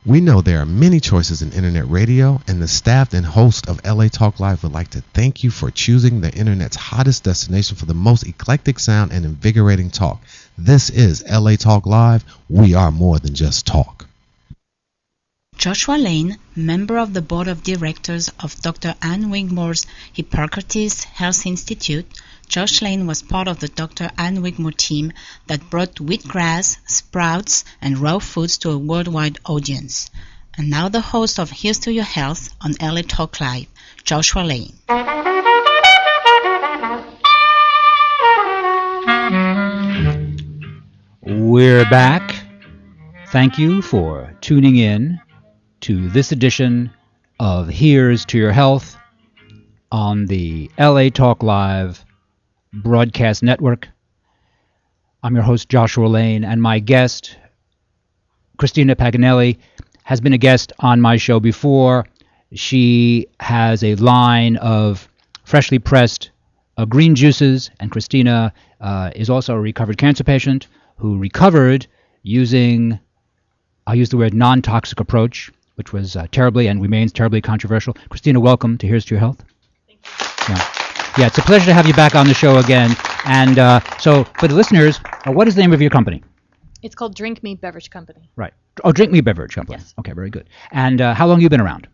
We know there are many choices in internet radio, and the staff and host of LA Talk Live would like to thank you for choosing the internet's hottest destination for the most eclectic sound and invigorating talk. This is LA Talk Live. We are more than just talk. Joshua Lane, member of the board of directors of Dr. Ann Wigmore's Hippocrates Health Institute, Josh Lane was part of the Dr. Ann Wigmore team that brought wheatgrass, sprouts, and raw foods to a worldwide audience. And now the host of Here's to Your Health on LA Talk Live, Joshua Lane. We're back. Thank you for tuning in to this edition of Here's to Your Health on the LA Talk Live broadcast network. I'm your host, Joshua Lane, and my guest, Christina Paganelli, has been a guest on my show before. She has a line of freshly pressed green juices, and Christina is also a recovered cancer patient who recovered using, I'll use the word non-toxic approach, which was terribly and remains terribly controversial. Christina, welcome to Here's to Your Health. Thank you. Yeah, it's a pleasure to have you back on the show again. And so for the listeners, what is the name of your company? It's called Drink Me Beverage Company. Right. Oh, Drink Me Beverage Company. Yes. Okay, very good. And how long have you been around?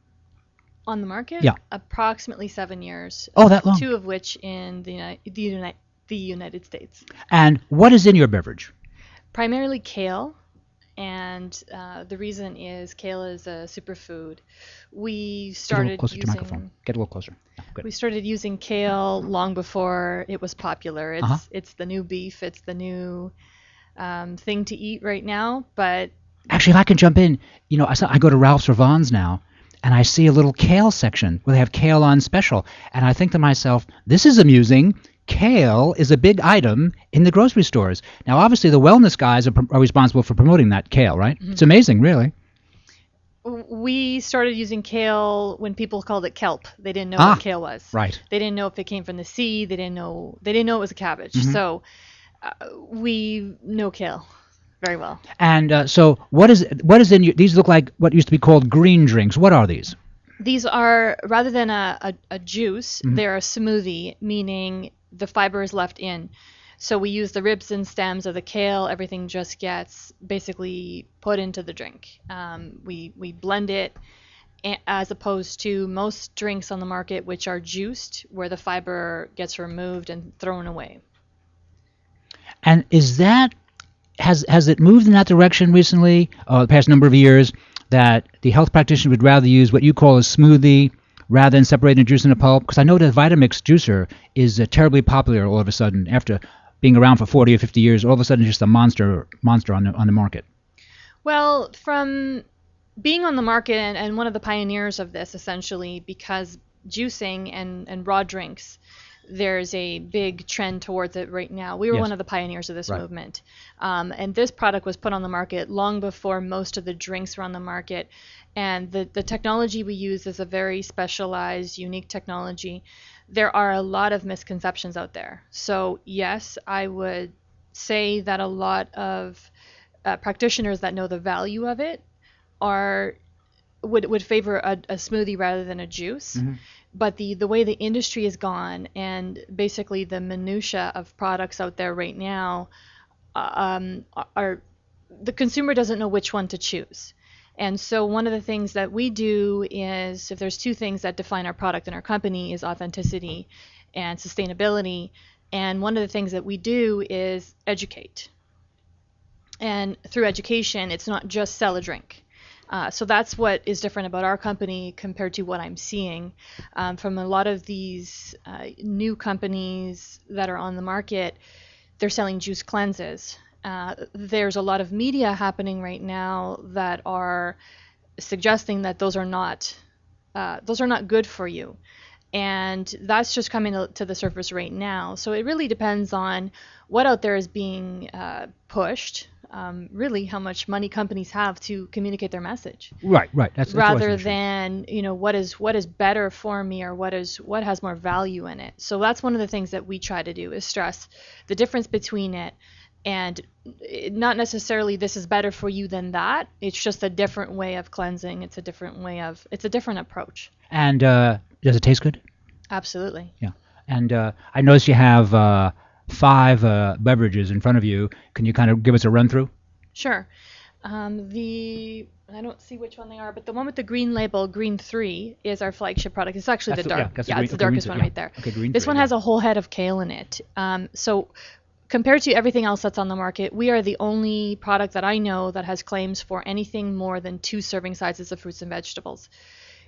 On the market? Yeah. Approximately 7 years. Oh, that long? 2 of which in the United States. And what is in your beverage? Primarily kale. And the reason is kale is a superfood. We started Get a little closer to your microphone. Get a little closer. Yeah, good. We started using kale long before it was popular. It's the new beef. It's the new thing to eat right now. But actually, if I can jump in, I go to Ralph's or Vaughn's now, and I see a little kale section where they have kale on special, and I think to myself, this is amusing. Kale is a big item in the grocery stores. Now, obviously, the wellness guys are responsible for promoting that kale, right? Mm-hmm. It's amazing, really. We started using kale when people called it kelp. They didn't know what kale was. Right. They didn't know if it came from the sea. They didn't know it was a cabbage. Mm-hmm. So we know kale very well. And so what is in you? These look like what used to be called green drinks. What are these? These are, rather than a juice, mm-hmm. they're a smoothie, meaning the fiber is left in. So we use the ribs and stems of the kale. Everything just gets basically put into the drink. We blend it, as opposed to most drinks on the market, which are juiced, where the fiber gets removed and thrown away. And is that, has it moved in that direction recently, the past number of years, that the health practitioner would rather use what you call a smoothie rather than separating juice in a pulp? Because I know that Vitamix juicer is terribly popular all of a sudden. After being around for 40 or 50 years, all of a sudden just a monster on the market. Well, from being on the market and one of the pioneers of this, essentially, because juicing and raw drinks, there's a big trend towards it right now. We were one of the pioneers of this movement. And this product was put on the market long before most of the drinks were on the market. And the technology we use is a very specialized, unique technology. There are a lot of misconceptions out there. So yes, I would say that a lot of practitioners that know the value of it would favor a smoothie rather than a juice. Mm-hmm. But the way the industry has gone, and basically the minutia of products out there right now, are the consumer doesn't know which one to choose. And so one of the things that we do is, if there's 2 things that define our product and our company, is authenticity and sustainability. And one of the things that we do is educate. And through education, it's not just sell a drink. So that's what is different about our company compared to what I'm seeing from a lot of these new companies that are on the market. They're selling juice cleanses. There's a lot of media happening right now that are suggesting that those are not good for you, and that's just coming to the surface right now. So it really depends on what out there is being pushed. Really, how much money companies have to communicate their message. Right. That's rather than what is better for me, or what has more value in it. So that's one of the things that we try to do, is stress the difference between it and not necessarily this is better for you than that. It's just a different way of cleansing. It's a different approach. And does it taste good? Absolutely. Yeah. And I notice you have 5 beverages in front of you. Can you kind of give us a run through? Sure. I don't see which one they are, but the one with the green label, Green 3, is our flagship product. It's actually That's the dark. it's the darkest one right there. Okay, Green This 3, one has a whole head of kale in it. So compared to everything else that's on the market, we are the only product that I know that has claims for anything more than 2 serving sizes of fruits and vegetables.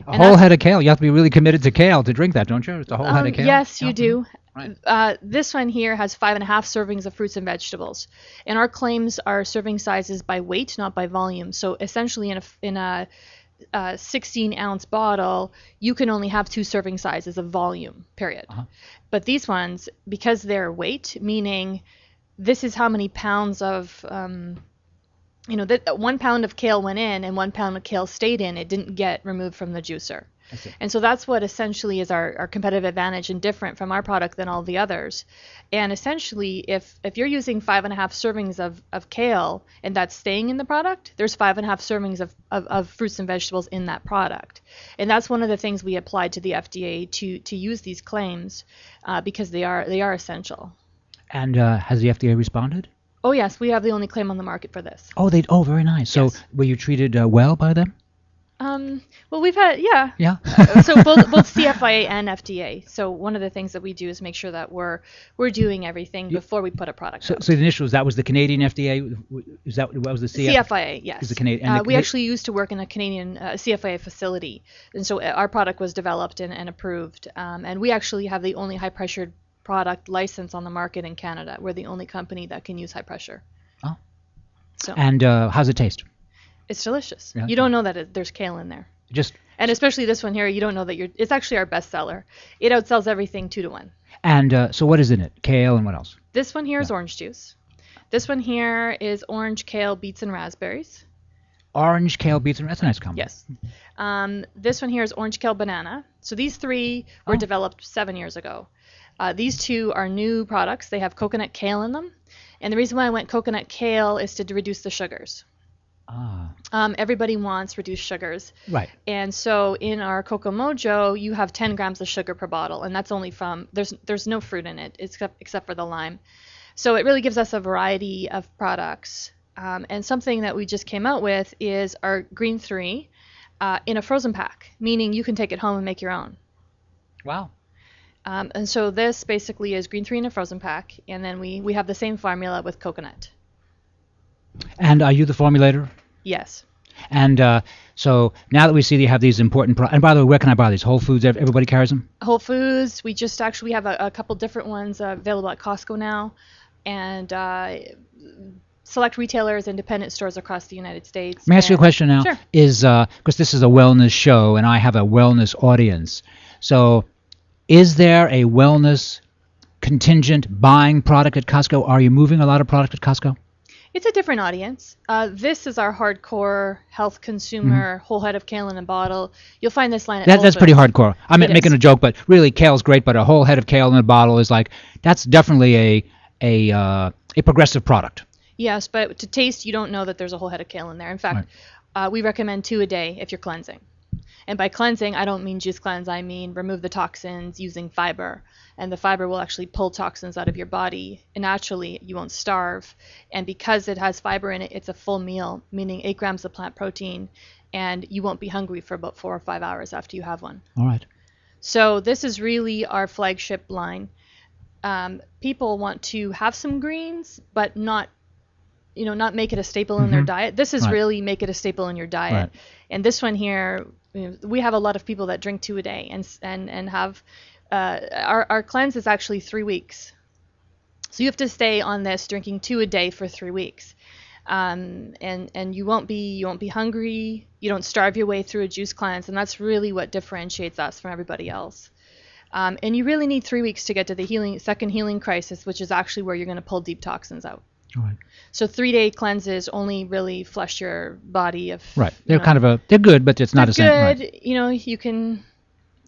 A whole head of kale. You have to be really committed to kale to drink that, don't you? It's a whole head of kale. Yes, you do. Right. This one here has 5.5 servings of fruits and vegetables, and our claims are serving sizes by weight, not by volume. So essentially, in a 16-ounce bottle, you can only have 2 serving sizes of volume. Period. But these ones, because they're weight, meaning this is how many pounds of that 1 pound of kale went in and 1 pound of kale stayed in. It didn't get removed from the juicer. And so that's what essentially is our competitive advantage and different from our product than all the others. And essentially, if you're using 5.5 servings of kale and that's staying in the product, there's 5.5 servings of fruits and vegetables in that product. And that's one of the things we applied to the FDA to use these claims because they are essential. And has the FDA responded? Oh yes, we have the only claim on the market for this. Oh, very nice. Yes. So were you treated well by them? Well, we've had, yeah. Yeah. So both CFIA and FDA. So one of the things that we do is make sure that we're doing everything before we put a product out. So the initials, that was the Canadian FDA? Is that what was the CFIA, yes. Is the Canadian? We actually used to work in a Canadian CFIA facility. And so our product was developed and approved. And we actually have the only high-pressured product license on the market in Canada. We're the only company that can use high pressure. Oh. So. And how's it taste? It's delicious. Yeah. You don't know that there's kale in there. And especially this one here, you don't know that it's actually our best seller. It outsells everything 2 to 1. And so what is in it? Kale and what else? This one here is orange juice. This one here is orange, kale, beets, and raspberries. Orange, kale, beets, and that's a nice combo. Yes. This one here is orange, kale, banana. So these 3 were developed 7 years ago. These 2 are new products. They have coconut kale in them. And the reason why I went coconut kale is to reduce the sugars. Everybody wants reduced sugars. Right. And so in our Coco Mojo, you have 10 grams of sugar per bottle, and that's only from, there's no fruit in it except for the lime. So it really gives us a variety of products. And something that we just came out with is our Green 3 in a frozen pack, meaning you can take it home and make your own. Wow. And so this basically is Green 3 in a frozen pack, and then we have the same formula with coconut. And are you the formulator? Yes. And so now that we see that you have these important products, and by the way, where can I buy these? Whole Foods, everybody carries them? Whole Foods, we have a couple different ones available at Costco now, and select retailers, independent stores across the United States. May I ask you a question now? Sure. Because this is a wellness show and I have a wellness audience. So is there a wellness contingent buying product at Costco? Are you moving a lot of product at Costco? It's a different audience. This is our hardcore health consumer, whole head of kale in a bottle. You'll find this line at Whole That's Foods. pretty hardcore. I'm making a joke, but really kale's great, but a whole head of kale in a bottle is like, that's definitely a progressive product. Yes, but to taste, you don't know that there's a whole head of kale in there. In fact, we recommend 2 a day if you're cleansing. And by cleansing, I don't mean juice cleanse. I mean remove the toxins using fiber. And the fiber will actually pull toxins out of your body. And naturally, you won't starve. And because it has fiber in it, it's a full meal, meaning 8 grams of plant protein. And you won't be hungry for about 4 or 5 hours after you have one. All right. So this is really our flagship line. People want to have some greens, but not make it a staple in their diet. This is really make it a staple in your diet. Right. And this one here, we have a lot of people that drink 2 a day and have our cleanse is actually 3 weeks. So you have to stay on this drinking 2 a day for 3 weeks. And you won't be hungry. You don't starve your way through a juice cleanse, and that's really what differentiates us from everybody else. And you really need 3 weeks to get to the second healing crisis, which is actually where you're going to pull deep toxins out. Right. So 3-day cleanses only really flush your body of. Right. They're they're good, but it's not good. Right. You can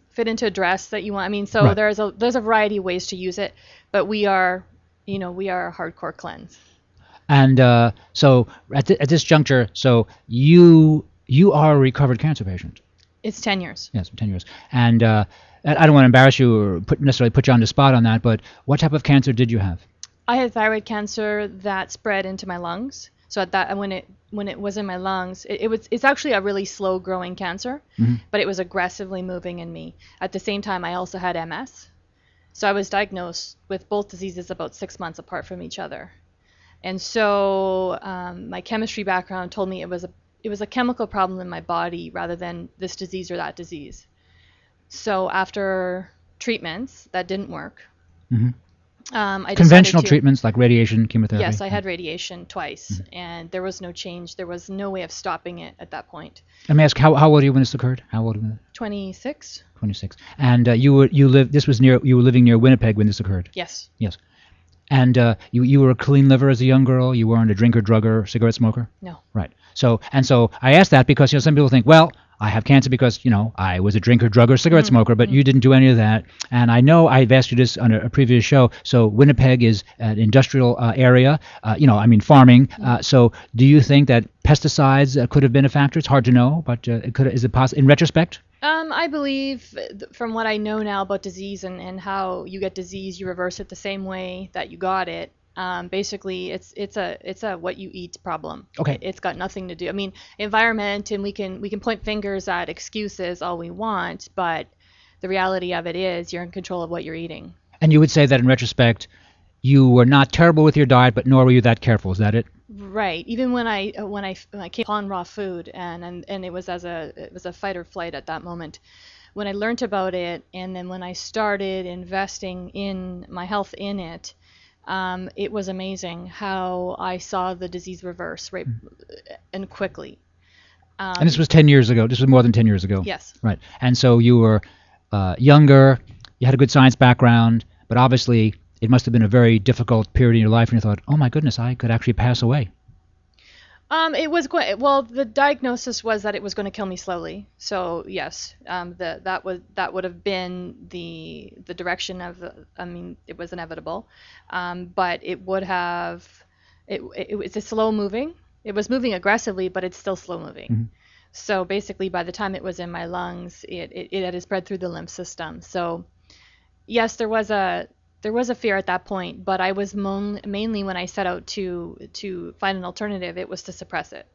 fit into a dress that you want. I mean, so there's a variety of ways to use it, but we are a hardcore cleanse. And so at this juncture, so you are a recovered cancer patient. It's 10 years. Yes, 10 years. And I don't want to embarrass you or necessarily put you on the spot on that, but what type of cancer did you have? I had thyroid cancer that spread into my lungs. So at that, when it was in my lungs, it's actually a really slow growing cancer, but it was aggressively moving in me. At the same time, I also had MS. So I was diagnosed with both diseases about 6 months apart from each other. And so my chemistry background told me it was a chemical problem in my body rather than this disease or that disease. So after treatments that didn't work, I conventional treatments like radiation, chemotherapy. Yes, I had radiation twice, and there was no change. There was no way of stopping it at that point. Let me ask, how old were you when this occurred? How old were you? 26. 26. And you were living near Winnipeg when this occurred. Yes. Yes. And you were a clean liver as a young girl. You weren't a drinker, drugger, cigarette smoker. No. Right. So I asked that because some people think, well, I have cancer because I was a drinker, drugger, cigarette smoker, but you didn't do any of that. And I know I've asked you this on a previous show. So Winnipeg is an industrial area. Farming. So do you think that pesticides could have been a factor? It's hard to know, but is it possible in retrospect? I believe from what I know now about disease and how you get disease, you reverse it the same way that you got it. Basically, it's a what you eat problem. Okay. It's got nothing to do. I mean, environment, and we can point fingers at excuses all we want, but the reality of it is you're in control of what you're eating. And you would say that in retrospect, you were not terrible with your diet, but nor were you that careful. Is that it? Right. Even when I came upon raw food, and it was a fight or flight at that moment. When I learned about it, and then when I started investing in my health in it, it was amazing how I saw the disease reverse right and quickly. And this was 10 years ago. This was more than 10 years ago. Yes. Right. And so you were younger. You had a good science background, but obviously it must have been a very difficult period in your life, and you thought, oh my goodness, I could actually pass away. It was the diagnosis was that it was going to kill me slowly. So yes, that would have been the direction of it was inevitable, but it would have it's a slow moving. It was moving aggressively, but it's still slow moving. So basically, by the time it was in my lungs, it had spread through the lymph system. So yes, there was a fear at that point, but I was mainly, when I set out to find an alternative, it was to suppress it.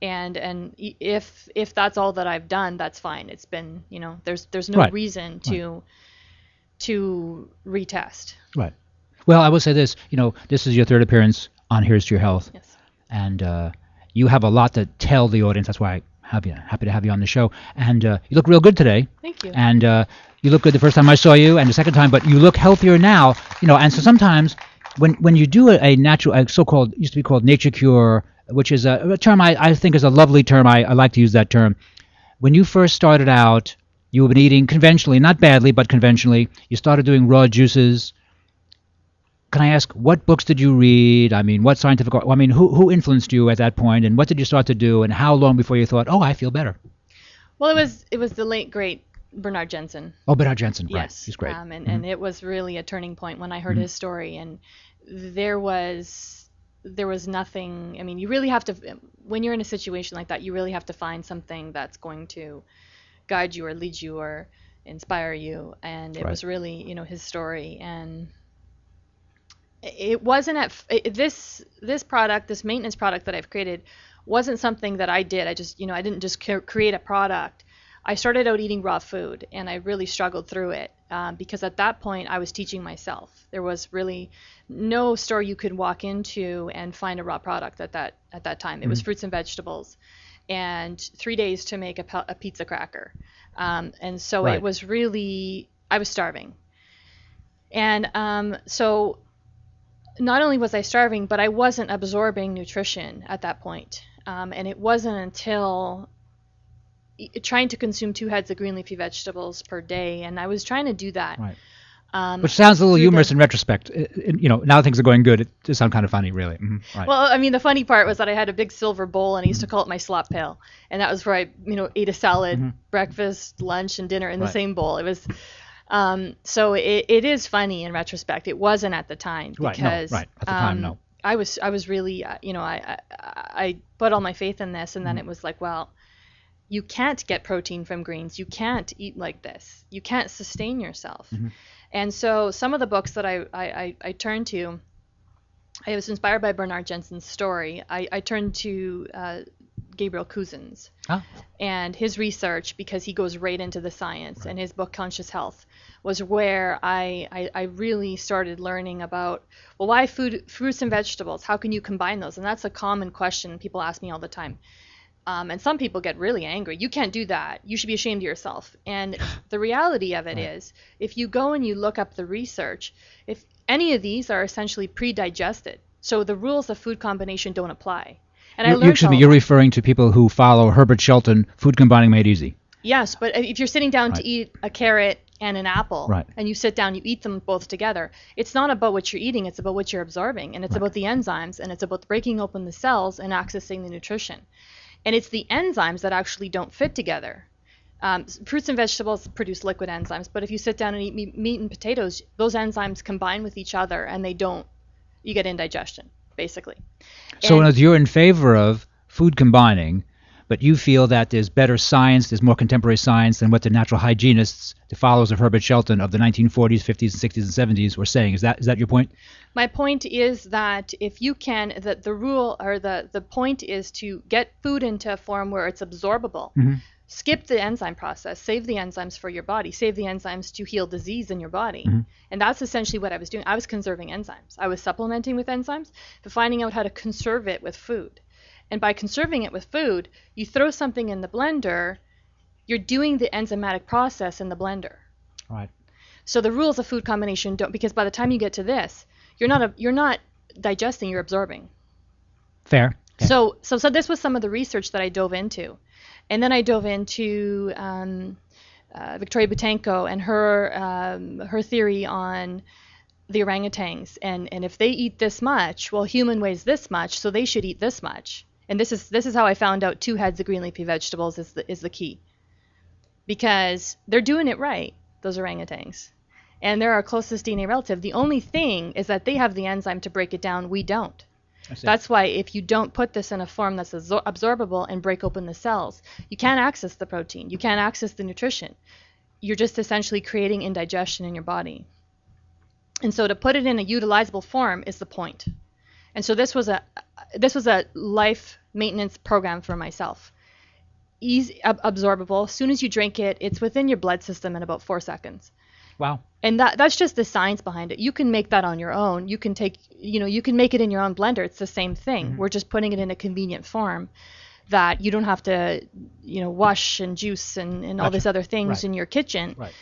And if that's all that I've done, that's fine. It's been, there's no reason to retest. Right. Well, I will say this, this is your third appearance on Here's to Your Health. Yes. And you have a lot to tell the audience. That's why I'm happy to have you on the show. And you look real good today. Thank you. And you look good the first time I saw you, and the second time, but you look healthier now. And so sometimes when you do a natural, so-called, used to be called nature cure, which is a term I think is a lovely term. I like to use that term. When you first started out, you had been eating conventionally, not badly, but conventionally. You started doing raw juices. Can I ask, what books did you read? I mean, what scientific, who influenced you at that point, and what did you start to do, and how long before you thought, oh, I feel better? Well, it was the late, great Bernard Jensen. Oh, Bernard Jensen, right. Yes. He's great. And it was really a turning point when I heard his story, and there was nothing, you really have to, when you're in a situation like that, you really have to find something that's going to guide you or lead you or inspire you, and it was really, his story. And it wasn't this product, this maintenance product that I've created wasn't something that I did. I just, I didn't just create a product. I started out eating raw food, and I really struggled through it because at that point I was teaching myself. There was really no store you could walk into and find a raw product at that time. It was fruits and vegetables, and 3 days to make a pizza cracker, and so it was really, I was starving, and so not only was I starving, but I wasn't absorbing nutrition at that point, and it wasn't until trying to consume 2 heads of green leafy vegetables per day, and I was trying to do that. Right. Which sounds a little humorous in retrospect. Now things are going good. It does sound kind of funny, really. Right. Well, the funny part was that I had a big silver bowl, and I used to call it my slop pail, and that was where I, ate a salad, breakfast, lunch, and dinner in the same bowl. It was, so it is funny in retrospect. It wasn't at the time because at the time, no. I was really, I put all my faith in this, and then it was like, well, you can't get protein from greens. You can't eat like this. You can't sustain yourself. And so some of the books that I turned to, I was inspired by Bernard Jensen's story. I turned to Gabriel Cousens and his research, because he goes right into the science, and his book Conscious Health was where I really started learning about, well, why fruits and vegetables? How can you combine those? And that's a common question people ask me all the time. And some people get really angry. You can't do that. You should be ashamed of yourself. And the reality of it is, if you go and you look up the research, if any of these are essentially pre-digested, so the rules of food combination don't apply. And you're referring to people who follow Herbert Shelton, Food Combining Made Easy. Yes, but if you're sitting down to eat a carrot and an apple, and you sit down, you eat them both together, it's not about what you're eating, it's about what you're absorbing, and it's about the enzymes, and it's about breaking open the cells and accessing the nutrition. And it's the enzymes that actually don't fit together. Fruits and vegetables produce liquid enzymes, but if you sit down and eat meat and potatoes, those enzymes combine with each other, and you get indigestion, basically. So you're in favor of food combining, but you feel that there's better science, there's more contemporary science than what the natural hygienists, the followers of Herbert Shelton of the 1940s, 50s, 60s, and 70s were saying. Is that your point? My point is that if you can, that the rule or the point is to get food into a form where it's absorbable. Skip the enzyme process, save the enzymes for your body, save the enzymes to heal disease in your body. And that's essentially what I was doing. I was conserving enzymes. I was supplementing with enzymes, but finding out how to conserve it with food. And by conserving it with food, you throw something in the blender, you're doing the enzymatic process in the blender. Right. So the rules of food combination don't, because by the time you get to this, you're not digesting, you're absorbing. Fair. So this was some of the research that I dove into. And then I dove into Victoria Butenko and her theory on the orangutans. And if they eat this much, well, human weighs this much, so they should eat this much. And this is how I found out 2 heads of green leafy vegetables is the key. Because they're doing it right, those orangutans. And they're our closest DNA relative. The only thing is that they have the enzyme to break it down, we don't. That's why if you don't put this in a form that's absorbable and break open the cells, you can't access the protein. You can't access the nutrition. You're just essentially creating indigestion in your body. And so to put it in a utilizable form is the point. And so this was a life maintenance program for myself. Easy, absorbable. As soon as you drink it, it's within your blood system in about 4 seconds. Wow. And that's just the science behind it. You can make that on your own. You can you can make it in your own blender. It's the same thing. We're just putting it in a convenient form that you don't have to, wash and juice and all these other things in your kitchen. Right.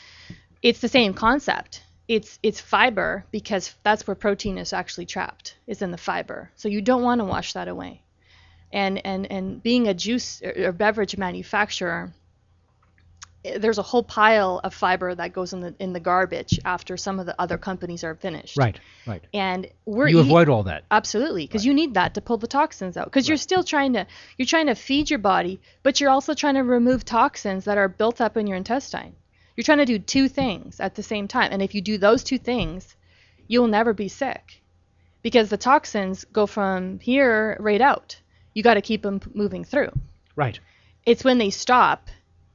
It's the same concept. It's fiber, because that's where protein is actually trapped, is in the fiber. So you don't want to wash that away. And being a juice or beverage manufacturer, there's a whole pile of fiber that goes in the garbage after some of the other companies are finished. Right. And you avoid all that. Absolutely, because you need that to pull the toxins out. Because you're still trying to feed your body, but you're also trying to remove toxins that are built up in your intestine. You're trying to do 2 things at the same time. And if you do those 2 things, you'll never be sick, because the toxins go from here right out. You got to keep them moving through. Right. It's when they stop,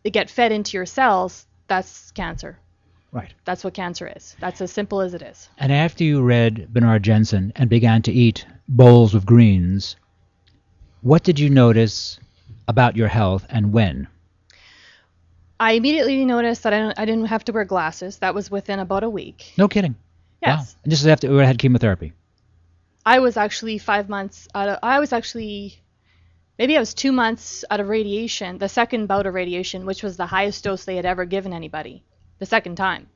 they get fed into your cells, that's cancer. Right. That's what cancer is. That's as simple as it is. And after you read Bernard Jensen and began to eat bowls of greens, what did you notice about your health, and when? I immediately noticed that I didn't have to wear glasses. That was within about a week. No kidding. Yes. Wow. And this is after you had chemotherapy. I was actually 5 months out of, maybe I was 2 months out of radiation, the second bout of radiation, which was the highest dose they had ever given anybody, the second time.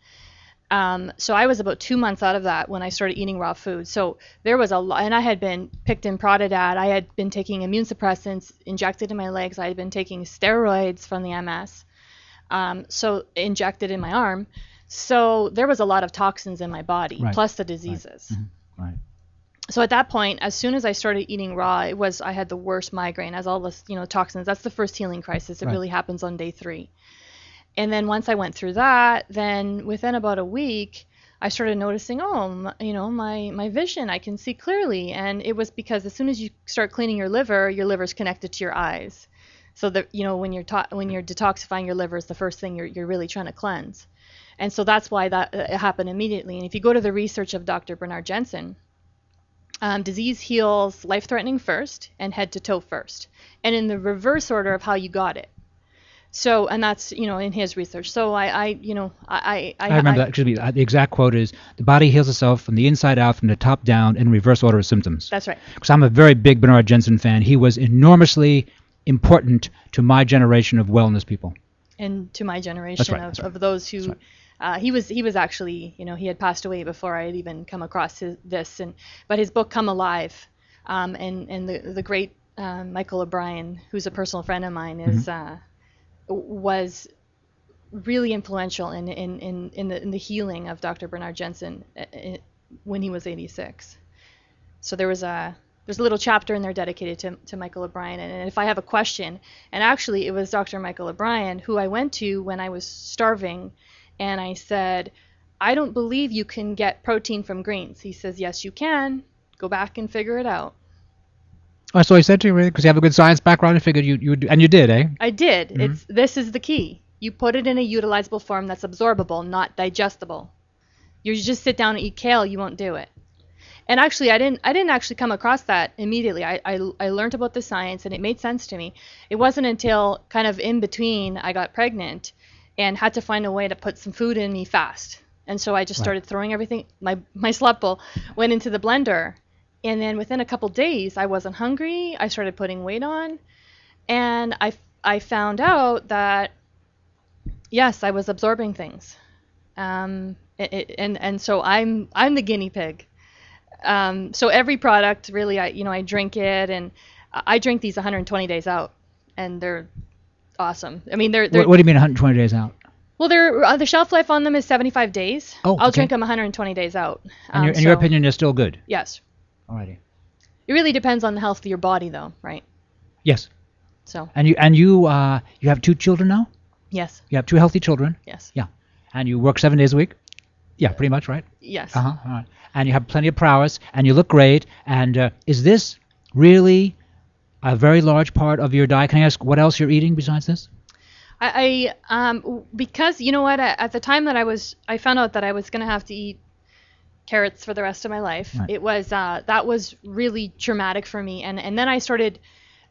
So I was about 2 months out of that when I started eating raw food. So there was a lot, and I had been picked and prodded at. I had been taking immune suppressants injected in my legs. I had been taking steroids from the MS, so injected in my arm. So there was a lot of toxins in my body, plus the diseases. Right. So at that point, as soon as I started eating raw, I had the worst migraine, as all this, toxins. That's the first healing crisis. It really happens on day 3. And then once I went through that, then within about a week, I started noticing, my vision, I can see clearly. And it was because as soon as you start cleaning your liver's connected to your eyes. So that, when you're detoxifying your liver is the first thing you're really trying to cleanse. And so that's why that happened immediately. And if you go to the research of Dr. Bernard Jensen, disease heals life-threatening first and head to toe first, and in the reverse order of how you got it. So, and that's, in his research. So I remember that. Excuse me. The exact quote is, "The body heals itself from the inside out, from the top down, in reverse order of symptoms." That's right. Because I'm a very big Bernard Jensen fan. He was enormously important to my generation of wellness people. And to my generation of those who, he was actually, he had passed away before I had even come across this. But his book Come Alive, and the great Michael O'Brien, who's a personal friend of mine, was really influential in the healing of Dr. Bernard Jensen when he was 86. So there's a little chapter in there dedicated to Michael O'Brien. And if I have a question, and actually it was Dr. Michael O'Brien who I went to when I was starving, and I said, "I don't believe you can get protein from greens." He says, "Yes, you can. Go back and figure it out." Oh, so I said to you, really, because you have a good science background, I figured you would, and you did, eh? I did. This is the key. You put it in a utilizable form that's absorbable, not digestible. You just sit down and eat kale, you won't do it. And actually, I didn't actually come across that immediately. I learned about the science, and it made sense to me. It wasn't until kind of in between I got pregnant and had to find a way to put some food in me fast. And so I just started throwing everything. My slop bowl went into the blender. And then within a couple days, I wasn't hungry. I started putting weight on. And I found out that, yes, I was absorbing things. And so I'm the guinea pig. So every product, really, I drink it, and I drink these 120 days out, and they're awesome. I mean, they're What do you mean 120 days out? Well, the shelf life on them is 75 days. Oh, I'll drink them 120 days out. And your opinion is still good? Yes. Alrighty. It really depends on the health of your body, though, right? Yes. So. And you have 2 children now? Yes. You have 2 healthy children? Yes. Yeah. And you work 7 days a week? Yeah, pretty much, right? Yes. All right. And you have plenty of prowess, and you look great. And is this really a very large part of your diet? Can I ask what else you're eating besides this? Because you know what, at the time that I found out that I was going to have to eat carrots for the rest of my life. Right. It was that was really traumatic for me, and then I started,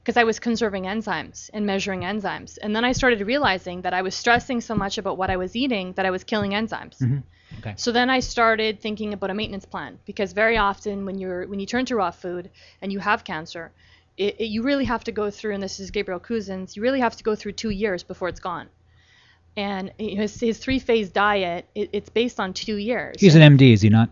because I was conserving enzymes and measuring enzymes, and then I started realizing that I was stressing so much about what I was eating that I was killing enzymes. Mm-hmm. Okay. So then I started thinking about a maintenance plan, because very often when you turn to raw food and you have cancer, you really have to go through, and this is Gabriel Cousens, you really have to go through 2 years before it's gone. And his 3-phase diet, it's based on 2 years. He's an MD, is he not?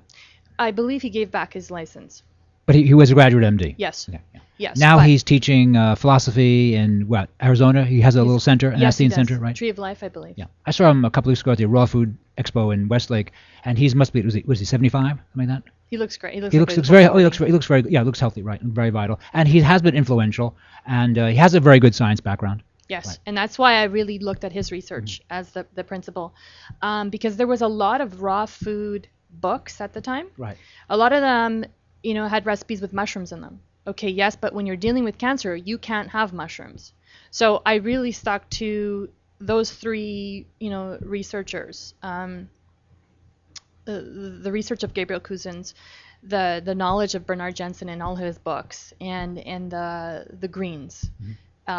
I believe he gave back his license. But he was a graduate MD? Yes. Okay, yeah. Yes. Now he's teaching philosophy in, Arizona? He has a little center, an Athene center, right? Tree of Life, I believe. Yeah. I saw him a couple weeks ago at the Raw Food Expo in Westlake, and he must be, was he 75? Something like that? He looks great. He looks very healthy, right, and very vital. And he has been influential, and he has a very good science background. Yes, right. And that's why I really looked at his research as the principal, because there was a lot of raw food books at the time. Right. A lot of them, had recipes with mushrooms in them. Okay, yes, but when you're dealing with cancer, you can't have mushrooms. So I really stuck to those 3, researchers. The research of Gabriel Cousens, the knowledge of Bernard Jensen in all his books, and the greens,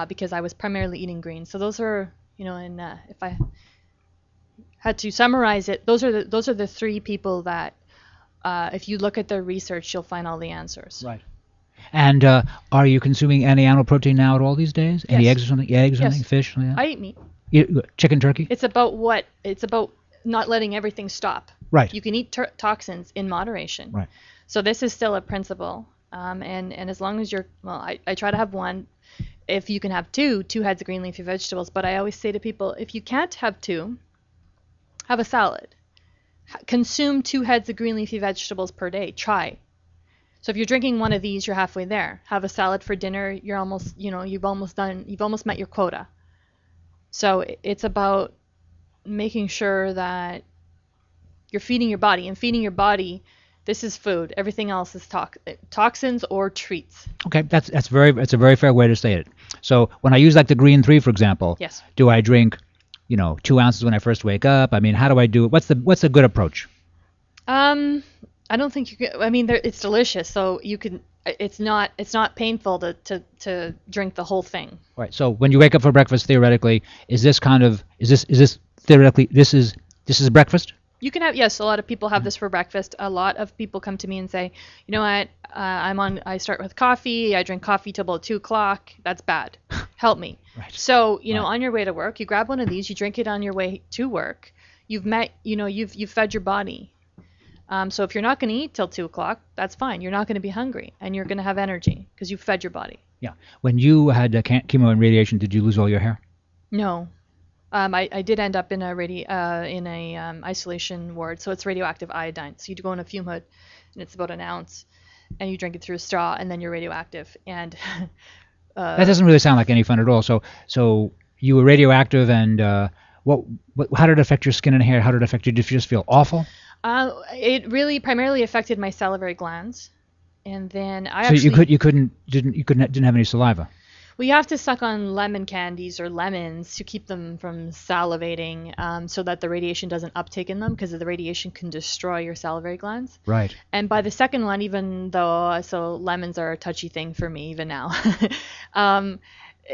because I was primarily eating greens. So those are, if I had to summarize it, those are the 3 people that, if you look at their research, you'll find all the answers. Right. And are you consuming any animal protein now at all these days? Any eggs or something? Eggs or something? Fish? Something like that? I eat meat. Chicken, turkey? It's about not letting everything stop. Right. You can eat toxins in moderation. Right. So this is still a principle. And as long as I try to have 1. If you can have 2 heads of green leafy vegetables. But I always say to people, if you can't have 2, have a salad. Consume 2 heads of green leafy vegetables per day. Try. So if you're drinking one of these, you're halfway there. Have a salad for dinner. You're almost, you've almost met your quota. So it's about making sure that You're feeding your body, and feeding your body, this is food. Everything else is toxins or treats. Okay, that's a very fair way to say it. So when I use like the Green 3, for example, Yes. do I drink, 2 ounces when I first wake up? I mean, how do I do it? What's a good approach? I don't think you can. I mean, it's delicious, so you can. It's not painful to drink the whole thing. Right. So when you wake up for breakfast, theoretically, is this theoretically this is breakfast? You can have, yes, a lot of people have this for breakfast. A lot of people come to me and say, you know what, I start with coffee, I drink coffee till about 2 o'clock. That's bad. Help me. Right. So, on your way to work, you grab one of these, you drink it on your way to work. You've fed your body. So if you're not going to eat till 2 o'clock, that's fine. You're not going to be hungry, and you're going to have energy because you've fed your body. Yeah. When you had chemo and radiation, did you lose all your hair? No. I did end up in a isolation ward, so it's radioactive iodine. So you go in a fume hood, and it's about an ounce, and you drink it through a straw, and then you're radioactive. And that doesn't really sound like any fun at all. So you were radioactive, and how did it affect your skin and hair? How did it affect you? Did you just feel awful? It really primarily affected my salivary glands, and then you didn't have any saliva. Well, you have to suck on lemon candies or lemons to keep them from salivating, so that the radiation doesn't uptake in them, because the radiation can destroy your salivary glands. Right. And by the second one, even though lemons are a touchy thing for me even now,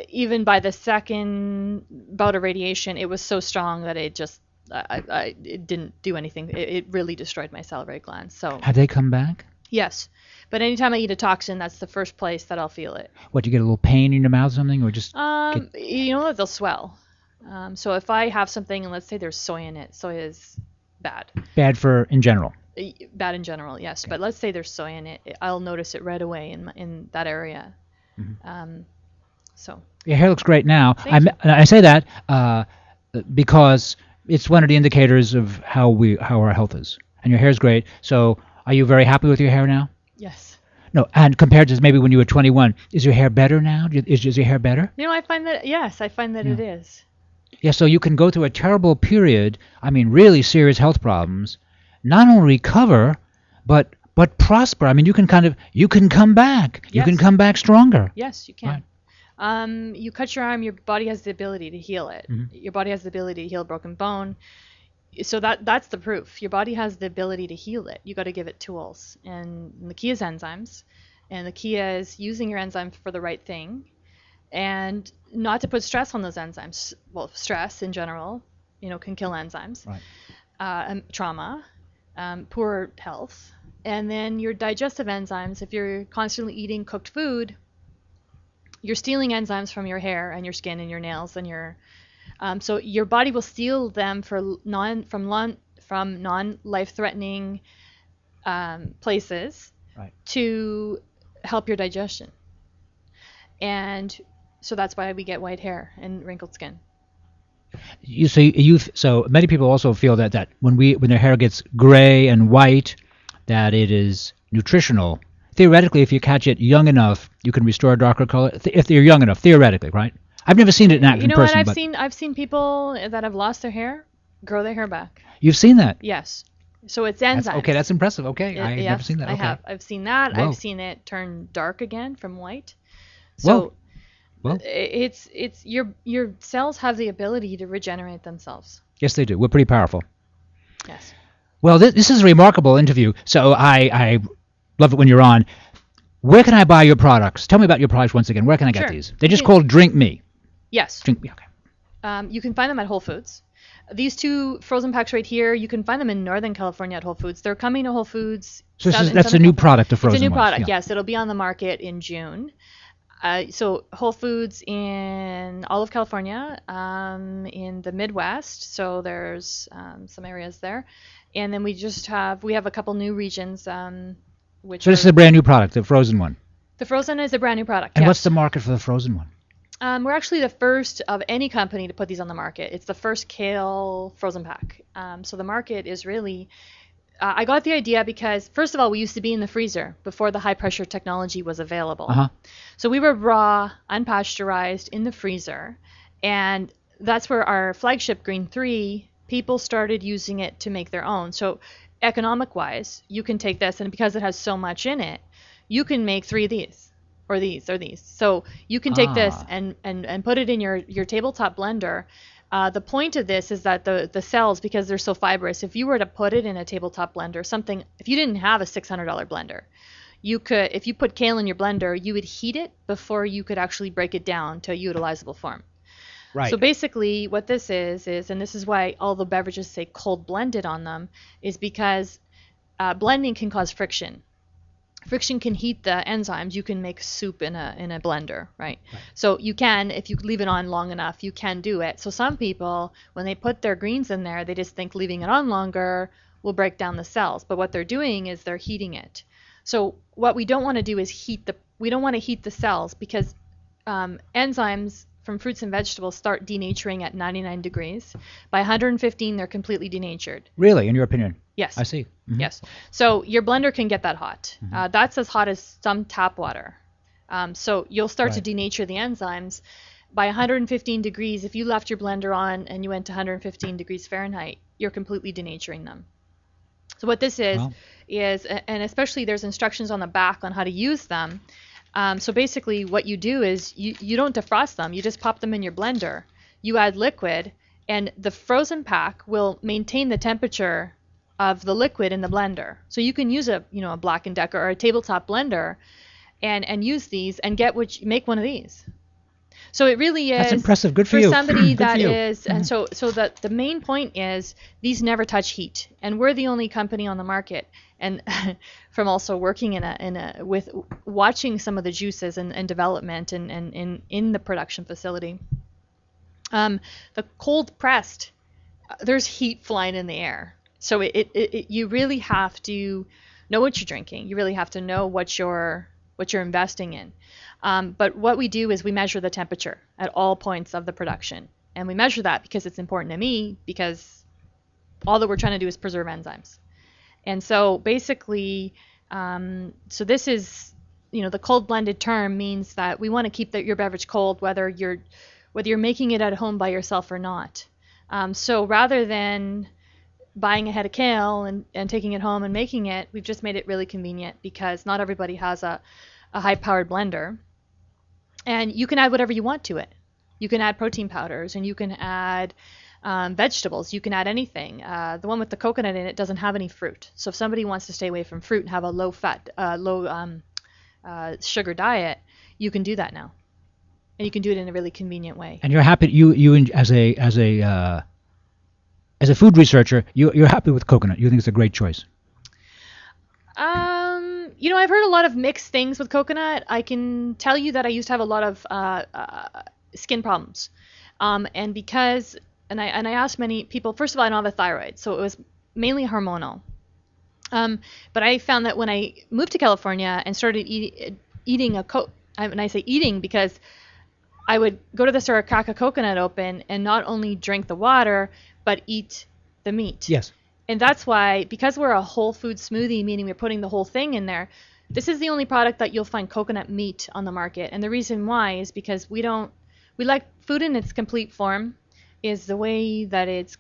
even by the second bout of radiation, it was so strong that it just it didn't do anything. It really destroyed my salivary glands. So have they come back? Yes. But anytime I eat a toxin, that's the first place that I'll feel it. What, you get a little pain in your mouth or something, or just they'll swell. So if I have something, and let's say there's soy in it, soy is bad. Bad in general. Bad in general, yes. Okay. But let's say there's soy in it, I'll notice it right away in that area. Mm-hmm. So your hair looks great now. I say that because it's one of the indicators of how our health is, and your hair's great. So are you very happy with your hair now? Yes. No, and compared to maybe when you were 21, is your hair better now? Is your hair better? I find that, yes, it is. Yeah, so you can go through a terrible period, really serious health problems, not only recover, but prosper. You can come back. Yes. You can come back stronger. Yes, you can. Right. You cut your arm, your body has the ability to heal it. Mm-hmm. Your body has the ability to heal broken bone. So that's the proof. Your body has the ability to heal it. You got to give it tools, and the key is enzymes, and the key is using your enzymes for the right thing, and not to put stress on those enzymes. Well, stress in general, can kill enzymes. Right. Trauma, poor health, and then your digestive enzymes. If you're constantly eating cooked food, you're stealing enzymes from your hair and your skin and your nails and your so your body will steal them from non-life-threatening places, right, to help your digestion. And so that's why we get white hair and wrinkled skin. So many people also feel that when their hair gets gray and white, that it is nutritional. Theoretically, if you catch it young enough, you can restore a darker color. If they're young enough, theoretically, right? I've never seen it in person. What? I've seen people that have lost their hair grow their hair back. You've seen that? Yes. So it's enzymes. That's impressive. Okay, I've never seen that. Okay. I have. I've seen that. Whoa. I've seen it turn dark again from white. So it's your cells have the ability to regenerate themselves. Yes, they do. We're pretty powerful. Yes. Well, this is a remarkable interview. So I love it when you're on. Where can I buy your products? Tell me about your products once again. Where can I get these? They're just called Drink Me. Yes. Drink Me, okay. You can find them at Whole Foods. These 2 frozen packs right here, you can find them in Northern California at Whole Foods. They're coming to Whole Foods. So that's a new product, the frozen ones. It's a new product, yeah. Yes. It'll be on the market in June. So Whole Foods in all of California, in the Midwest. So there's some areas there. And then we have a couple new regions. So this is a brand new product, the frozen one. The frozen is a brand new product. And yes. What's the market for the frozen one? We're actually the first of any company to put these on the market. It's the first kale frozen pack. So the market is really... I got the idea because, first of all, we used to be in the freezer before the high-pressure technology was available. Uh-huh. So we were raw, unpasteurized, in the freezer. And that's where our flagship Green 3 people started using it to make their own. So economic wise, you can take this, and because it has so much in it, you can make 3 of these or these or these. So you can take this and put it in your tabletop blender. The point of this is that the cells, because they're so fibrous, if you were to put it in a tabletop blender, if you didn't have a $600 blender, you could, if you put kale in your blender, you would heat it before you could actually break it down to a utilizable form. Right. So basically what this is, and this is why all the beverages say cold blended on them, is because blending can cause friction. Friction can heat the enzymes. You can make soup in a blender, right? So you can, if you leave it on long enough, you can do it. So some people, when they put their greens in there, they just think leaving it on longer will break down the cells. But what they're doing is they're heating it. So what we don't want to do is we don't want to heat the cells, because enzymes from fruits and vegetables start denaturing at 99 degrees. By 115, they're completely denatured. Really, in your opinion? Yes. I see. Mm-hmm. Yes. So your blender can get that hot. That's as hot as some tap water. So you'll start to denature the enzymes. By 115 degrees, if you left your blender on and you went to 115 degrees Fahrenheit, you're completely denaturing them. So what this is, and especially there's instructions on the back on how to use them. So basically what you do is you don't defrost them. You just pop them in your blender. You add liquid, and the frozen pack will maintain the temperature of the liquid in the blender. So you can use a Black & Decker or a tabletop blender and use these and make one of these. So it really is. That's impressive. Good for you. For somebody Good that for you. is, and so that the main point is these never touch heat, and we're the only company on the market. And from also working with watching some of the juices and development and in the production facility, the cold pressed, there's heat flying in the air. So you really have to know what you're drinking. You really have to know what you're investing in. But what we do is we measure the temperature at all points of the production. And we measure that because it's important to me, because all that we're trying to do is preserve enzymes. And so basically, so this is, the cold blended term means that we want to keep your beverage cold, whether you're making it at home by yourself or not. So rather than buying a head of kale and taking it home and making it, we've just made it really convenient, because not everybody has a high-powered blender. And you can add whatever you want to it. You can add protein powders, and you can add vegetables. You can add anything. The one with the coconut in it doesn't have any fruit. So if somebody wants to stay away from fruit and have a low-fat, low-sugar diet, you can do that now. And you can do it in a really convenient way. And you're happy, you as a food researcher, you're happy with coconut. You think it's a great choice. I've heard a lot of mixed things with coconut. I can tell you that I used to have a lot of skin problems, and because I asked many people. First of all, I don't have a thyroid, so it was mainly hormonal. But I found that when I moved to California and started eating and I say eating because I would go to the store, crack a coconut open, and not only drink the water, but eat the meat. Yes. And that's why, because we're a whole food smoothie, meaning we're putting the whole thing in there, this is the only product that you'll find coconut meat on the market. And the reason why is because we like food in its complete form, is the way that it's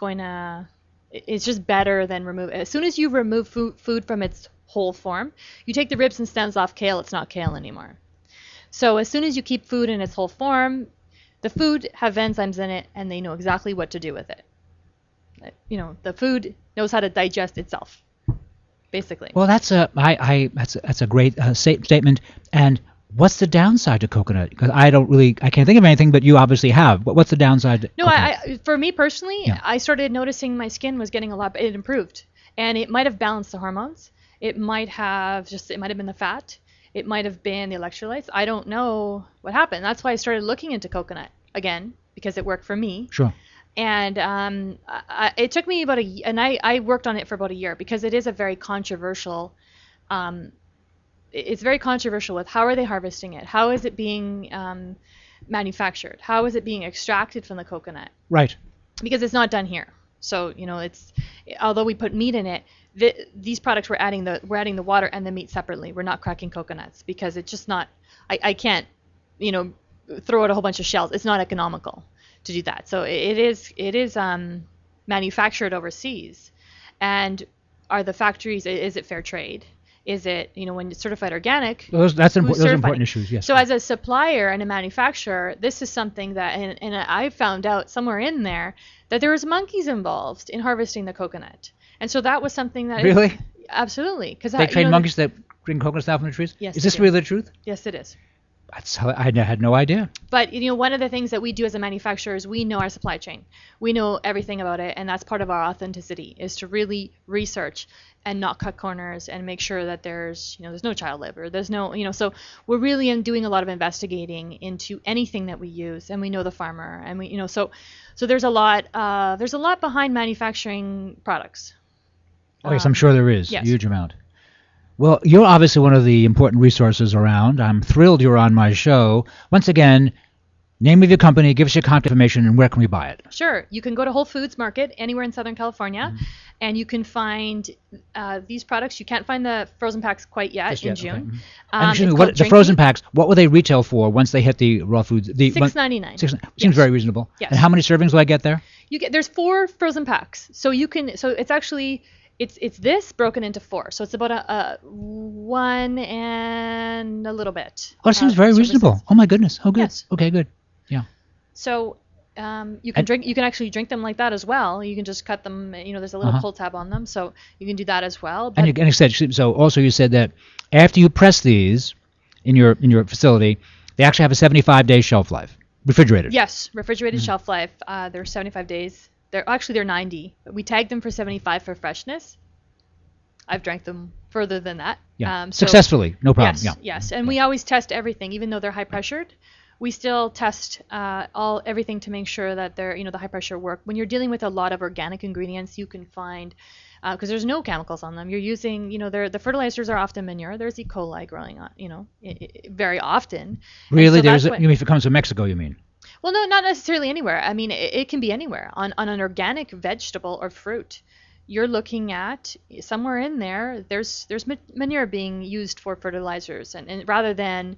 just better than remove. As soon as you remove food from its whole form, you take the ribs and stems off kale, it's not kale anymore. So as soon as you keep food in its whole form, the food have enzymes in it, and they know exactly what to do with it. The food knows how to digest itself, basically. Well, that's a great statement. And what's the downside to coconut? Because I can't think of anything, but you obviously have. What's the downside to coconut? For me personally, I started noticing my skin was getting it improved, and it might have balanced the hormones. It might have been the fat. It might have been the electrolytes. I don't know what happened. That's why I started looking into coconut again, because it worked for me. Sure. And it took me about I worked on it for about a year, because it is a very controversial, it's very controversial with how are they harvesting it? How is it being manufactured? How is it being extracted from the coconut? Right. Because it's not done here. So, although we put meat in it, these products we're adding the water and the meat separately. We're not cracking coconuts, because it's just not, I can't, throw out a whole bunch of shells. It's not economical to do that. So it is manufactured overseas. And are the factories, is it fair trade? Is it, when it's certified organic? Those are important issues, yes. So as a supplier and a manufacturer, this is something that, and I found out somewhere in there that there was monkeys involved in harvesting the coconut. And so that was something that... Really? Absolutely. Because they train monkeys that bring coconuts out from the trees? Yes. Is this really the truth? Yes, it is. I had no idea. But, one of the things that we do as a manufacturer is we know our supply chain. We know everything about it, and that's part of our authenticity, is to really research and not cut corners and make sure that there's no child labor. There's no, so we're really doing a lot of investigating into anything that we use, and we know the farmer, and we, so there's a lot behind manufacturing products. Oh, yes, I'm sure there is. Yes. A huge amount. Well, you're obviously one of the important resources around. I'm thrilled you're on my show. Once again, name of your company, give us your contact information, and where can we buy it? Sure. You can go to Whole Foods Market anywhere in Southern California, and you can find these products. You can't find the frozen packs quite yet in June. Okay. And excuse me, the frozen packs, what will they retail for once they hit the raw foods? $6.99. Seems very reasonable. Yes. And how many servings will I get there? There's 4 frozen packs. So it's actually... It's this broken into 4, so it's about a 1 and a little bit. Oh, it seems very reasonable. Oh my goodness. Oh, good. Yes. Okay, good. Yeah. So you can actually drink them like that as well. You can just cut them. There's a little pull tab on them, so you can do that as well. But and you said so. Also, you said that after you press these in your facility, they actually have a 75-day shelf life, refrigerated. Yes, refrigerated shelf life. They're 75 days. They're 90. We tag them for 75 for freshness. I've drank them further than that. Yeah. Successfully, no problem. Yes, yes. And we always test everything, even though they're high pressured. We still test everything to make sure that they're the high pressure work. When you're dealing with a lot of organic ingredients, you can find because there's no chemicals on them. You're using the fertilizers are often manure. There's E. coli growing on very often. Really, you mean if it comes from Mexico, you mean? Well, no, not necessarily anywhere. I mean, it can be anywhere. On an organic vegetable or fruit, you're looking at somewhere in there, there's manure being used for fertilizers and rather than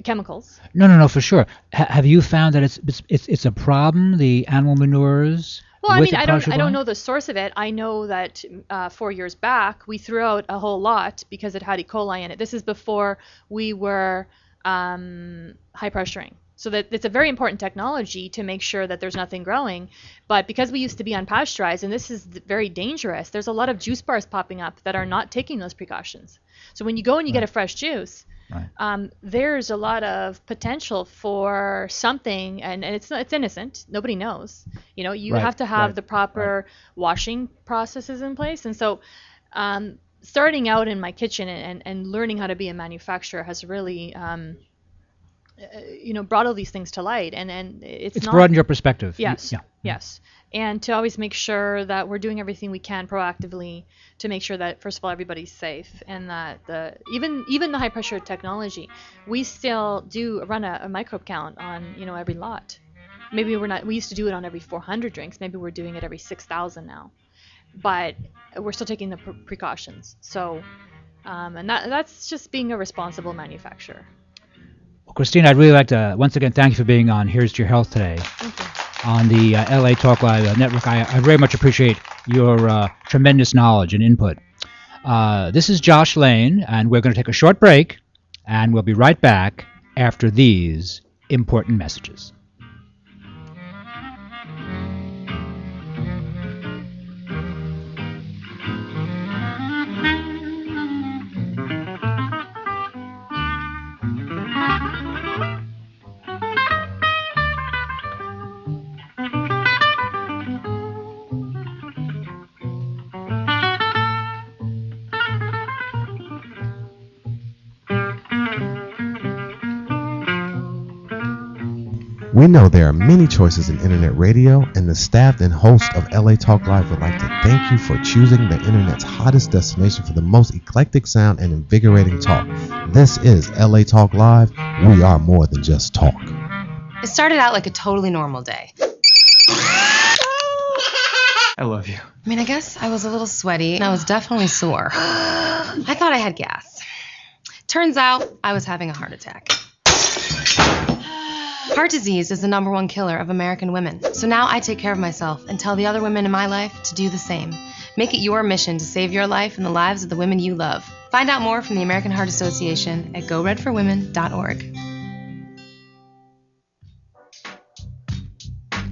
chemicals. No, for sure. Have you found that it's a problem, the animal manures? Well, I mean, I don't know the source of it. I know that 4 years back, we threw out a whole lot because it had E. coli in it. This is before we were high pressuring. So that it's a very important technology to make sure that there's nothing growing. But because we used to be unpasteurized, and this is very dangerous, there's a lot of juice bars popping up that are not taking those precautions. So when you go and you get a fresh juice, there's a lot of potential for something, and it's innocent. Nobody knows. You have to have the proper washing processes in place. And so starting out in my kitchen and learning how to be a manufacturer has really... brought all these things to light, and it's broadened your perspective. Yes, yes, and to always make sure that we're doing everything we can proactively to make sure that first of all everybody's safe, and that even the high pressure technology, we still do run a microbe count on every lot. Maybe we're not. We used to do it on every 400 drinks. Maybe we're doing it every 6,000 now, but we're still taking the precautions. So, and that's just being a responsible manufacturer. Well, Christina, I'd really like to once again thank you for being on Here's to Your Health today on the LA Talk Live network. I very much appreciate your tremendous knowledge and input. This is Josh Lane, and we're going to take a short break, and we'll be right back after these important messages. We know there are many choices in internet radio, and the staff and host of LA Talk Live would like to thank you for choosing the internet's hottest destination for the most eclectic sound and invigorating talk. This is LA Talk Live. We are more than just talk. It started out like a totally normal day. I love you. I mean, I guess I was a little sweaty and I was definitely sore. I thought I had gas. Turns out I was having a heart attack. Heart disease is the #1 killer of American women. So now I take care of myself and tell the other women in my life to do the same. Make it your mission to save your life and the lives of the women you love. Find out more from the American Heart Association at goredforwomen.org.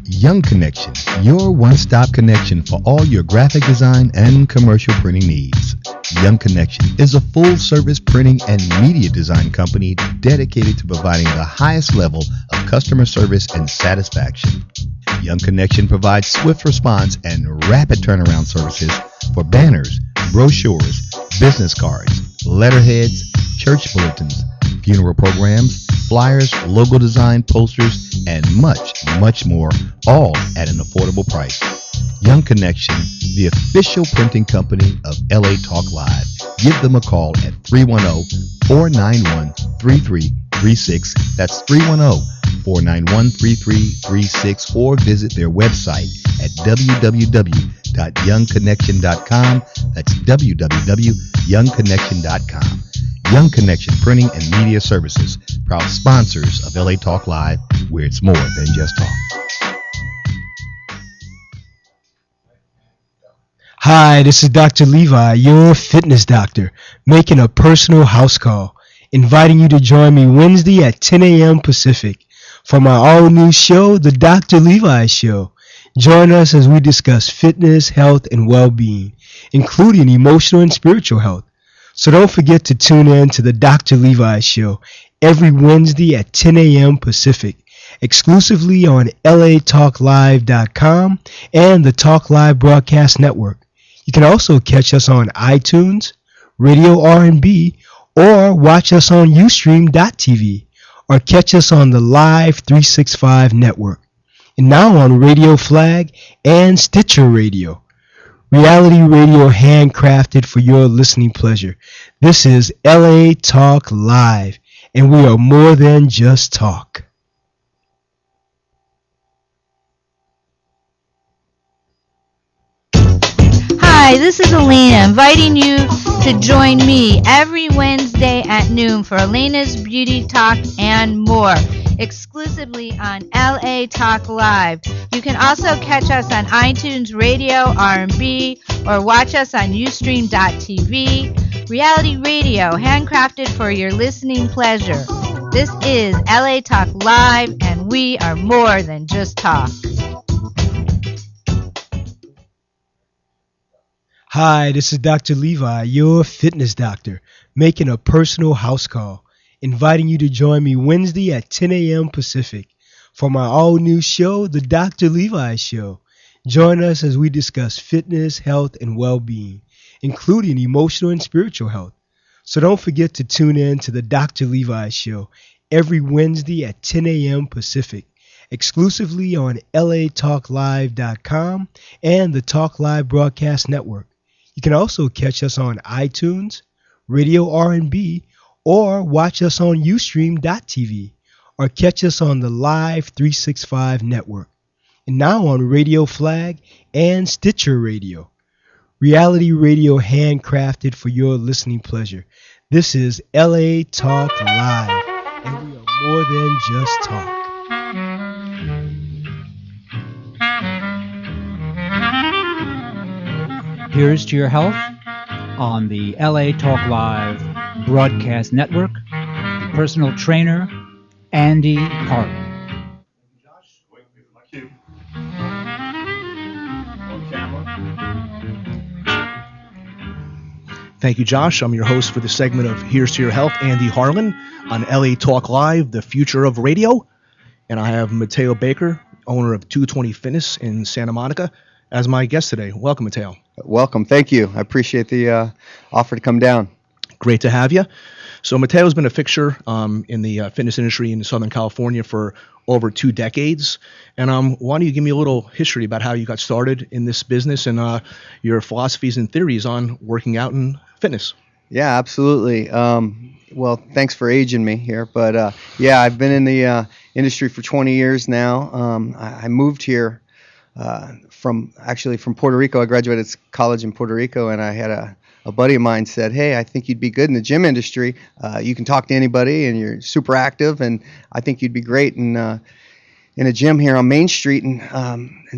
Young Connection, your one-stop connection for all your graphic design and commercial printing needs. Young Connection is a full-service printing and media design company dedicated to providing the highest level of customer service and satisfaction. Young Connection provides swift response and rapid turnaround services for banners, brochures, business cards, letterheads, church bulletins, funeral programs, flyers, logo design, posters, and much, much more, all at an affordable price. Young Connection, the official printing company of LA Talk Live. Give them a call at 310-491-3336. That's 310-491-3336, or visit their website at www.youngconnection.com. That's www.youngconnection.com. Young Connection Printing and Media Services, proud sponsors of LA Talk Live, where it's more than just talk. Hi, this is Dr. Levi, your fitness doctor, making a personal house call, inviting you to join me Wednesday at 10 a.m. Pacific for my all-new show, The Dr. Levi Show. Join us as we discuss fitness, health, and well-being, including emotional and spiritual health. So don't forget to tune in to The Dr. Levi Show every Wednesday at 10 a.m. Pacific, exclusively on latalklive.com and the Talk Live Broadcast Network. You can also catch us on iTunes, Radio R&B, or watch us on Ustream.tv, or catch us on the Live 365 network, and now on Radio Flag and Stitcher Radio. Reality radio handcrafted for your listening pleasure. This is LA Talk Live, and we are more than just talk. Hi, this is Elena, inviting you to join me every Wednesday at noon for Elena's Beauty Talk and more, exclusively on LA Talk Live. You can also catch us on iTunes, Radio, R&B, or watch us on Ustream.tv. Reality radio, handcrafted for your listening pleasure. This is LA Talk Live, and we are more than just talk. Hi, this is Dr. Levi, your fitness doctor, making a personal house call, inviting you to join me Wednesday at 10 a.m. Pacific for my all-new show, The Dr. Levi Show. Join us as we discuss fitness, health, and well-being, including emotional and spiritual health. So don't forget to tune in to The Dr. Levi Show every Wednesday at 10 a.m. Pacific, exclusively on latalklive.com and the Talk Live Broadcast Network. You can also catch us on iTunes, Radio R&B, or watch us on Ustream.tv, or catch us on the Live 365 network, and now on Radio Flag and Stitcher Radio. Reality radio handcrafted for your listening pleasure. This is LA Talk Live, and we are more than just talk. Here's to your health on the LA Talk Live Broadcast Network. Personal trainer Andy Hart. Thank you, Josh. I'm your host for the segment of Here's to Your Health, Andy Harlan, on LA Talk Live, the future of radio. And I have Mateo Baker, owner of 220 Fitness in Santa Monica, as my guest today. Welcome, Mateo. Welcome. Thank you. I appreciate the offer to come down. Great to have you. So Mateo's been a fixture in the fitness industry in Southern California for over 2 decades. And why don't you give me a little history about how you got started in this business and your philosophies and theories on working out and fitness? Yeah, absolutely. Well, thanks for aging me here. But yeah, I've been in the industry for 20 years now. I moved here from Puerto Rico. I graduated college in Puerto Rico, and I had a a buddy of mine said, "Hey, I think you'd be good in the gym industry. You can talk to anybody, and you're super active, and I think you'd be great in a gym here on Main Street in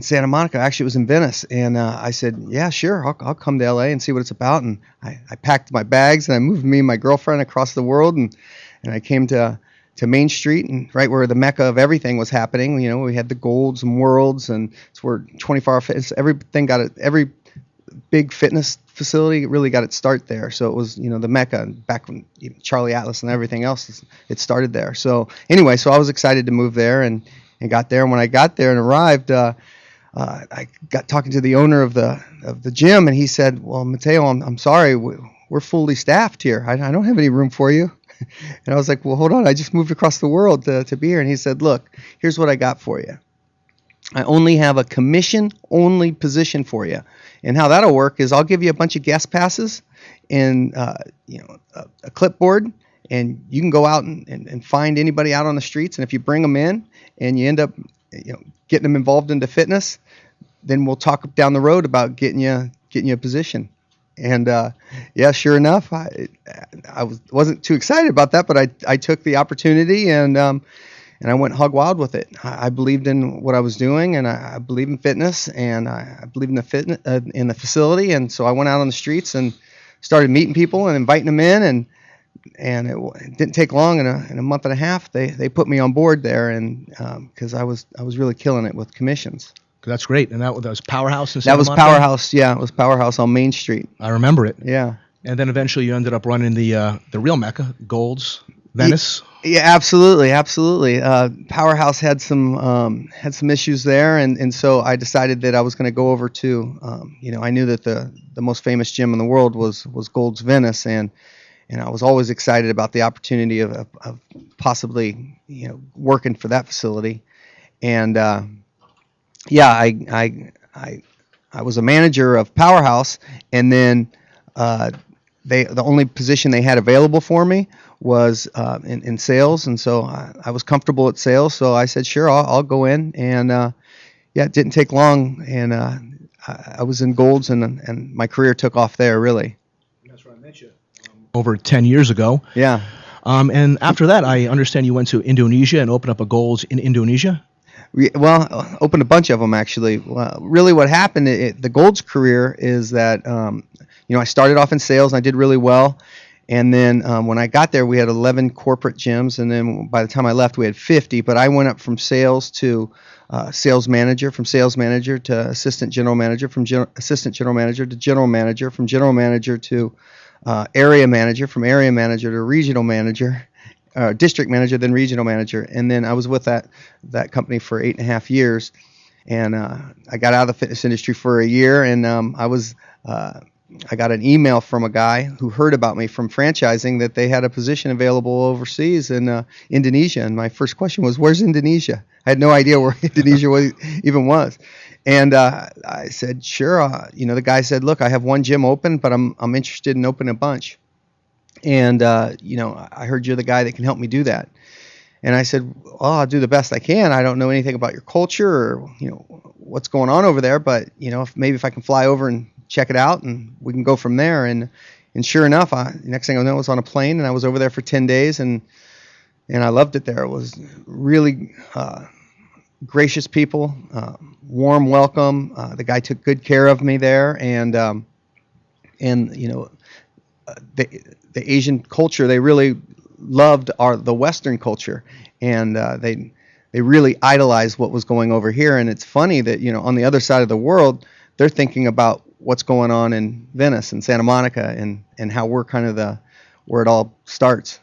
Santa Monica." Actually, it was in Venice, and I said, "Yeah, sure, I'll come to LA and see what it's about." And I packed my bags and I moved me and my girlfriend across the world, and I came to Main Street, and right where the mecca of everything was happening. You know, we had the Golds and Worlds, and it's where 24-hour fitness, every big fitness facility really got its start there. So it was, you know, the mecca back when Charlie Atlas and everything else, it started there. So anyway, so I was excited to move there and got there. And when I got there and arrived, I got talking to the owner of the gym, and he said, "Well, Mateo, I'm sorry, we're fully staffed here. I don't have any room for you." And I was like, "Well, hold on, I just moved across the world to be here." And he said, "Look, here's what I got for you. I only have a commission-only position for you. And how that'll work is I'll give you a bunch of guest passes and a clipboard, and you can go out and find anybody out on the streets. And if you bring them in and you end up getting them involved into fitness, then we'll talk down the road about getting you a position." And yeah, sure enough, I wasn't too excited about that, but I took the opportunity and I went hog wild with it. I believed in what I was doing, and I believed in fitness, and I believed in the facility. And so I went out on the streets and started meeting people and inviting them in, and it didn't take long. In a month and a half, they put me on board there, and because I was really killing it with commissions. That's great. And that was Powerhouse in Santa That was Monica? Powerhouse, yeah. It was Powerhouse on Main Street. I remember it. Yeah. And then eventually you ended up running the real mecca, Golds, Venice. Yeah, absolutely. Powerhouse had some issues there, and so I decided that I was going to go over to, I knew that the most famous gym in the world was Golds Venice, and I was always excited about the opportunity of possibly working for that facility, and I was a manager of Powerhouse, and then the only position they had available for me was in sales, and so I was comfortable at sales. So I said, "Sure, I'll go in." And it didn't take long, and I was in Golds, and my career took off there really. That's where I met you. Over 10 years ago. Yeah. And after that, I understand you went to Indonesia and opened up a Golds in Indonesia. Well, opened a bunch of them actually. Well, really, what happened? The Golds career is that I started off in sales and I did really well, and then when I got there, we had 11 corporate gyms, and then by the time I left, we had 50. But I went up from sales to sales manager, from sales manager to assistant general manager, from assistant general manager to general manager, from general manager to area manager, from area manager to regional manager. District manager, then regional manager, and then I was with that company for 8.5 years, and I got out of the fitness industry for a year, and I got an email from a guy who heard about me from franchising that they had a position available overseas in Indonesia, and my first question was, "Where's Indonesia?" I had no idea where Indonesia even was, and I said, "Sure." The guy said, "Look, I have one gym open, but I'm interested in opening a bunch. And, I heard you're the guy that can help me do that." And I said, "Well, I'll do the best I can. I don't know anything about your culture or, what's going on over there, but, if I can fly over and check it out and we can go from there." And sure enough, next thing I know, I was on a plane and I was over there for 10 days and I loved it there. It was really gracious people, warm welcome. The guy took good care of me there, and the Asian culture, they really loved the Western culture, and they really idolized what was going over here. And it's funny that on the other side of the world, they're thinking about what's going on in Venice and Santa Monica, and how we're kind of where it all starts.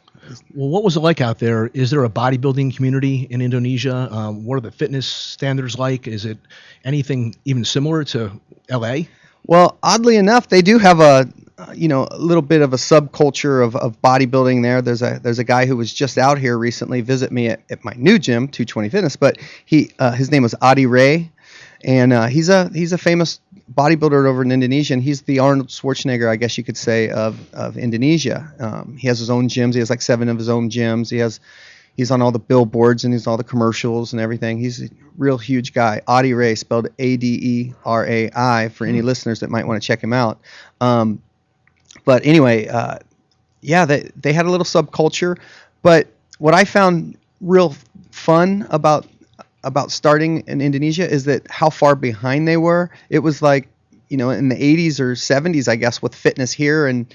Well, what was it like out there? Is there a bodybuilding community in Indonesia? What are the fitness standards like? Is it anything even similar to LA? Well, oddly enough, they do have a little bit of a subculture of bodybuilding there. There's a guy who was just out here recently visit me at my new gym, 220 Fitness, but his name was Adi Ray, and he's a famous bodybuilder over in Indonesia, and he's the Arnold Schwarzenegger, I guess you could say, of Indonesia. He has his own gyms. He has like 7 of his own gyms. He's on all the billboards and he's all the commercials and everything. He's a real huge guy. Adi Ray, spelled Aderai, for any listeners that might want to check him out. But anyway, yeah, they had a little subculture. But what I found real fun about starting in Indonesia is that how far behind they were. It was like, in the 80s or 70s, I guess, with fitness here and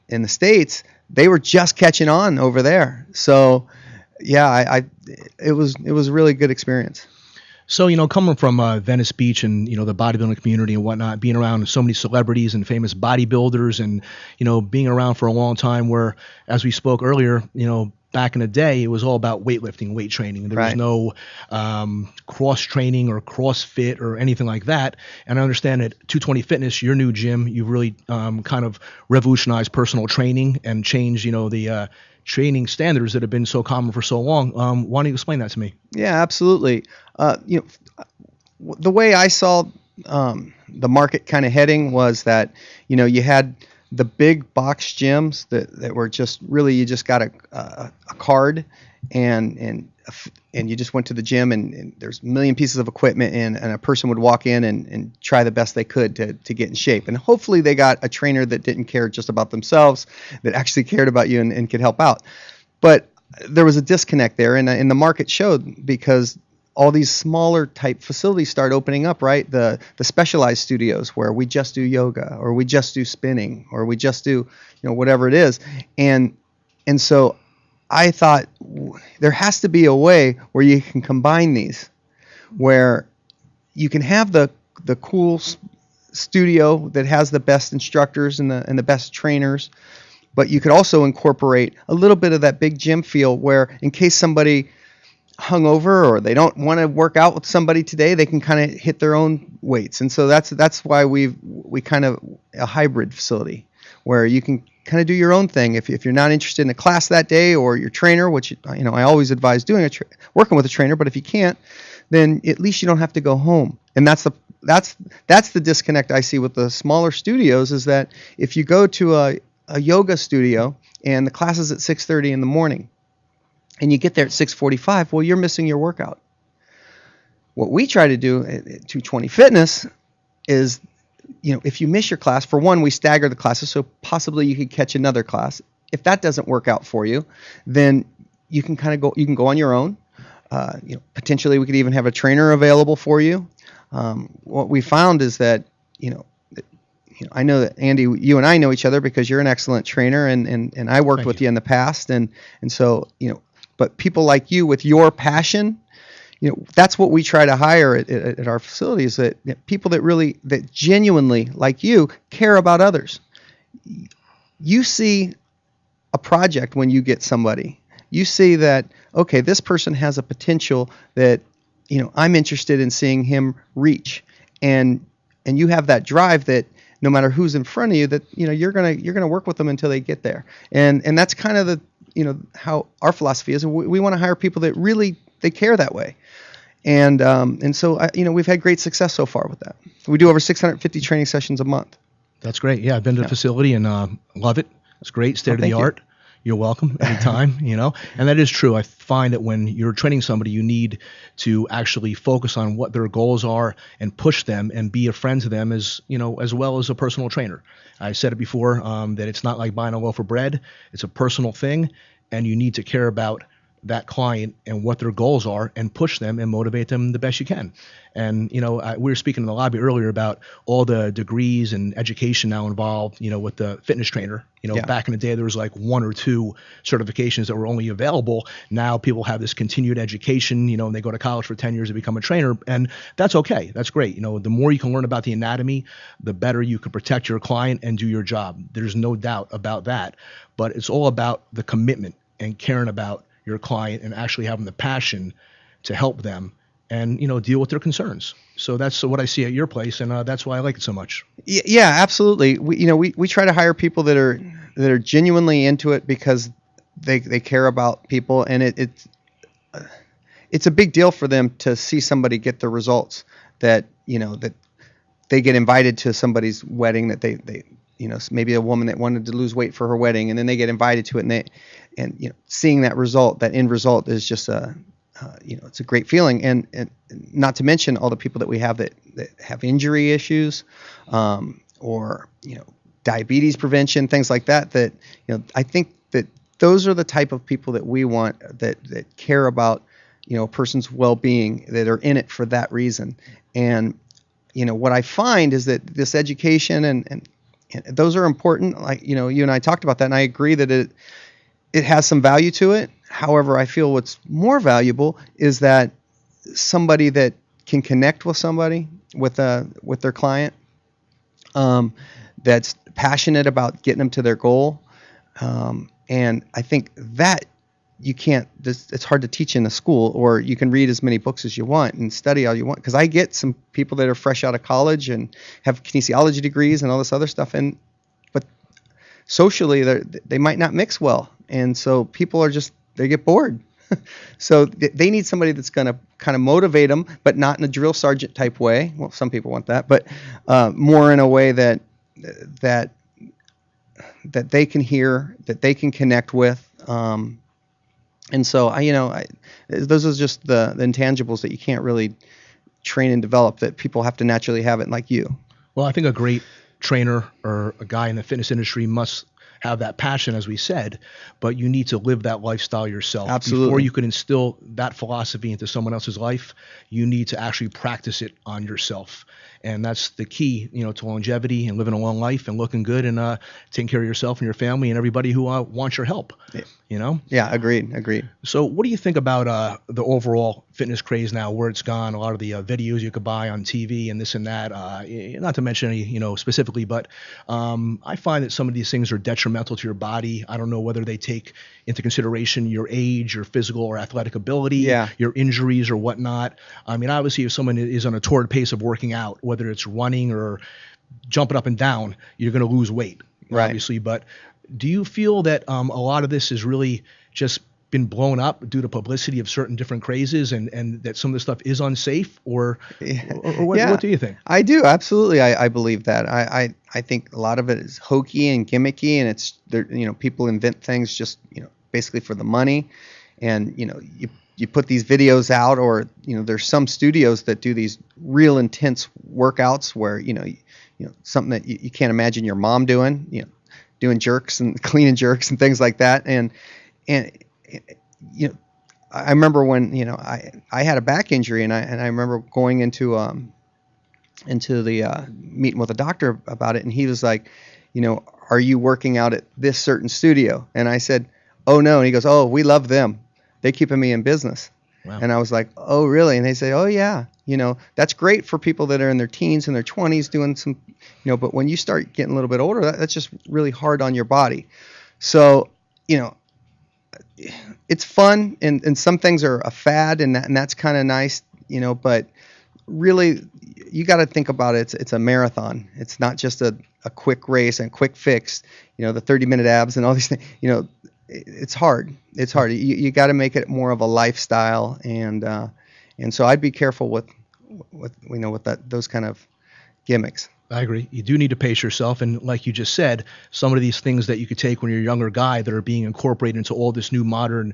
in the States, they were just catching on over there. So, yeah, it was a really good experience. So, coming from Venice Beach and, the bodybuilding community and whatnot, being around so many celebrities and famous bodybuilders and, being around for a long time where, as we spoke earlier, back in the day, it was all about weightlifting, weight training. There was no cross training or CrossFit or anything like that. And I understand at 220 Fitness, your new gym, you've really kind of revolutionized personal training and changed, the training standards that have been so common for so long. Why don't you explain that to me? Yeah, absolutely. The way I saw the market kind of heading was that, you had the big box gyms that were just really, you just got a card and you just went to the gym and there's a million pieces of equipment and a person would walk in and try the best they could to get in shape. And hopefully they got a trainer that didn't care just about themselves, that actually cared about you and could help out. But there was a disconnect there, and the market showed, because all these smaller type facilities start opening up, right? The specialized studios where we just do yoga, or we just do spinning, or we just do, whatever it is. And so I thought there has to be a way where you can combine these, where you can have the cool studio that has the best instructors and the best trainers, but you could also incorporate a little bit of that big gym feel, where in case somebody hungover or they don't want to work out with somebody today, they can kind of hit their own weights. And so that's why we kind of a hybrid facility where you can kind of do your own thing. If you're not interested in a class that day, or your trainer, which I always advise doing working with a trainer, but if you can't, then at least you don't have to go home. And that's the disconnect I see with the smaller studios, is that if you go to a yoga studio and the class is at 6:30 in the morning, and you get there at 6:45, well, you're missing your workout. What we try to do at 220 Fitness is, if you miss your class, for one, we stagger the classes, so possibly you could catch another class. If that doesn't work out for you, then you can go on your own. Potentially we could even have a trainer available for you. What we found is that, I know that, Andy, you and I know each other because you're an excellent trainer, and I worked with you in the past, and so, but people like you with your passion, that's what we try to hire at our facilities, that people that genuinely, like you, care about others. You see a project when you get somebody. You see that, okay, this person has a potential that, I'm interested in seeing him reach. And you have that drive that no matter who's in front of you, that, you're gonna work with them until they get there. And that's kind of how our philosophy is. We want to hire people that really, they care that way. And so we've had great success so far with that. We do over 650 training sessions a month. That's great. Yeah, I've been to the facility and love it. It's great, state of the art. You're welcome anytime, and that is true. I find that when you're training somebody, you need to actually focus on what their goals are and push them and be a friend to them as well as a personal trainer. I said it before, that it's not like buying a loaf of bread. It's a personal thing, and you need to care about that client and what their goals are and push them and motivate them the best you can. And, we were speaking in the lobby earlier about all the degrees and education now involved, with the fitness trainer. Back in the day, there was like 1 or 2 certifications that were only available. Now people have this continued education, and they go to college for 10 years to become a trainer. And that's okay. That's great. The more you can learn about the anatomy, the better you can protect your client and do your job. There's no doubt about that. But it's all about the commitment and caring about your client and actually having the passion to help them and, deal with their concerns. So that's what I see at your place, and that's why I like it so much. Yeah, absolutely. We try to hire people that are genuinely into it because they care about people, and it's a big deal for them to see somebody get the results that that they get invited to somebody's wedding, that they maybe a woman that wanted to lose weight for her wedding, and then they get invited to it, and seeing that result, that end result, is just it's a great feeling. And not to mention all the people that we have that have injury issues, or diabetes prevention, things like that. That, you know, I think that those are the type of people that we want, that care about, you know, a person's well-being, that are in it for that reason. And, you know, what I find is that this education and those are important. Like, you know, you and I talked about that, and I agree that it has some value to it. However, I feel what's more valuable is that somebody that can connect with somebody, with their client, that's passionate about getting them to their goal. And I think that you can't, it's hard to teach in a school, or you can read as many books as you want and study all you want. Because I get some people that are fresh out of college and have kinesiology degrees and all this other stuff, but socially they might not mix well, and so people they get bored. So they need somebody that's going to kind of motivate them, but not in a drill sergeant type way. Well, some people want that, but more in a way that they can hear, that they can connect with. And so those are just the intangibles that you can't really train and develop, that people have to naturally have it, like you. Well, I think a great trainer or a guy in the fitness industry must have that passion, as we said, but you need to live that lifestyle yourself. Absolutely. Before you can instill that philosophy into someone else's life, you need to actually practice it on yourself. And that's the key, you know, to longevity and living a long life and looking good and taking care of yourself and your family and everybody who wants your help. Yeah. You know? Yeah, agreed. So what do you think about the overall fitness craze now, where it's gone? A lot of the videos you could buy on TV and this and that, not to mention any, you know, specifically, but I find that some of these things are detrimental to your body. I don't know whether they take into consideration your age, your physical or athletic ability, your injuries or whatnot. I mean, obviously, if someone is on a torrid pace of working out, whether it's running or jumping up and down, you're going to lose weight, obviously. But do you feel that a lot of this has really just been blown up due to publicity of certain different crazes, and that some of the stuff is unsafe, or what do you think? I do, absolutely. I believe that. I think a lot of it is hokey and gimmicky, and it's there. You know, people invent things just, you know, basically for the money, and you know, you put these videos out, or you know, there's some studios that do these real intense workouts where you know something that you can't imagine your mom doing, you know, doing jerks and cleaning jerks and things like that, and you know, I remember when, you know, I had a back injury, and I remember going into the meeting with a doctor about it, and he was like, you know, are you working out at this certain studio? And I said, oh no. And he goes, oh, we love them, they're keeping me in business. Wow. And I was like, oh really? And they say, oh yeah, you know, that's great for people that are in their teens and their 20s doing some, you know, but when you start getting a little bit older, that's just really hard on your body. So, you know, it's fun, and some things are a fad, and that's kind of nice, you know, but really you got to think about it. It's a marathon. It's not just a quick race and quick fix, you know, the 30-minute abs and all these things, you know. It's hard. You got to make it more of a lifestyle, and so I'd be careful with those kind of gimmicks. I agree. You do need to pace yourself. And like you just said, some of these things that you could take when you're a younger guy that are being incorporated into all this new modern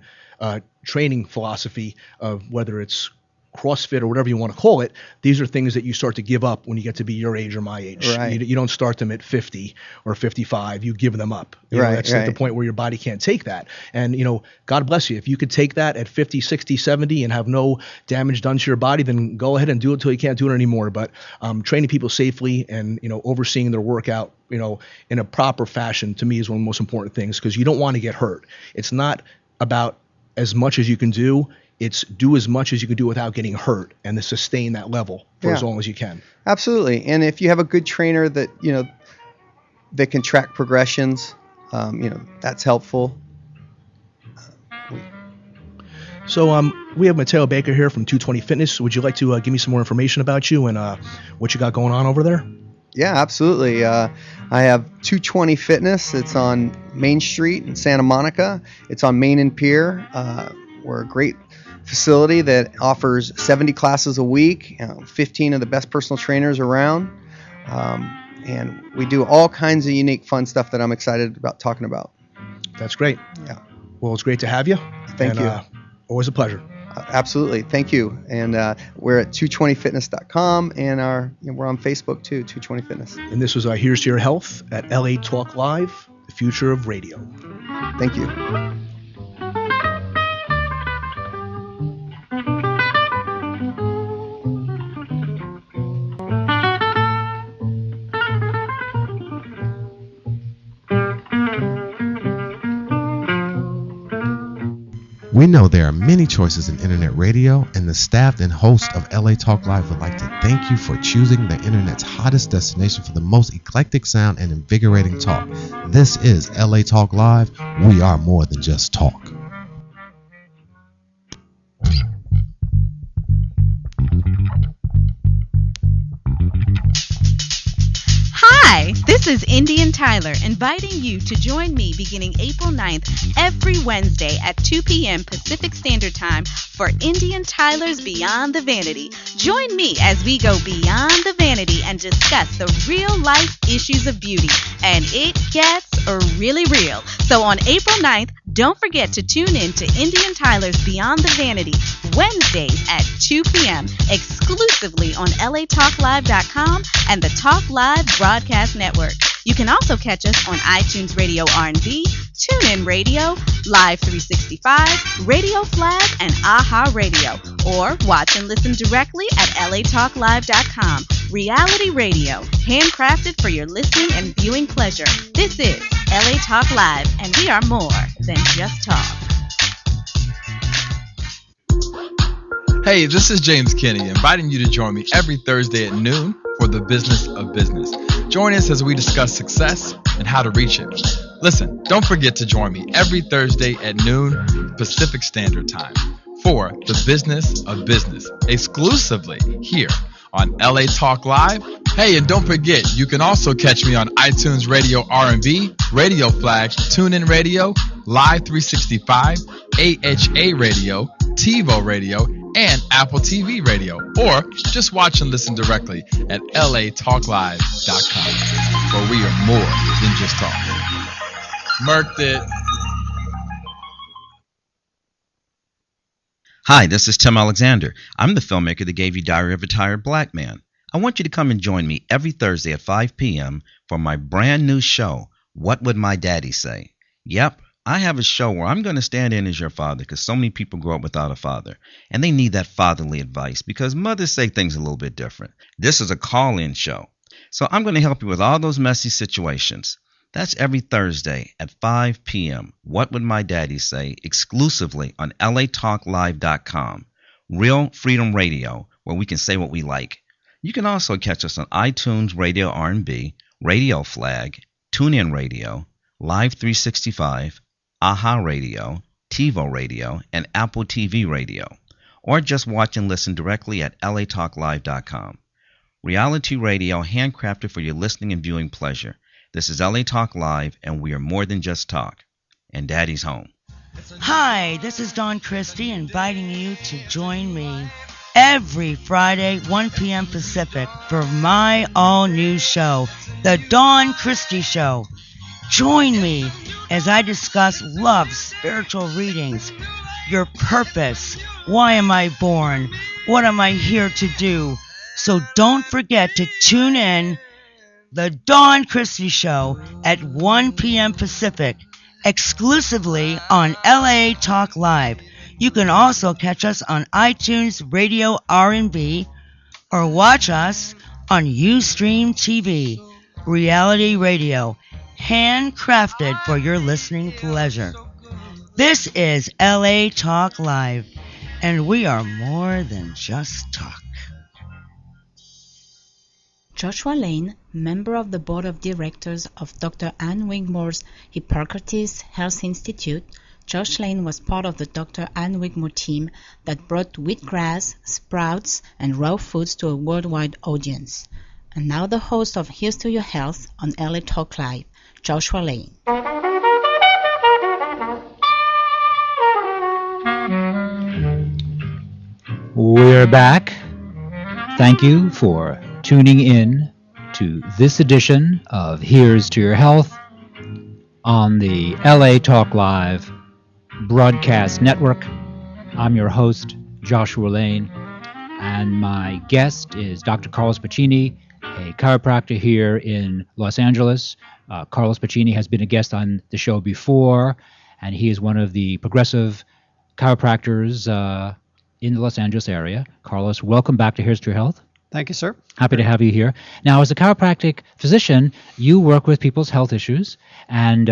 training philosophy of whether it's CrossFit or whatever you want to call it, these are things that you start to give up when you get to be your age or my age. Right. You don't start them at 50 or 55. You give them up. You know, that's at the point where your body can't take that. And, you know, God bless you. If you could take that at 50, 60, 70 and have no damage done to your body, then go ahead and do it until you can't do it anymore. But training people safely and, you know, overseeing their workout, you know, in a proper fashion, to me is one of the most important things, because you don't want to get hurt. It's not about as much as you can do. It's do as much as you can do without getting hurt, and to sustain that level for as long as you can. Absolutely. And if you have a good trainer that, you know, that can track progressions, you know, that's helpful. So we have Mateo Baker here from 220 Fitness. Would you like to give me some more information about you and what you got going on over there? Yeah, absolutely. I have 220 Fitness. It's on Main Street in Santa Monica. It's on Main and Pier. We're a great facility that offers 70 classes a week, 15 of the best personal trainers around, and we do all kinds of unique, fun stuff that I'm excited about talking about. That's great. Yeah. Well, it's great to have you. Thank you. Always a pleasure. Absolutely. Thank you. And we're at 220fitness.com, and we're on Facebook too, 220 Fitness. And this was our Here's to Your Health at LA Talk Live, the future of radio. Thank you. We know there are many choices in internet radio, and the staff and host of LA Talk Live would like to thank you for choosing the internet's hottest destination for the most eclectic sound and invigorating talk. This is LA Talk Live. We are more than just talk. Hi, this is Indian Tyler inviting you to join me beginning April 9th every Wednesday at 2 p.m. Pacific Standard Time for Indian Tyler's Beyond the Vanity. Join me as we go beyond the vanity and discuss the real life issues of beauty. And it gets really real. So on April 9th, don't forget to tune in to Indian Tyler's Beyond the Vanity Wednesdays at 2 p.m. exclusively on latalklive.com and the Talk Live Broadcast Network. You can also catch us on iTunes Radio R&B, TuneIn Radio, Live 365, Radio Flag, and AHA Radio. Or watch and listen directly at latalklive.com. Reality radio, handcrafted for your listening and viewing pleasure. This is LA Talk Live, and we are more than just talk. Hey, this is James Kinney, inviting you to join me every Thursday at noon for the Business of Business. Join us as we discuss success and how to reach it. Listen, don't forget to join me every Thursday at noon Pacific Standard Time for the Business of Business, exclusively here on LA Talk Live. Hey, and don't forget, you can also catch me on iTunes Radio R&B, Radio Flag, TuneIn Radio, Live 365, AHA Radio, TiVo Radio, and Apple TV Radio. Or just watch and listen directly at latalklive.com, where we are more than just talk. Murked it. Hi, this is Tim Alexander. I'm the filmmaker that gave you Diary of a Retired Black Man. I want you to come and join me every Thursday at 5 p.m. for my brand new show, What Would My Daddy Say? Yep, I have a show where I'm going to stand in as your father because so many people grow up without a father, and they need that fatherly advice because mothers say things a little bit different. This is a call-in show, so I'm going to help you with all those messy situations. That's every Thursday at 5 p.m. What Would My Daddy Say? Exclusively on latalklive.com. Real Freedom Radio, where we can say what we like. You can also catch us on iTunes Radio R&B, Radio Flag, TuneIn Radio, Live 365, AHA Radio, TiVo Radio, and Apple TV Radio. Or just watch and listen directly at latalklive.com. Reality radio handcrafted for your listening and viewing pleasure. This is LA Talk Live, and we are more than just talk. And Daddy's home. Hi, this is Dawn Christie, inviting you to join me every Friday, 1 p.m. Pacific, for my all-new show, The Dawn Christie Show. Join me as I discuss love, spiritual readings, your purpose, why am I born, what am I here to do. So don't forget to tune in The Dawn Christie Show at 1 p.m. Pacific, exclusively on LA Talk Live. You can also catch us on iTunes Radio R&B or watch us on Ustream TV, reality radio, handcrafted for your listening pleasure. This is LA Talk Live, and we are more than just talk. Joshua Lane, member of the board of directors of Dr. Ann Wigmore's Hippocrates Health Institute, Josh Lane was part of the Dr. Ann Wigmore team that brought wheatgrass, sprouts, and raw foods to a worldwide audience. And now the host of Here's to Your Health on LA Talk Live, Joshua Lane. We're back. Thank you for tuning in to this edition of Here's to Your Health on the LA Talk Live Broadcast Network. I'm your host, Joshua Lane, and my guest is Dr. Carlos Pacini, a chiropractor here in Los Angeles. Carlos Pacini has been a guest on the show before, and he is one of the progressive chiropractors in the Los Angeles area. Carlos, welcome back to Here's to Your Health. Thank you, sir. Happy to have you here. Now, as a chiropractic physician, you work with people's health issues, and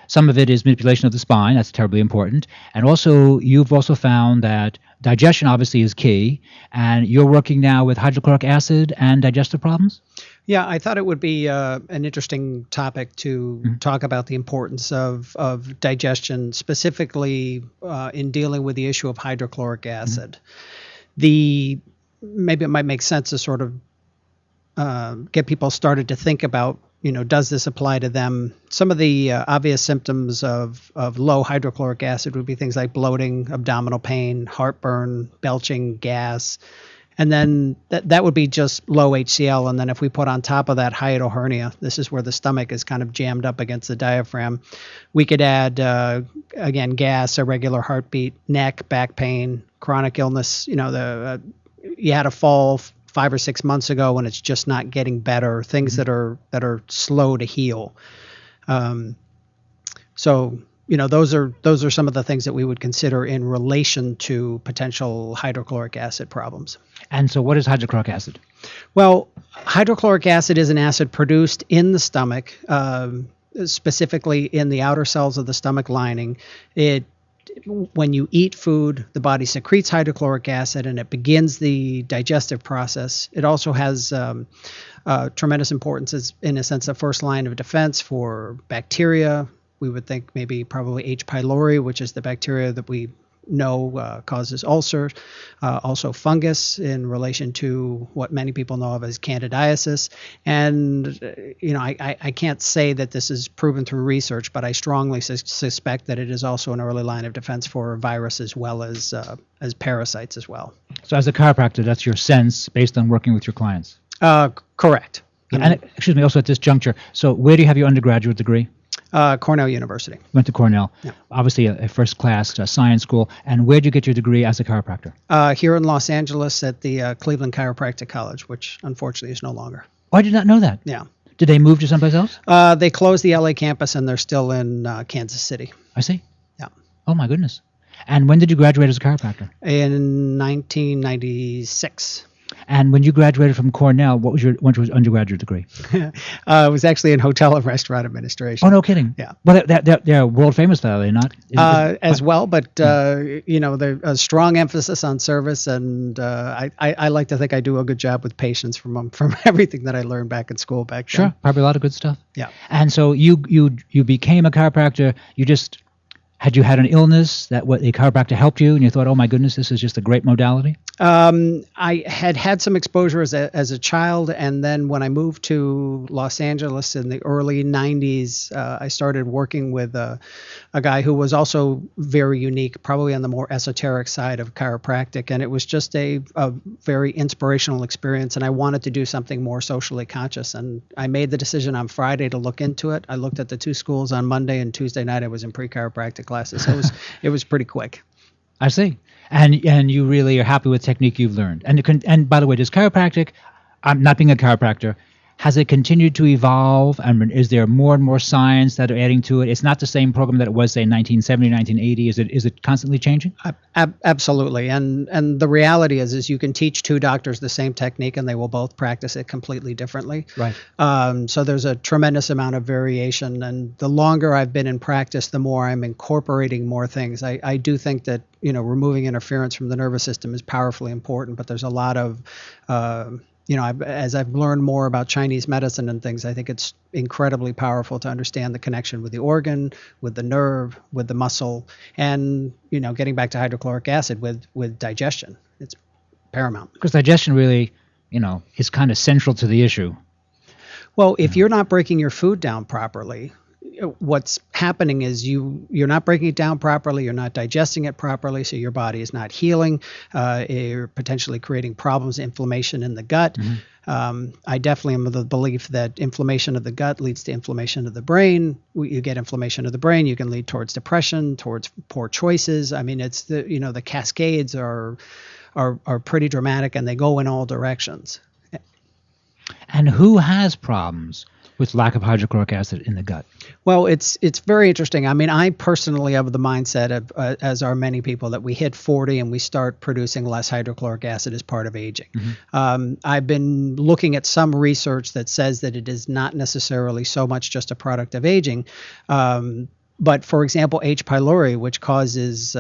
some of it is manipulation of the spine. That's terribly important. And also, you've also found that digestion obviously is key, and you're working now with hydrochloric acid and digestive problems? Yeah, I thought it would be an interesting topic to talk about the importance of digestion, specifically in dealing with the issue of hydrochloric acid. Maybe it might make sense to sort of get people started to think about, does this apply to them? Some of the obvious symptoms of low hydrochloric acid would be things like bloating, abdominal pain, heartburn, belching, gas. And then that would be just low HCl. And then if we put on top of that hiatal hernia, this is where the stomach is kind of jammed up against the diaphragm, we could add, again, gas, irregular heartbeat, neck, back pain, chronic illness. You had a fall 5 or 6 months ago and it's just not getting better, things that are slow to heal. Those are some of the things that we would consider in relation to potential hydrochloric acid problems. And so what is hydrochloric acid? Well, hydrochloric acid is an acid produced in the stomach, specifically in the outer cells of the stomach lining. When you eat food, the body secretes hydrochloric acid and it begins the digestive process. It also has tremendous importance as, in a sense, a first line of defense for bacteria. We would think maybe probably H. pylori, which is the bacteria that we know causes ulcers. Also fungus in relation to what many people know of as candidiasis. And, I can't say that this is proven through research, but I strongly suspect that it is also an early line of defense for virus as well as parasites as well. So as a chiropractor, that's your sense based on working with your clients? Correct. And excuse me, also at this juncture, so where do you have your undergraduate degree? Cornell University. Went to Cornell. Yeah. Obviously a first-class science school. And where did you get your degree as a chiropractor? Here in Los Angeles at the Cleveland Chiropractic College, which unfortunately is no longer. Oh, I did not know that. Yeah. Did they move to someplace else? They closed the LA campus and they're still in Kansas City. I see. Yeah. Oh, my goodness. And when did you graduate as a chiropractor? In 1996. And when you graduated from Cornell, what was your undergraduate degree? It was actually in hotel and restaurant administration. Oh, no kidding. Yeah. Well, they're world famous for that, are they not? As well, but there's a strong emphasis on service, and I like to think I do a good job with patients from everything that I learned back in school back then. Sure, probably a lot of good stuff. Yeah. And so you became a chiropractor. Had you had an illness that a chiropractor helped you, and you thought, oh my goodness, this is just a great modality? I had some exposure as a child, and then when I moved to Los Angeles in the early 90s, I started working with a guy who was also very unique, probably on the more esoteric side of chiropractic, and it was just a very inspirational experience, and I wanted to do something more socially conscious, and I made the decision on Friday to look into it. I looked at the two schools on Monday, and Tuesday night I was in pre-chiropractic classes, so it was pretty quick. I see. And you really are happy with technique you've learned. And by the way, does chiropractic, I'm not being a chiropractor, has it continued to evolve? I mean, is there more and more science that are adding to it? It's not the same program that it was, say, in 1970, 1980. Is it constantly changing? Absolutely. And the reality is you can teach two doctors the same technique and they will both practice it completely differently. Right. So there's a tremendous amount of variation. And the longer I've been in practice, the more I'm incorporating more things. I do think that, removing interference from the nervous system is powerfully important, but there's a lot of as I've learned more about Chinese medicine and things, I think it's incredibly powerful to understand the connection with the organ, with the nerve, with the muscle, and, getting back to hydrochloric acid with digestion. It's paramount. Because digestion really, is kind of central to the issue. Well, if you're not breaking your food down properly, what's happening is you're not breaking it down properly, you're not digesting it properly, so your body is not healing. You're potentially creating problems, inflammation in the gut. I definitely am of the belief that inflammation of the gut leads to inflammation of the brain. You get inflammation of the brain, you can lead towards depression, towards poor choices. I mean, it's the cascades are pretty dramatic, and they go in all directions. And who has problems with lack of hydrochloric acid in the gut? Well, it's very interesting. I mean, I personally have the mindset of, as are many people, that we hit 40 and we start producing less hydrochloric acid as part of aging. I've been looking at some research that says that it is not necessarily so much just a product of aging. But for example, H. pylori, which causes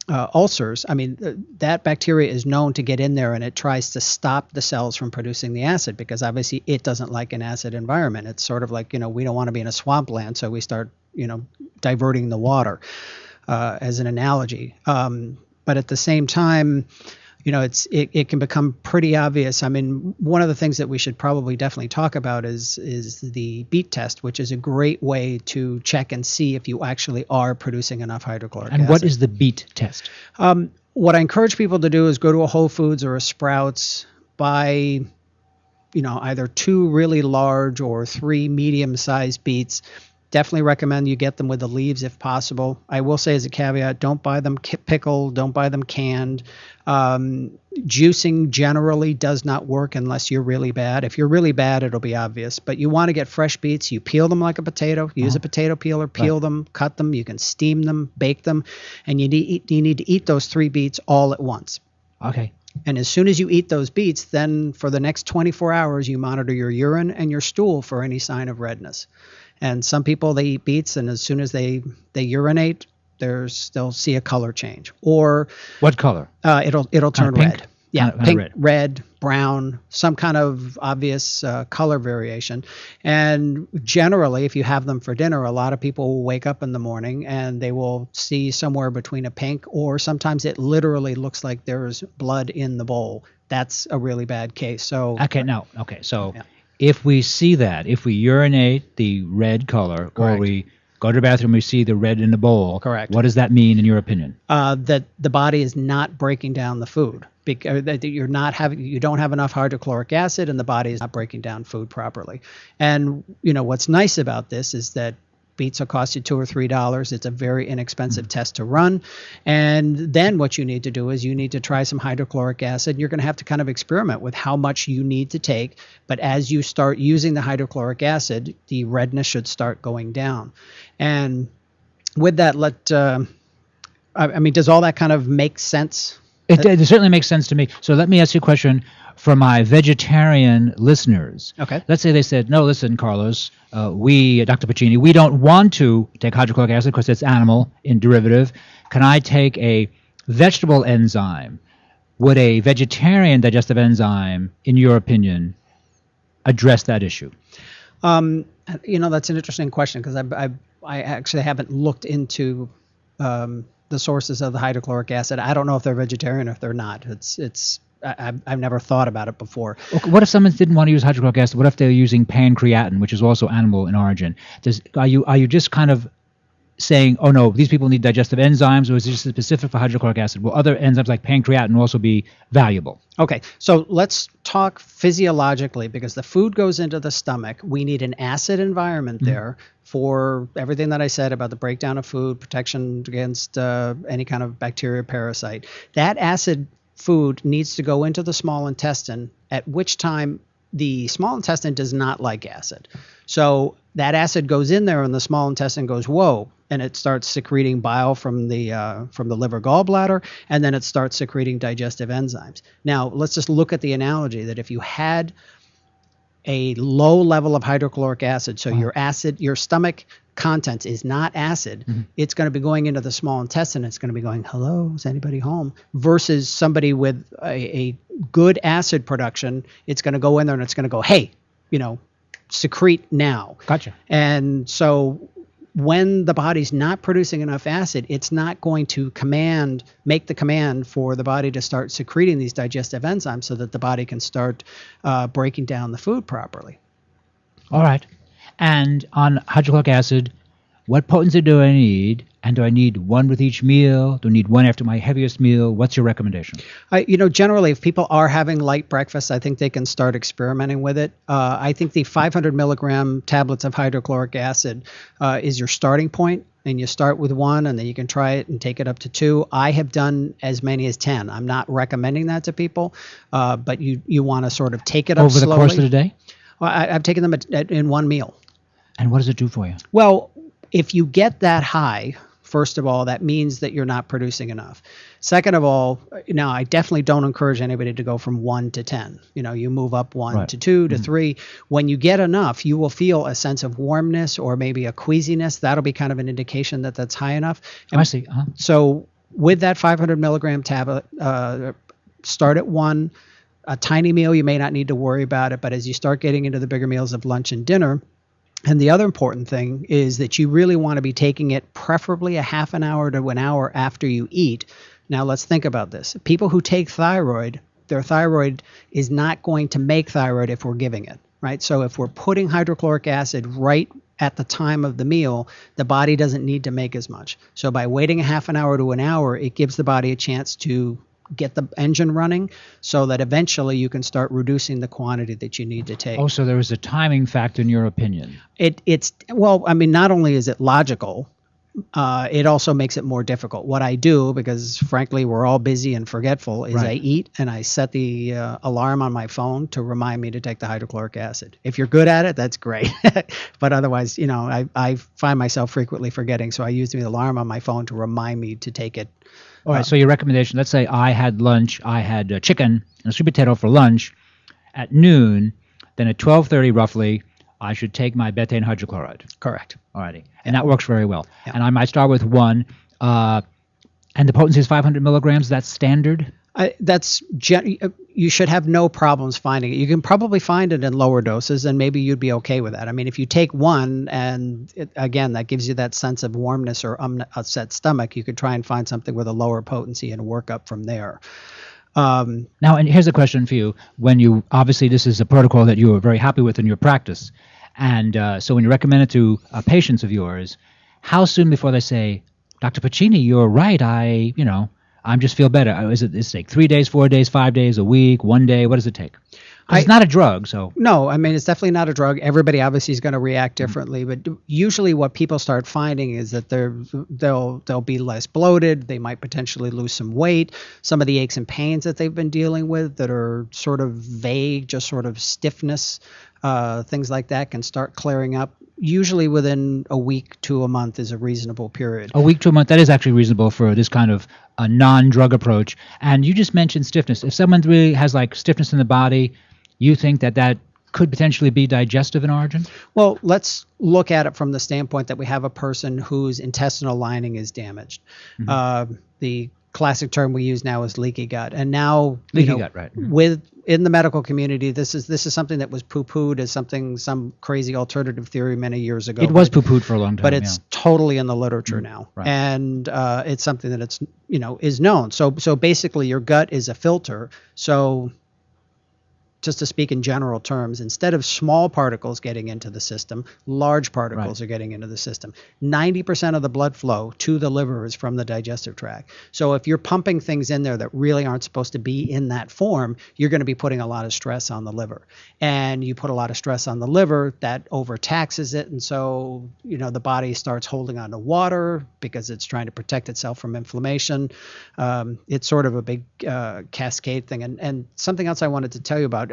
ulcers, I mean, that bacteria is known to get in there and it tries to stop the cells from producing the acid, because obviously it doesn't like an acid environment. It's sort of like, we don't want to be in a swampland, so we start, diverting the water, as an analogy. But at the same time, it can become pretty obvious. I mean, one of the things that we should probably definitely talk about is the beet test, which is a great way to check and see if you actually are producing enough hydrochloric acid. And what is the beet test? What I encourage people to do is go to a Whole Foods or a Sprouts, buy, either 2 really large or 3 medium-sized beets. Definitely recommend you get them with the leaves if possible. I will say as a caveat, don't buy them pickled, don't buy them canned. Juicing generally does not work unless you're really bad. If you're really bad, it'll be obvious. But you want to get fresh beets. You peel them like a potato. Use a potato peeler, peel them, cut them. You can steam them, bake them. And you need to eat those 3 beets all at once. Okay. And as soon as you eat those beets, then for the next 24 hours, you monitor your urine and your stool for any sign of redness. And some people, they eat beets, and as soon as they urinate, they'll see a color change. Or what color? It'll turn pink? red. Yeah, Kind of pink, red. red, brown, some kind of obvious color variation. And generally, if you have them for dinner, a lot of people will wake up in the morning and they will see somewhere between a pink, or sometimes it literally looks like there's blood in the bowl. That's a really bad case. So So if we see that, if we urinate the red color, or we go to the bathroom, we see the red in the bowl. Correct. What does that mean in your opinion? That the body is not breaking down the food, because that you don't have enough hydrochloric acid, and the body is not breaking down food properly. And what's nice about this is that beets will cost you $2 or $3. It's a very inexpensive test to run. And then what you need to do is you need to try some hydrochloric acid. You're going to have to kind of experiment with how much you need to take. But as you start using the hydrochloric acid, the redness should start going down. And with that, does all that kind of make sense? It certainly makes sense to me. So let me ask you a question for my vegetarian listeners. Okay. Let's say they said, no, listen, Carlos, we, Dr. Pacini, we don't want to take hydrochloric acid because it's animal in derivative. Can I take a vegetable enzyme? Would a vegetarian digestive enzyme, in your opinion, address that issue? That's an interesting question, because I actually haven't looked into the sources of the hydrochloric acid. I don't know if they're vegetarian or if they're not. I've never thought about it before. Okay, what if someone didn't want to use hydrochloric acid? What if they're using pancreatin, which is also animal in origin? Are you just kind of saying, oh no, these people need digestive enzymes, or is it just specific for hydrochloric acid? Will other enzymes like pancreatin also be valuable? Okay, so let's talk physiologically, because the food goes into the stomach. We need an acid environment there for everything that I said about the breakdown of food, protection against any kind of bacteria, parasite. That acid food needs to go into the small intestine, at which time the small intestine does not like acid. So that acid goes in there and the small intestine goes, whoa, and it starts secreting bile from the liver gallbladder, and then it starts secreting digestive enzymes. Now, let's just look at the analogy that if you had a low level of hydrochloric acid, so your stomach contents is not acid, it's going to be going into the small intestine. It's going to be going, hello, is anybody home? Versus somebody with a good acid production, it's going to go in there and it's going to go, hey, secrete now. Gotcha. And so when the body's not producing enough acid, it's not going to make the command for the body to start secreting these digestive enzymes so that the body can start breaking down the food properly. All right. And on hydrochloric acid, what potency do I need? And do I need one with each meal? Do I need one after my heaviest meal? What's your recommendation? Generally, if people are having light breakfast, I think they can start experimenting with it. I think the 500 milligram tablets of hydrochloric acid is your starting point. And you start with one, and then you can try it and take it up to 2. I have done as many as 10. I'm not recommending that to people, but you want to sort of take it up over the slowly. course of the day? Well, I've taken them in one meal. And what does it do for you? Well, if you get that high, first of all, that means that you're not producing enough. Second of all, now I definitely don't encourage anybody to go from 1 to 10. You move up 1 to 2 to 3. When you get enough, you will feel a sense of warmness or maybe a queasiness. That'll be kind of an indication that that's high enough. And I see. So with that 500 milligram tablet, start at 1. A tiny meal, you may not need to worry about it, but as you start getting into the bigger meals of lunch and dinner, and the other important thing is that you really want to be taking it preferably a half an hour to an hour after you eat. Now let's think about this. People who take thyroid, their thyroid is not going to make thyroid if we're giving it, right? So if we're putting hydrochloric acid right at the time of the meal, the body doesn't need to make as much. So by waiting a half an hour to an hour, it gives the body a chance to get the engine running so that eventually you can start reducing the quantity that you need to take. Oh, so there is a timing factor in your opinion. Not only is it logical, it also makes it more difficult. What I do, because frankly we're all busy and forgetful, is I eat and I set the alarm on my phone to remind me to take the hydrochloric acid. If you're good at it, that's great. But otherwise, I find myself frequently forgetting, so I use the alarm on my phone to remind me to take it. All right, so your recommendation, let's say I had lunch, I had chicken and a sweet potato for lunch at noon, then at 12:30 roughly, I should take my betaine hydrochloride. Correct. All righty. And that works very well. Yeah. And I might start with 1, and the potency is 500 milligrams, that's standard? You should have no problems finding it. You can probably find it in lower doses, and maybe you'd be okay with that. I mean, if you take 1, and again, that gives you that sense of warmness or upset stomach, you could try and find something with a lower potency and work up from there. Now, and here's a question for you. When you, obviously this is a protocol that you are very happy with in your practice, and so when you recommend it to patients of yours, how soon before they say, Dr. Piccini, you're right, I just feel better. Is it take 3 days, 4 days, 5 days, a week, 1 day? What does it take? It's not a drug, so. No, I mean, it's definitely not a drug. Everybody obviously is going to react differently, but usually what people start finding is that they'll be less bloated. They might potentially lose some weight. Some of the aches and pains that they've been dealing with that are sort of vague, just sort of stiffness, things like that can start clearing up. Usually within a week to a month is a reasonable period. A week to a month, that is actually reasonable for this kind of a non-drug approach. And you just mentioned stiffness. If someone really has like stiffness in the body, you think that could potentially be digestive in origin? Well, let's look at it from the standpoint that we have a person whose intestinal lining is damaged. Mm-hmm. The classic term we use now is leaky gut. And now, gut, right. Mm-hmm. In the medical community, this is something that was poo-pooed as some crazy alternative theory many years ago. It was poo-pooed for a long time, but it's totally in the literature now, right. And it's something that is known. So basically, your gut is a filter. So, just to speak in general terms, instead of small particles getting into the system, large particles are getting into the system. 90% of the blood flow to the liver is from the digestive tract. So if you're pumping things in there that really aren't supposed to be in that form, you're going to be putting a lot of stress on the liver. And you put a lot of stress on the liver, that overtaxes it. And so, the body starts holding on to water because it's trying to protect itself from inflammation. It's sort of a big cascade thing. And something else I wanted to tell you about,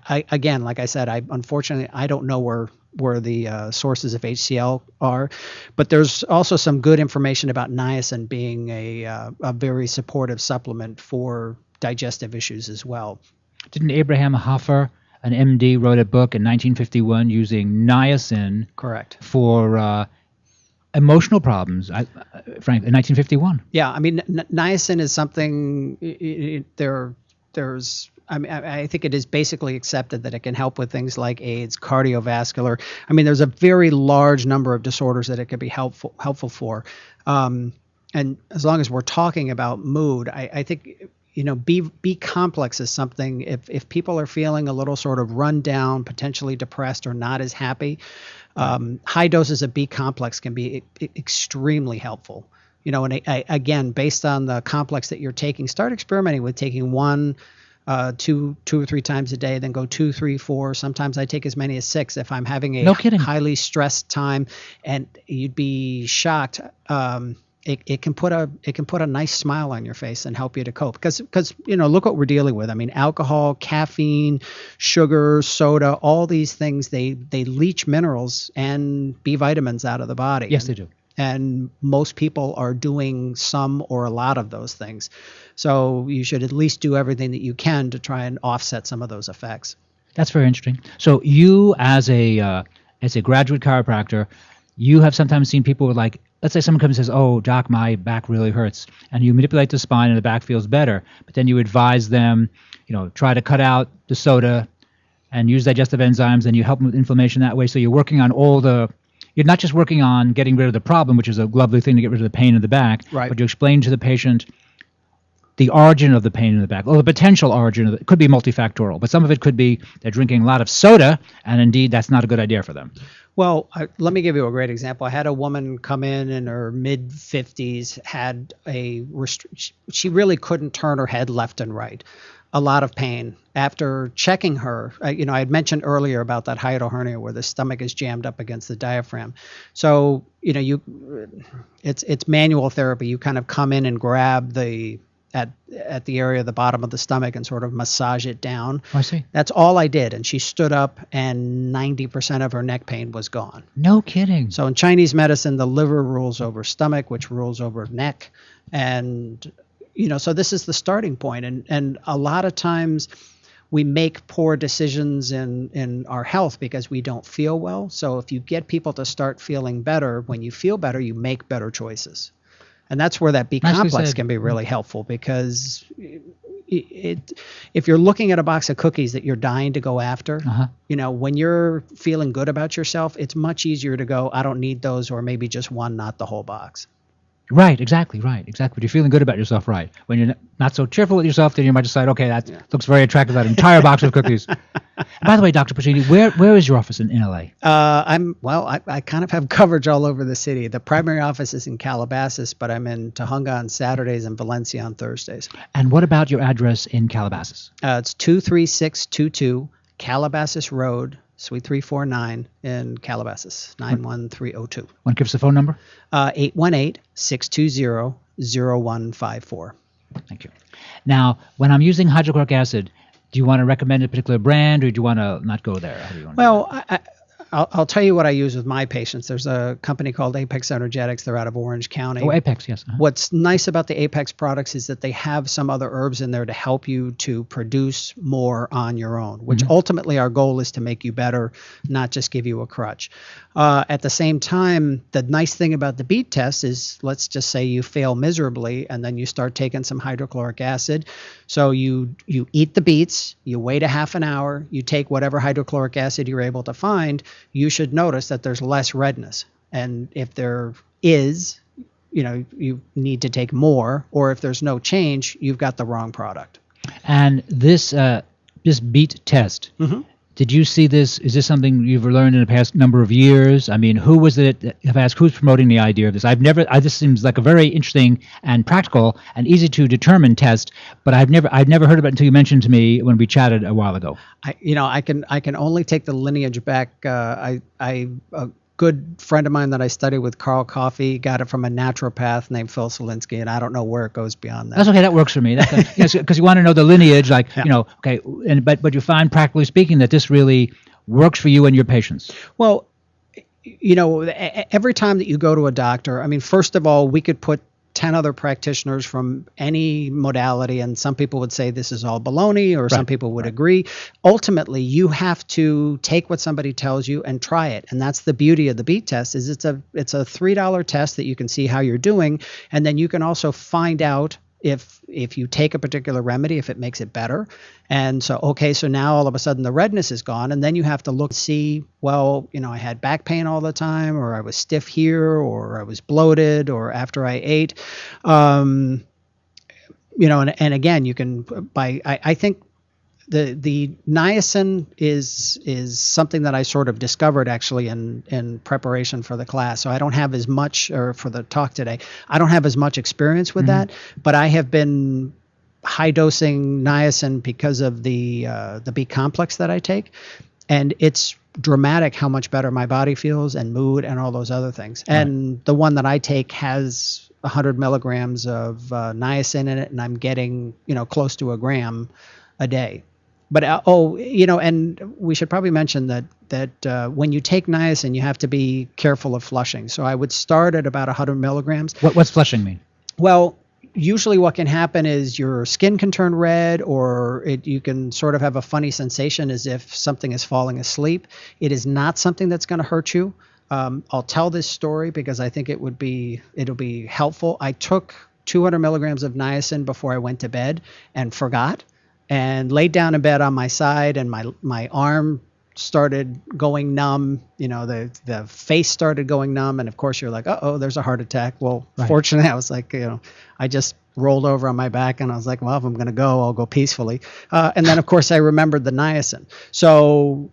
again, like I said, unfortunately I don't know where the sources of HCl are, but there's also some good information about niacin being a very supportive supplement for digestive issues as well. Didn't Abraham Hoffer, an MD, wrote a book in 1951 using niacin? Correct. For emotional problems, frankly, in 1951. Yeah, I mean, niacin is something I think it is basically accepted that it can help with things like AIDS, cardiovascular. I mean, there's a very large number of disorders that it could be helpful for. And as long as we're talking about mood, I think, B complex is something, if people are feeling a little sort of run down, potentially depressed or not as happy, High doses of B complex can be extremely helpful. And again, based on the complex that you're taking, start experimenting with taking one, two or three times a day, then go 2, 3, 4. Sometimes I take as many as 6 if I'm having a highly stressed time, and you'd be shocked. It can put a nice smile on your face and help you to cope because look what we're dealing with. I mean, alcohol, caffeine, sugar, soda, all these things they leach minerals and B vitamins out of the body. Yes, they do. And most people are doing some or a lot of those things. So you should at least do everything that you can to try and offset some of those effects. That's very interesting. So you, as a graduate chiropractor, you have sometimes seen people with, like, let's say someone comes and says, "Oh, doc, my back really hurts," and you manipulate the spine and the back feels better. But then you advise them, try to cut out the soda and use digestive enzymes, and you help them with inflammation that way. So you're working on you're not just working on getting rid of the problem, which is a lovely thing to get rid of the pain in the back, right, but you explain to the patient the origin of the pain in the back, or the potential origin of it. It could be multifactorial, but some of it could be they're drinking a lot of soda, and indeed that's not a good idea for them. Well, let me give you a great example. I had a woman come in her mid-50s, had she really couldn't turn her head left and right. A lot of pain. After checking her, I had mentioned earlier about that hiatal hernia where the stomach is jammed up against the diaphragm. So, it's manual therapy. You kind of come in and grab at the area of the bottom of the stomach and sort of massage it down. I see. That's all I did. And she stood up and 90% of her neck pain was gone. No kidding. So in Chinese medicine, the liver rules over stomach, which rules over neck. And, so this is the starting point. And a lot of times we make poor decisions in our health because we don't feel well. So if you get people to start feeling better, when you feel better, you make better choices. And that's where that B complex can be really helpful because if you're looking at a box of cookies that you're dying to go after, when you're feeling good about yourself, it's much easier to go, I don't need those, or maybe just one, not the whole box. Right, exactly. But you're feeling good about yourself, right. When you're not so cheerful with yourself, then you might decide, okay, that looks very attractive, that entire box of cookies. By the way, Dr. Puccini, where is your office in LA? I kind of have coverage all over the city. The primary office is in Calabasas, but I'm in Tujunga on Saturdays and Valencia on Thursdays. And what about your address in Calabasas? It's 23622 Calabasas Road, Suite 349 in Calabasas, 91302. Want to give us the phone number? 818-620-0154. Thank you. Now, when I'm using hydrochloric acid, do you want to recommend a particular brand, or do you want to not go there? How do you want to I'll tell you what I use with my patients. There's a company called Apex Energetics. They're out of Orange County. Oh, Apex, yes. What's nice about the Apex products is that they have some other herbs in there to help you to produce more on your own, which ultimately our goal is to make you better, not just give you a crutch. At the same time, the nice thing about the beet test is, let's just say you fail miserably and then you start taking some hydrochloric acid. So you eat the beets, you wait a half an hour, you take whatever hydrochloric acid you're able to find, you should notice that there's less redness. And if there is, you need to take more, or if there's no change, you've got the wrong product. And this beet test, did you see this? Is this something you've learned in the past number of years? I mean, who was it? I've asked who's promoting the idea of this. This seems like a very interesting and practical and easy to determine test, but I've never heard of it until you mentioned to me when we chatted a while ago. I can only take the lineage back. A good friend of mine that I studied with, Carl Coffey, got it from a naturopath named Phil Selinsky, and I don't know where it goes beyond that. That's okay. That works for me. Because you want to know the lineage, okay. But you find, practically speaking, that this really works for you and your patients. Well, every time that you go to a doctor, I mean, first of all, we could put 10 other practitioners from any modality, and some people would say this is all baloney, or some people would agree. Ultimately, you have to take what somebody tells you and try it, and that's the beauty of the beet test. Is it's a $3 test that you can see how you're doing, and then you can also find out if you take a particular remedy, if it makes it better. And so now all of a sudden the redness is gone, and then you have to look and see, I had back pain all the time, or I was stiff here, or I was bloated, or after I ate, and again, you can I think the niacin is something that I sort of discovered actually in preparation for the class. So I don't have as much, or for the talk today, I don't have as much experience with that, but I have been high dosing niacin because of the B complex that I take, and it's dramatic how much better my body feels and mood and all those other things. And the one that I take has 100 milligrams of niacin in it, and I'm getting close to a gram a day. But and we should probably mention that when you take niacin, you have to be careful of flushing. So I would start at about 100 milligrams. What's flushing mean? Well, usually what can happen is your skin can turn red, or you can sort of have a funny sensation as if something is falling asleep. It is not something that's going to hurt you. I'll tell this story because I think it'll be helpful. I took 200 milligrams of niacin before I went to bed and forgot, and laid down in bed on my side, and my arm started going numb. The face started going numb, and of course you're like, uh-oh, there's a heart attack. Well, fortunately, I was like, I just rolled over on my back, and I was like, well, if I'm going to go, I'll go peacefully. And then, of course, I remembered the niacin. So,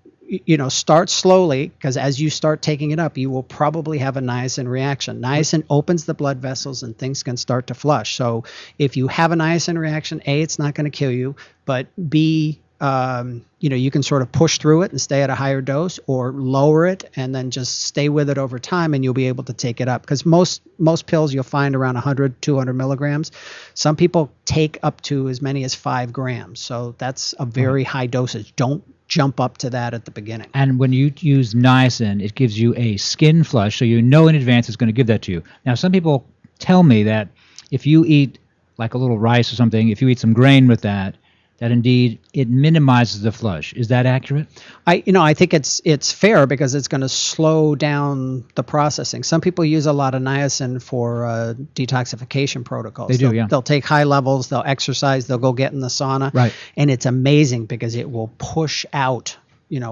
start slowly, because as you start taking it up, you will probably have a niacin reaction. Niacin opens the blood vessels, and things can start to flush. So if you have a niacin reaction, A, it's not going to kill you, but B, you can sort of push through it and stay at a higher dose, or lower it and then just stay with it over time, and you'll be able to take it up. Because most pills you'll find around 100, 200 milligrams. Some people take up to as many as 5 grams. So that's a very high dosage. Don't jump up to that at the beginning. And when you use niacin, it gives you a skin flush, so in advance it's going to give that to you. Now, some people tell me that if you eat like a little rice or something, if you eat some grain with that indeed it minimizes the flush. Is that accurate? I think it's fair, because it's going to slow down the processing. Some people use a lot of niacin for detoxification protocols. They do, yeah. They'll take high levels, they'll exercise, they'll go get in the sauna. Right. And it's amazing because it will push out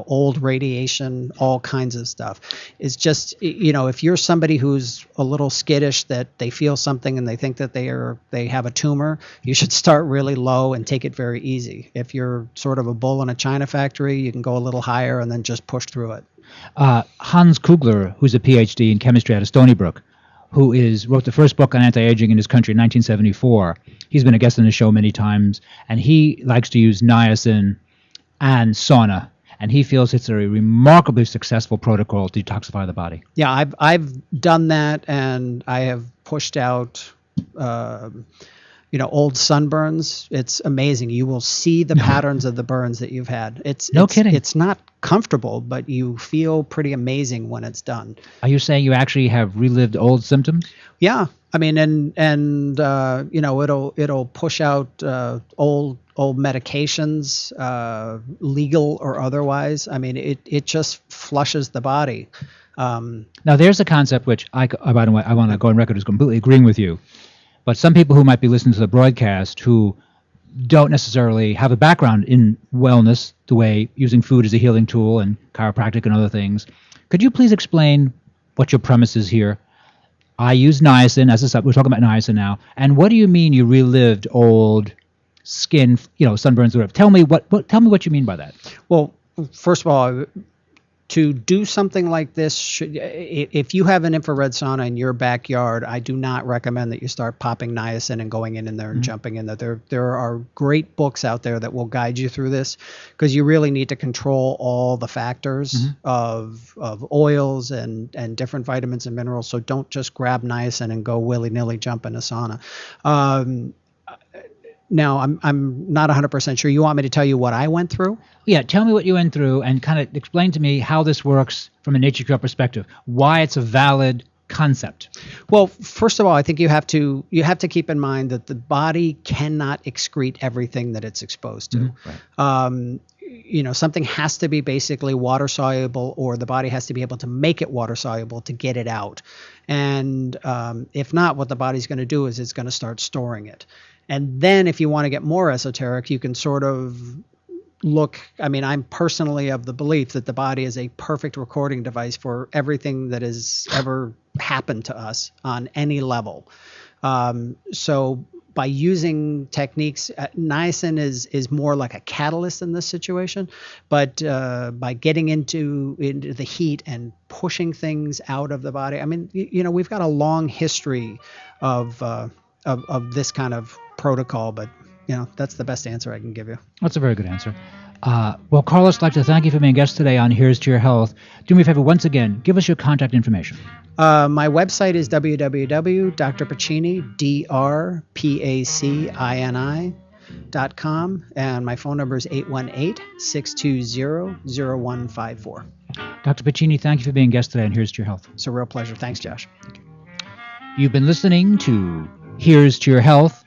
old radiation, all kinds of stuff. It's just, if you're somebody who's a little skittish, that they feel something and they think that they have a tumor, you should start really low and take it very easy. If you're sort of a bull in a china factory, you can go a little higher and then just push through it. Hans Kugler, who's a PhD in chemistry out of Stony Brook, who wrote the first book on anti-aging in his country in 1974. He's been a guest on the show many times, and he likes to use niacin and sauna. And he feels it's a remarkably successful protocol to detoxify the body. Yeah, I've done that, and I have pushed out, old sunburns. It's amazing. You will see the patterns of the burns that you've had. It's kidding. It's not comfortable, but you feel pretty amazing when it's done. Are you saying you actually have relived old symptoms? Yeah, I mean, and it'll push out old medications, legal or otherwise. I mean, it just flushes the body. Now, there's a concept which by the way, I want to go on record as completely agreeing with you. But some people who might be listening to the broadcast who don't necessarily have a background in wellness, the way using food as a healing tool and chiropractic and other things, could you please explain what your premise is here? I use niacin, we're talking about niacin now. And what do you mean you relived old skin, sunburns or whatever? Tell me what you mean by that. Well, first of all, to do something like this, if you have an infrared sauna in your backyard, I do not recommend that you start popping niacin and going in there and jumping in there. There are great books out there that will guide you through this, because you really need to control all the factors of oils and different vitamins and minerals. So don't just grab niacin and go willy-nilly jump in a sauna. Now, I'm not 100% sure. You want me to tell you what I went through? Yeah, tell me what you went through and kind of explain to me how this works from a Nature Cure perspective, why it's a valid concept. Well, first of all, I think you have to keep in mind that the body cannot excrete everything that it's exposed to. Right. Something has to be basically water soluble, or the body has to be able to make it water soluble to get it out. And if not, what the body's going to do is it's going to start storing it. And then if you want to get more esoteric, you can sort of I'm personally of the belief that the body is a perfect recording device for everything that has ever happened to us on any level. So by using techniques, niacin is more like a catalyst in this situation. But by getting into the heat and pushing things out of the body, I mean, we've got a long history of this kind of protocol. But that's the best answer I can give you. That's a very good answer. Well, Carlos, I'd like to thank you for being a guest today on Here's to Your Health. Do me a favor once again, give us your contact information. My website is www.drpacini.com, and my phone number is 818-620-0154. Dr. Pacini, thank you for being a guest today on Here's to Your Health. It's a real pleasure. Thanks, Josh. You've been listening to Here's to Your Health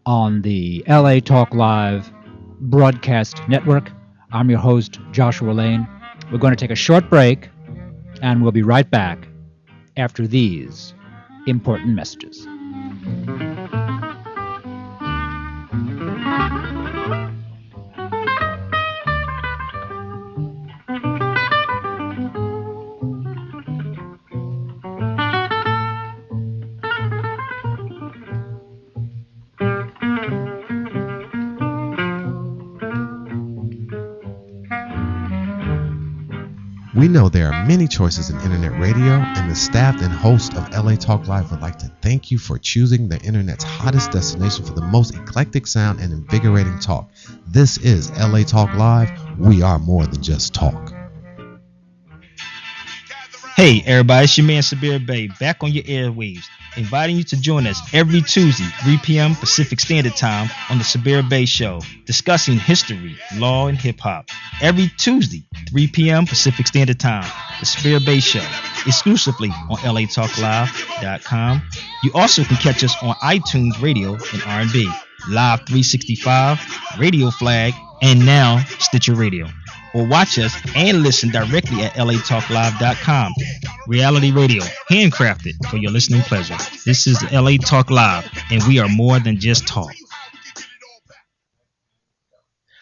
on the LA Talk Live Broadcast Network. I'm your host, Joshua Lane. We're going to take a short break, and we'll be right back after these important messages. We know there are many choices in internet radio, and the staff and host of LA Talk Live would like to thank you for choosing the internet's hottest destination for the most eclectic sound and invigorating talk. This is LA Talk Live. We are more than just talk. Hey everybody, it's your man Sabir Bey back on your airwaves, inviting you to join us every Tuesday, 3 p.m. Pacific Standard Time on the Sabir Bey Show, discussing history, law, and hip-hop. Every Tuesday, 3 p.m. Pacific Standard Time, the Sabir Bey Show, exclusively on latalklive.com. You also can catch us on iTunes Radio and R&B, Live 365, Radio Flag, and now Stitcher Radio. Or watch us and listen directly at latalklive.com. Reality radio, handcrafted for your listening pleasure. This is LA Talk Live, and we are more than just talk.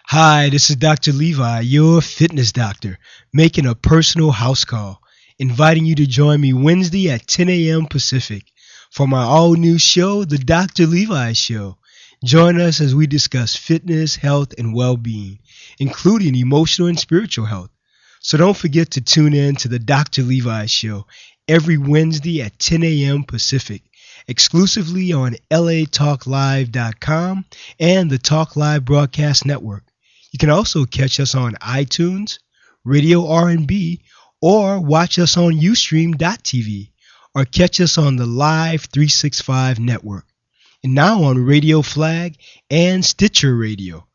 Hi, this is Dr. Levi, your fitness doctor, making a personal house call, inviting you to join me Wednesday at 10 a.m. Pacific for my all-new show, The Dr. Levi Show. Join us as we discuss fitness, health, and well-being, including emotional and spiritual health. So don't forget to tune in to The Dr. Levi Show every Wednesday at 10 a.m. Pacific, exclusively on latalklive.com and the Talk Live Broadcast Network. You can also catch us on iTunes, Radio R&B, or watch us on Ustream.tv, or catch us on the Live 365 network, and now on Radio Flag and Stitcher Radio.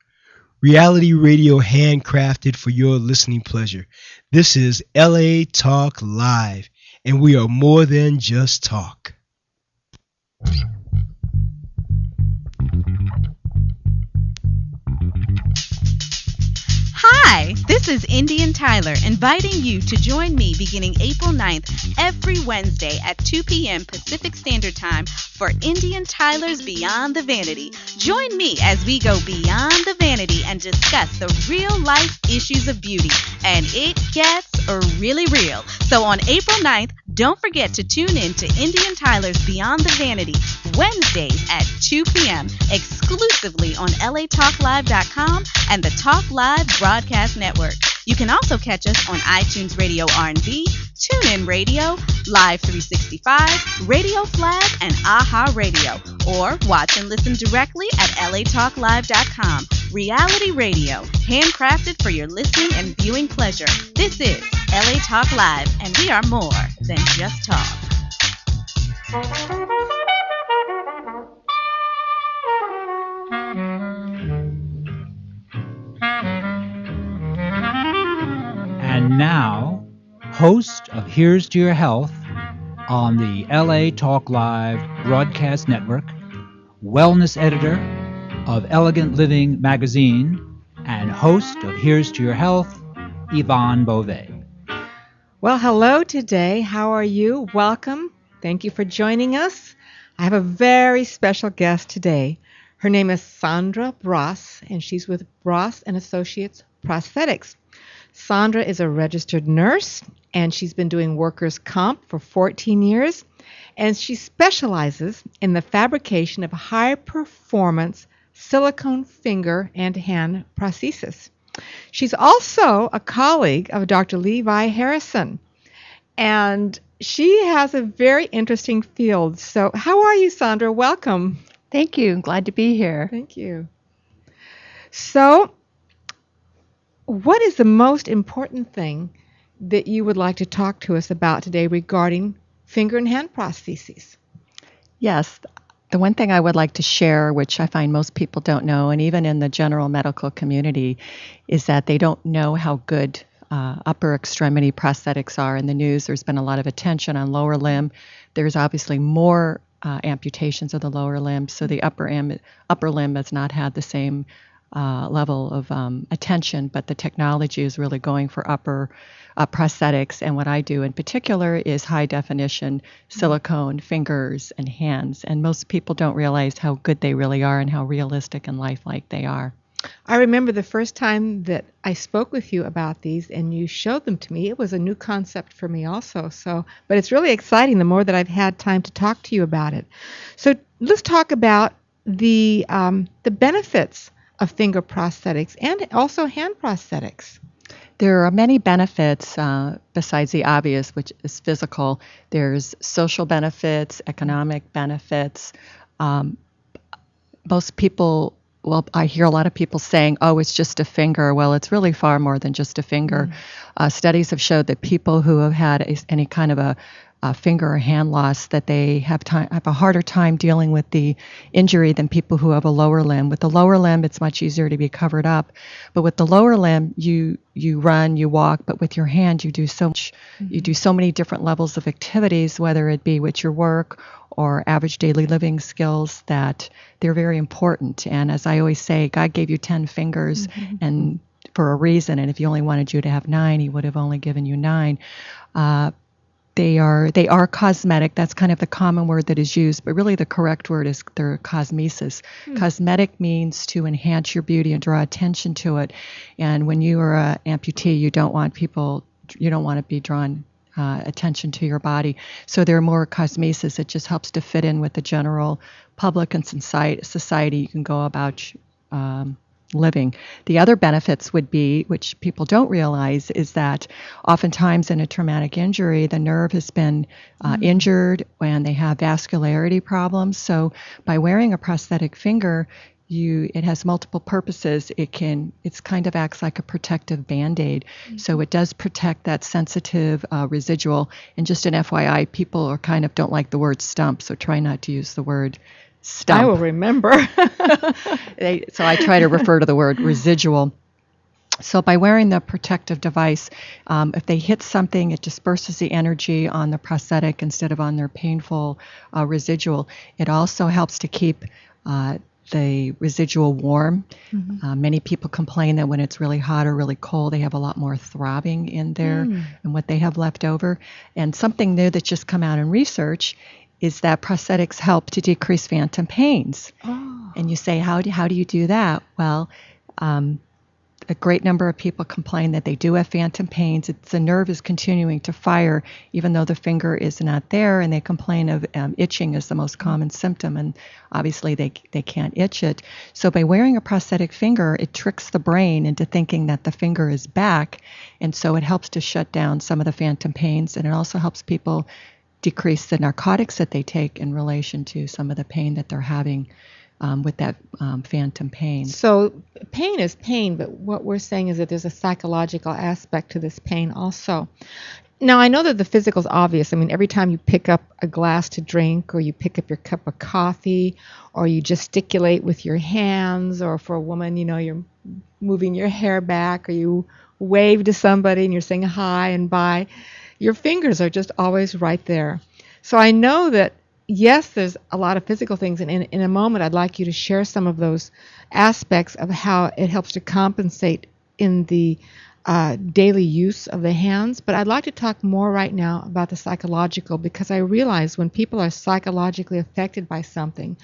Reality radio handcrafted for your listening pleasure. This is LA Talk Live, and we are more than just talk. Hi, this is Indian Tyler, inviting you to join me beginning April 9th every Wednesday at 2 p.m. Pacific Standard Time for Indian Tyler's Beyond the Vanity. Join me as we go beyond the vanity and discuss the real-life issues of beauty. And it gets really real. So on April 9th, don't forget to tune in to Indian Tyler's Beyond the Vanity, Wednesdays at 2 p.m., exclusively on latalklive.com and the Talk Live Broadcast Network. You can also catch us on iTunes Radio R&B, TuneIn Radio, Live 365, Radio Flag, and AHA Radio. Or watch and listen directly at latalklive.com. Reality radio, handcrafted for your listening and viewing pleasure. This is LA Talk Live, and we are more than just talk. And now, host of Here's to Your Health on the LA Talk Live Broadcast Network, wellness editor of Elegant Living magazine, and host of Here's to Your Health, Yvonne Beauvais. Well, hello today. How are you? Welcome. Thank you for joining us. I have a very special guest today. Her name is Sandra Bross, and she's with Bross & Associates Prosthetics. Sandra is a registered nurse, and she's been doing workers' comp for 14 years, and she specializes in the fabrication of high-performance silicone finger and hand prosthesis. She's also a colleague of Dr. Levi Harrison, and she has a very interesting field. So how are you, Sandra? Welcome. Thank you. Glad to be here. Thank you. So what is the most important thing that you would like to talk to us about today regarding finger and hand prostheses? Yes. The one thing I would like to share, which I find most people don't know, and even in the general medical community, is that they don't know how good upper extremity prosthetics are. In the news, there's been a lot of attention on lower limb. There's obviously more amputations of the lower limb, so the upper limb has not had the same level of attention, but the technology is really going for upper prosthetics. And what I do in particular is high definition silicone fingers and hands. And most people don't realize how good they really are and how realistic and lifelike they are. I remember the first time that I spoke with you about these and you showed them to me. It was a new concept for me also. But it's really exciting the more that I've had time to talk to you about it. So let's talk about the benefits of finger prosthetics and also hand prosthetics. There are many benefits besides the obvious, which is physical. There's social benefits, economic benefits. Most people, I hear a lot of people saying, oh, it's just a finger. Well, it's really far more than just a finger. Studies have showed that people who have had any kind of a finger or hand loss, that they have a harder time dealing with the injury than people who have a lower limb. With the lower limb, it's much easier to be covered up. But with the lower limb, you run, you walk, but with your hand, you do so much. You do so many different levels of activities, whether it be with your work or average daily living skills, that they're very important. And as I always say, God gave you 10 fingers and for a reason. And if He only wanted you to have 9, He would have only given you 9. They are cosmetic. That's kind of the common word that is used, but really the correct word is they're cosmesis. Cosmetic means to enhance your beauty and draw attention to it. And when you are an amputee, you don't want to be drawn attention to your body. So they're more cosmesis. It just helps to fit in with the general public and society. You can go about living. The other benefits would be, which people don't realize, is that oftentimes in a traumatic injury, the nerve has been injured and they have vascularity problems. So by wearing a prosthetic finger, it has multiple purposes. It's kind of acts like a protective Band-Aid. So it does protect that sensitive residual. And just an FYI, people don't like the word stump, so try not to use the word stump. I will remember. So I try to refer to the word residual. So by wearing the protective device, if they hit something, it disperses the energy on the prosthetic instead of on their painful residual. It also helps to keep the residual warm. Many people complain that when it's really hot or really cold, they have a lot more throbbing in there and what they have left over. And something new that's just come out in research is that prosthetics help to decrease phantom pains. And you say, how do you do that? Well, a great number of people complain that they do have phantom pains. The nerve is continuing to fire even though the finger is not there, and they complain of itching as the most common symptom, and obviously they can't itch it. So by wearing a prosthetic finger, it tricks the brain into thinking that the finger is back, and so it helps to shut down some of the phantom pains, and it also helps people decrease the narcotics that they take in relation to some of the pain that they're having with that phantom pain. So pain is pain, but what we're saying is that there's a psychological aspect to this pain also. Now, I know that the physical is obvious. I mean, every time you pick up a glass to drink, or you pick up your cup of coffee, or you gesticulate with your hands, or for a woman, you're moving your hair back, or you wave to somebody and you're saying hi and bye, your fingers are just always right there. So I know that, yes, there's a lot of physical things, and in a moment I'd like you to share some of those aspects of how it helps to compensate in the daily use of the hands. But I'd like to talk more right now about the psychological, because I realize when people are psychologically affected by something,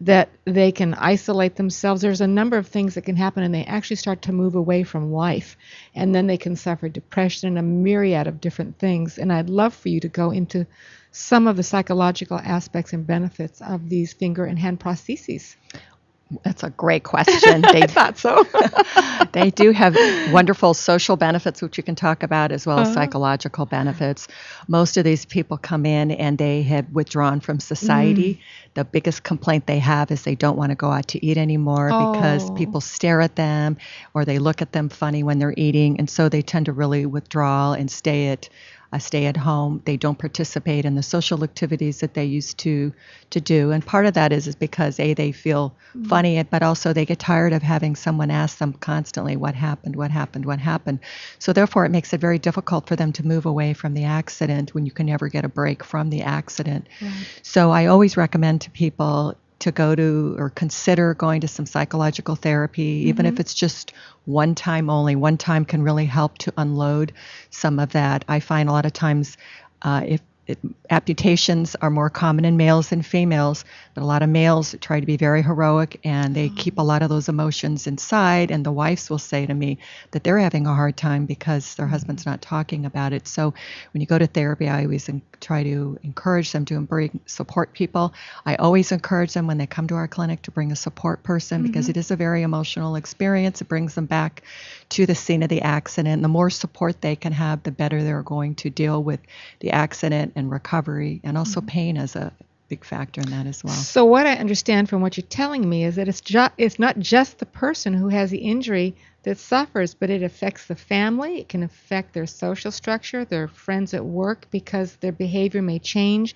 that they can isolate themselves. There's a number of things that can happen, and they actually start to move away from life. And then they can suffer depression and a myriad of different things. And I'd love for you to go into some of the psychological aspects and benefits of these finger and hand prostheses. That's a great question. I thought so. They do have wonderful social benefits, which you can talk about, as well as psychological benefits. Most of these people come in and they have withdrawn from society. The biggest complaint they have is they don't want to go out to eat anymore because people stare at them or they look at them funny when they're eating. And so they tend to really withdraw and stay at home. They don't participate in the social activities that they used to do. And part of that is because they feel funny, but also they get tired of having someone ask them constantly, what happened? So therefore it makes it very difficult for them to move away from the accident when you can never get a break from the accident. Right. So I always recommend to people to go to or consider going to some psychological therapy, even if it's just one time only. One time can really help to unload some of that. I find a lot of times amputations are more common in males than females, but a lot of males try to be very heroic and they keep a lot of those emotions inside, and the wives will say to me that they're having a hard time because their husband's not talking about it. So when you go to therapy, I always try to encourage them to bring support people. I always encourage them when they come to our clinic to bring a support person because it is a very emotional experience. It brings them back to the scene of the accident. The more support they can have, the better they're going to deal with the accident and recovery, and also pain as a big factor in that as well. So what I understand from what you're telling me is that it's not just the person who has the injury that suffers, but it affects the family. It can affect their social structure, their friends at work, because their behavior may change,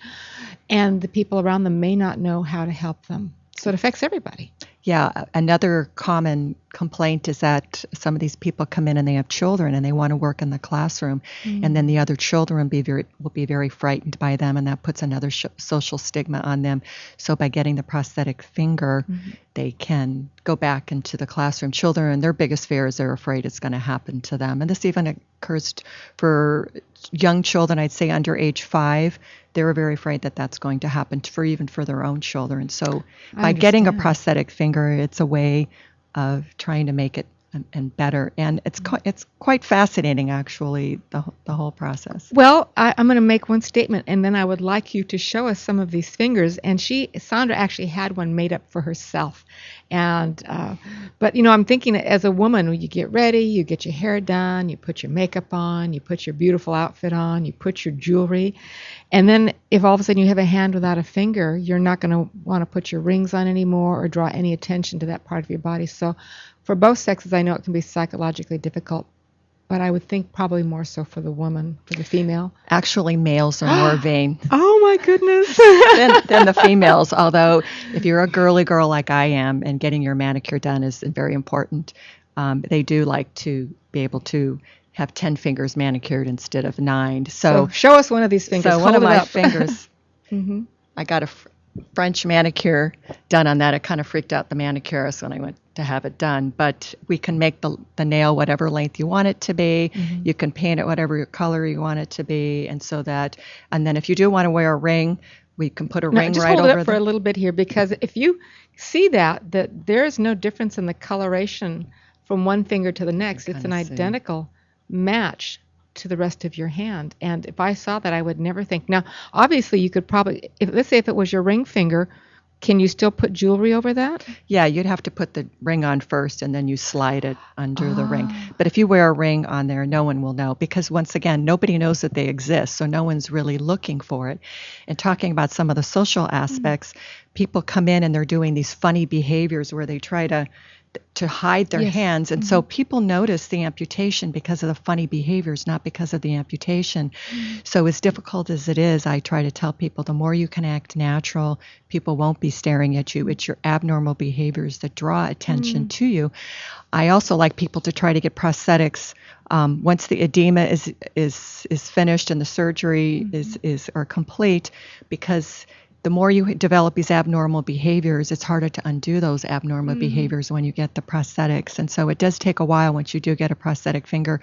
and the people around them may not know how to help them. So it affects everybody. Yeah, another common complaint is that some of these people come in and they have children and they want to work in the classroom, and then the other children will be very frightened by them, and that puts another social stigma on them. So by getting the prosthetic finger, they can go back into the classroom. Children, their biggest fear is they're afraid it's going to happen to them, and this even occurs for young children. I'd say under age 5. They're very afraid that that's going to happen for their own children. So by getting a prosthetic finger, it's a way of trying to make it and better. And it's quite fascinating, actually, the whole process. Well, I'm going to make one statement, and then I would like you to show us some of these fingers. And Sandra actually had one made up for herself. And but I'm thinking as a woman, when you get ready, you get your hair done, you put your makeup on, you put your beautiful outfit on, you put your jewelry, and then if all of a sudden you have a hand without a finger, you're not going to want to put your rings on anymore or draw any attention to that part of your body. So for both sexes, I know it can be psychologically difficult, but I would think probably more so for the woman, for the female. Actually, males are more vain. Oh my goodness. than the females. Although if you're a girly girl like I am and getting your manicure done is very important, they do like to be able to have 10 fingers manicured instead of 9. So show us one of these fingers. So Hold one of my up. fingers, I got a French manicure done on that. It kind of freaked out the manicurist when I went to have it done. But we can make the nail whatever length you want it to be. You can paint it whatever color you want it to be. And then if you do want to wear a ring, we can put a ring just right hold over it for a little bit here, because if you see that there is no difference in the coloration from one finger to the next. It's an identical match to the rest of your hand. And if I saw that, I would never think. Now, obviously, you could probably, let's say if it was your ring finger, can you still put jewelry over that? Yeah, you'd have to put the ring on first, and then you slide it under the ring. But if you wear a ring on there, no one will know, because once again, nobody knows that they exist, so no one's really looking for it. And talking about some of the social aspects, people come in and they're doing these funny behaviors where they try to hide their hands, and so people notice the amputation because of the funny behaviors, not because of the amputation. So as difficult as it is, I try to tell people the more you can act natural, people won't be staring at you. It's your abnormal behaviors that draw attention to you. I also like people to try to get prosthetics once the edema is finished and the surgery is complete, because the more you develop these abnormal behaviors, it's harder to undo those abnormal behaviors when you get the prosthetics. And so it does take a while once you do get a prosthetic finger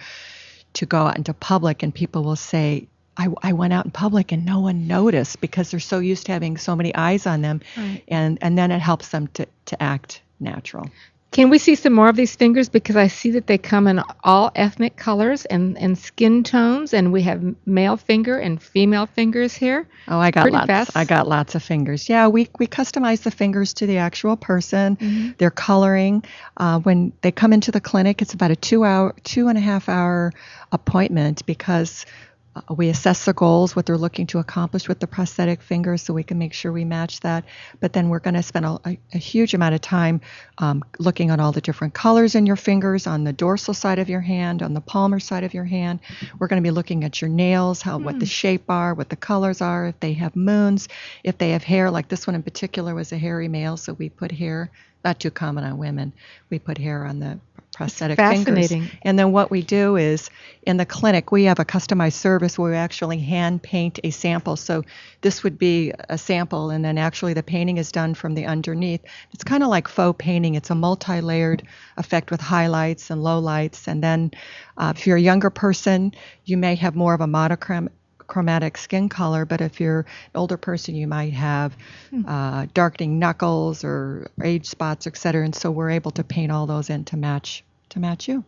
to go out into public, and people will say, I went out in public and no one noticed, because they're so used to having so many eyes on them. Right. And then it helps them to act natural. Can we see some more of these fingers? Because I see that they come in all ethnic colors and skin tones, and we have male finger and female fingers here. Oh, I got Pretty lots. fast. I got lots of fingers. Yeah, we customize the fingers to the actual person. Their coloring. When they come into the clinic, it's about a 2.5 hour appointment, because we assess the goals, what they're looking to accomplish with the prosthetic finger, so we can make sure we match that. But then we're going to spend a huge amount of time looking at all the different colors in your fingers, on the dorsal side of your hand, on the palmar side of your hand. We're going to be looking at your nails, what the shape are, what the colors are, if they have moons, if they have hair. Like this one in particular was a hairy male, so we put hair, not too common on women. We put hair on the prosthetic fingers. Fascinating. And then what we do is, in the clinic, we have a customized service where we actually hand paint a sample. So this would be a sample, and then actually the painting is done from the underneath. It's kind of like faux painting. It's a multi-layered effect with highlights and lowlights. And then if you're a younger person, you may have more of a monochromatic skin color, but if you're an older person, you might have darkening knuckles or age spots, etc. And so we're able to paint all those in to match you.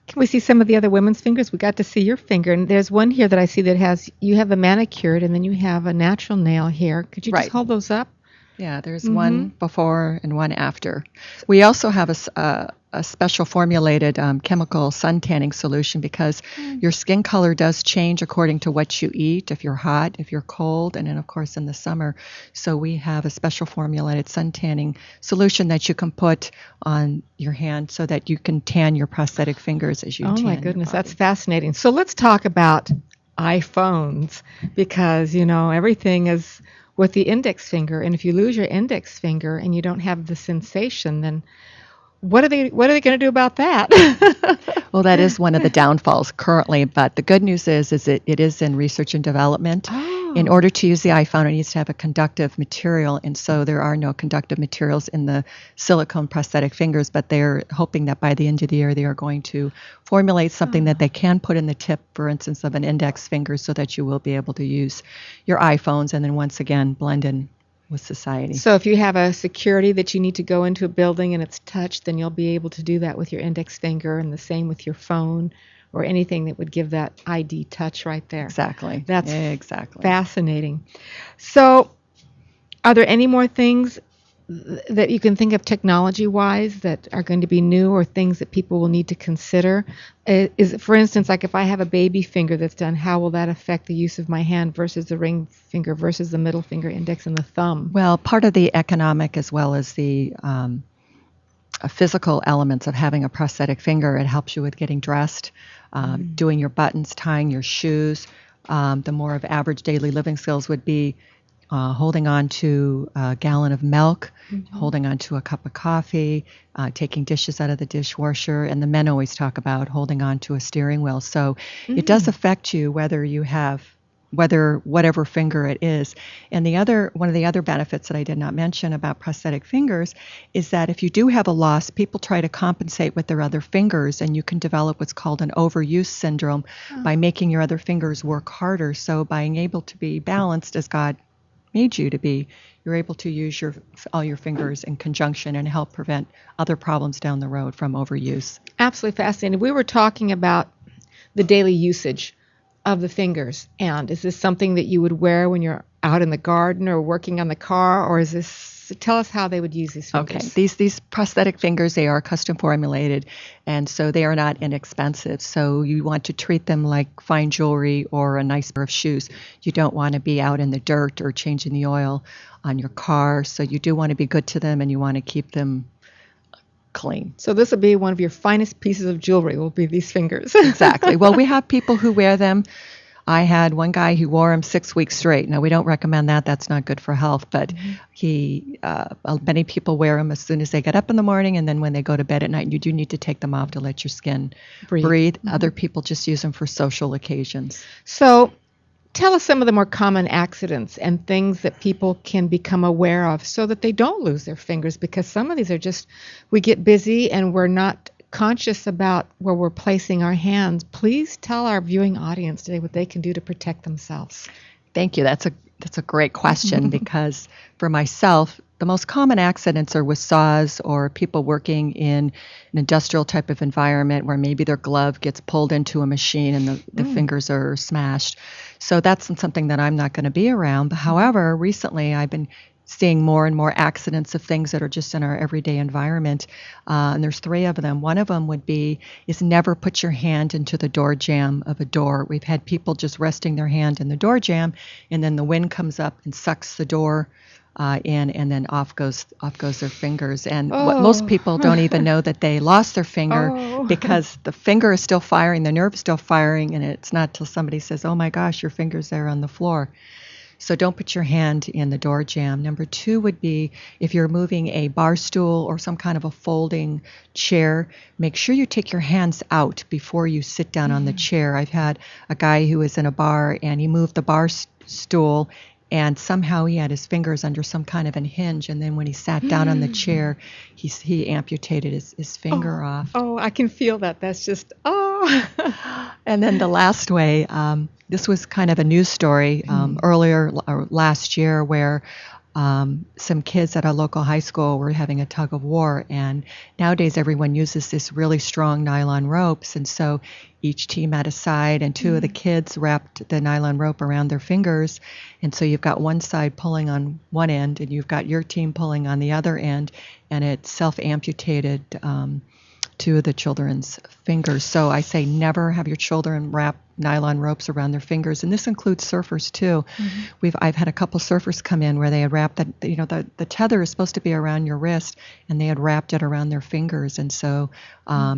Can we see some of the other women's fingers? We got to see your finger, and there's one here that I see that you have a manicured, and then you have a natural nail here. Could you just hold those up? Yeah, there's one before and one after. We also have a special formulated chemical sun tanning solution, because your skin color does change according to what you eat, if you're hot, if you're cold, and then of course in the summer. So we have a special formulated sun tanning solution that you can put on your hand so that you can tan your prosthetic fingers as you tan. Oh my goodness, that's fascinating. So let's talk about iPhones, because everything is with the index finger, and if you lose your index finger and you don't have the sensation, then what are they going to do about that? Well, that is one of the downfalls currently, but the good news is it is in research and development. In order to use the iPhone, it needs to have a conductive material, and so there are no conductive materials in the silicone prosthetic fingers, but they're hoping that by the end of the year they are going to formulate something that they can put in the tip, for instance, of an index finger, so that you will be able to use your iPhones and then once again blend in with society. So if you have a security that you need to go into a building and it's touched, then you'll be able to do that with your index finger, and the same with your phone or anything that would give that ID touch right there. Exactly. That's exactly fascinating. So are there any more things that you can think of technology-wise that are going to be new, or things that people will need to consider? Is it, for instance, like if I have a baby finger that's done, how will that affect the use of my hand versus the ring finger versus the middle finger, index, and the thumb? Well, part of the economic as well as the physical elements of having a prosthetic finger, it helps you with getting dressed, doing your buttons, tying your shoes. The more of average daily living skills would be holding on to a gallon of milk, holding on to a cup of coffee, taking dishes out of the dishwasher, and the men always talk about holding on to a steering wheel. So it does affect you whatever finger it is. And one of the other benefits that I did not mention about prosthetic fingers is that if you do have a loss, people try to compensate with their other fingers, and you can develop what's called an overuse syndrome by making your other fingers work harder. So being able to be balanced as God made you to be, you're able to use all your fingers in conjunction and help prevent other problems down the road from overuse. Absolutely fascinating. We were talking about the daily usage of the fingers, and is this something that you would wear when you're out in the garden or working on the car, or is this, tell us how they would use these fingers. Okay, these prosthetic fingers, they are custom formulated, and so they are not inexpensive. So you want to treat them like fine jewelry or a nice pair of shoes. You don't want to be out in the dirt or changing the oil on your car, so you do want to be good to them, and you want to keep them clean. So this will be one of your finest pieces of jewelry, will be these fingers. Exactly. Well, we have people who wear them. I had one guy who wore them 6 weeks straight. Now, we don't recommend that. That's not good for health. But many people wear them as soon as they get up in the morning, and then when they go to bed at night. You do need to take them off to let your skin breathe. Other people just use them for social occasions. So tell us some of the more common accidents and things that people can become aware of so that they don't lose their fingers, because some of these are just, we get busy and we're not conscious about where we're placing our hands. Please tell our viewing audience today what they can do to protect themselves. Thank you. That's a great question because for myself, the most common accidents are with saws or people working in an industrial type of environment where maybe their glove gets pulled into a machine and the fingers are smashed. So that's something that I'm not going to be around. But however, recently I've been seeing more and more accidents of things that are just in our everyday environment. And there's 3 of them. One of them is never put your hand into the door jamb of a door. We've had people just resting their hand in the door jamb, and then the wind comes up and sucks the door in, and then off goes their fingers. And what most people don't even know that they lost their finger because the finger is still firing, the nerve is still firing, and it's not till somebody says, "Oh my gosh, your finger's there on the floor." So don't put your hand in the door jamb. Number 2 would be if you're moving a bar stool or some kind of a folding chair, make sure you take your hands out before you sit down on the chair. I've had a guy who was in a bar and he moved the bar stool and somehow he had his fingers under some kind of a hinge, and then when he sat down on the chair, he amputated his finger off. Oh, I can feel that. That's just, And then the last way, this was kind of a news story earlier or last year where some kids at a local high school were having a tug of war, and nowadays everyone uses this really strong nylon ropes, and so each team had a side, and 2 of the kids wrapped the nylon rope around their fingers, and so you've got one side pulling on one end and you've got your team pulling on the other end, and it self-amputated 2 of the children's fingers. So I say never have your children wrap nylon ropes around their fingers, and this includes surfers too. I've had a couple surfers come in where they had wrapped the tether is supposed to be around your wrist, and they had wrapped it around their fingers, and so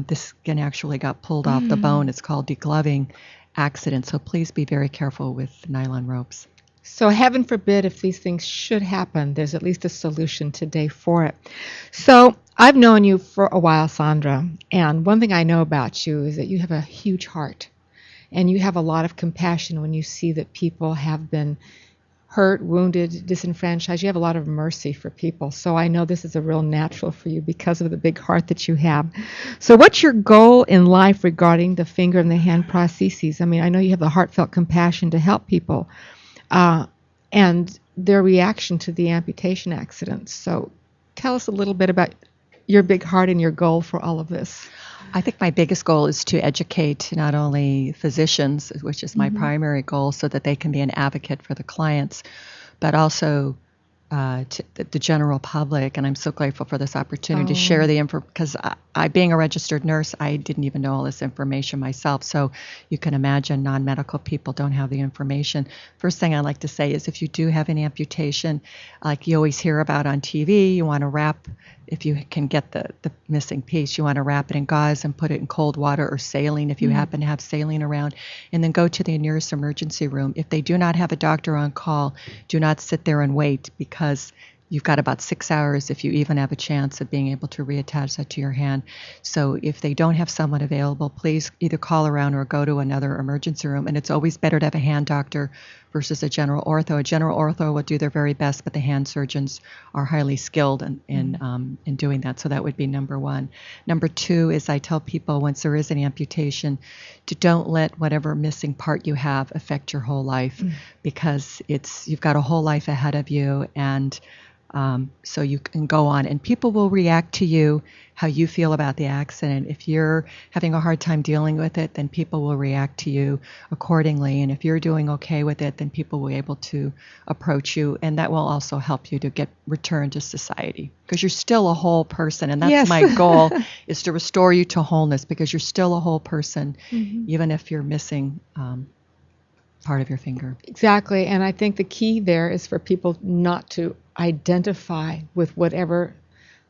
this skin actually got pulled off the bone. It's called degloving accident. So please be very careful with nylon ropes. So heaven forbid if these things should happen, there's at least a solution today for it. So I've known you for a while, Sandra, and one thing I know about you is that you have a huge heart, and you have a lot of compassion when you see that people have been hurt, wounded, disenfranchised. You have a lot of mercy for people. So I know this is a real natural for you because of the big heart that you have. So what's your goal in life regarding the finger and the hand prostheses? I mean, I know you have the heartfelt compassion to help people and their reaction to the amputation accidents. So tell us a little bit about your big heart and your goal for all of this. I think my biggest goal is to educate not only physicians, which is my primary goal, so that they can be an advocate for the clients, but also to the general public. And I'm so grateful for this opportunity to share the info, because I, being a registered nurse, I didn't even know all this information myself. So you can imagine non-medical people don't have the information. First thing I like to say is if you do have an amputation, like you always hear about on TV, you want to wrap, if you can get the missing piece, you want to wrap it in gauze and put it in cold water or saline if you happen to have saline around, and then go to the nearest emergency room. If they do not have a doctor on call, do not sit there and wait, because you've got about 6 hours if you even have a chance of being able to reattach that to your hand. So if they don't have someone available, please either call around or go to another emergency room. And it's always better to have a hand doctor versus a general ortho. A general ortho will do their very best, but the hand surgeons are highly skilled in doing that. So that would be number 1. Number 2 is I tell people once there is an amputation to don't let whatever missing part you have affect your whole life, because you've got a whole life ahead of you, and so you can go on, and people will react to you how you feel about the accident. If you're having a hard time dealing with it, then people will react to you accordingly. And if you're doing okay with it, then people will be able to approach you, and that will also help you to get returned to society, because you're still a whole person. And that's my goal, is to restore you to wholeness, because you're still a whole person, even if you're missing part of your finger. Exactly. And I think the key there is for people not to identify with whatever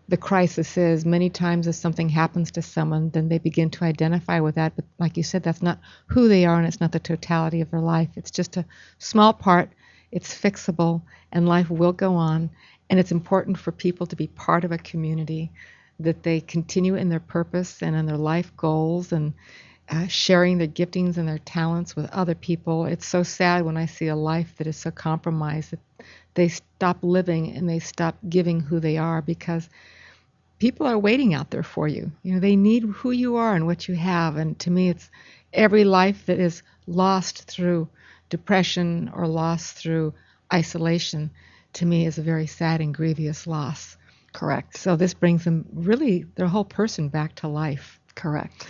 the crisis is. Many times if something happens to someone, then they begin to identify with that. But like you said, that's not who they are, and it's not the totality of their life. It's just a small part. It's fixable, and life will go on. And it's important for people to be part of a community, that they continue in their purpose and in their life goals. And sharing their giftings and their talents with other people. It's so sad when I see a life that is so compromised that they stop living and they stop giving who they are, because people are waiting out there for you. You know, they need who you are and what you have. And to me, it's every life that is lost through depression or lost through isolation, to me, is a very sad and grievous loss. Correct. So this brings them, really, their whole person back to life. Correct.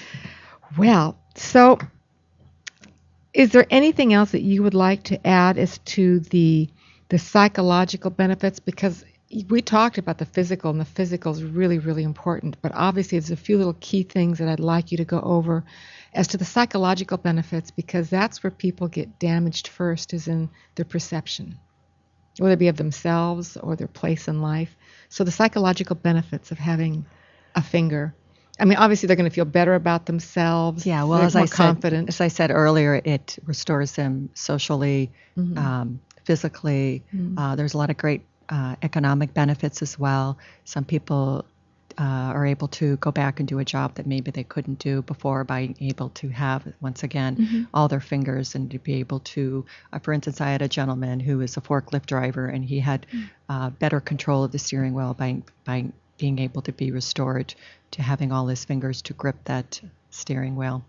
Well, so is there anything else that you would like to add as to the psychological benefits? Because we talked about the physical, and the physical is really, really important. But obviously, there's a few little key things that I'd like you to go over as to the psychological benefits, because that's where people get damaged first, is in their perception, whether it be of themselves or their place in life. So the psychological benefits of having a finger. I mean, obviously, they're going to feel better about themselves. Yeah, well, they're as more confident. as I said earlier, it restores them socially, physically. There's a lot of great economic benefits as well. Some people are able to go back and do a job that maybe they couldn't do before by being able to have, once again, all their fingers, and to be able to, for instance, I had a gentleman who was a forklift driver, and he had better control of the steering wheel by being able to be restored to having all his fingers to grip that steering wheel.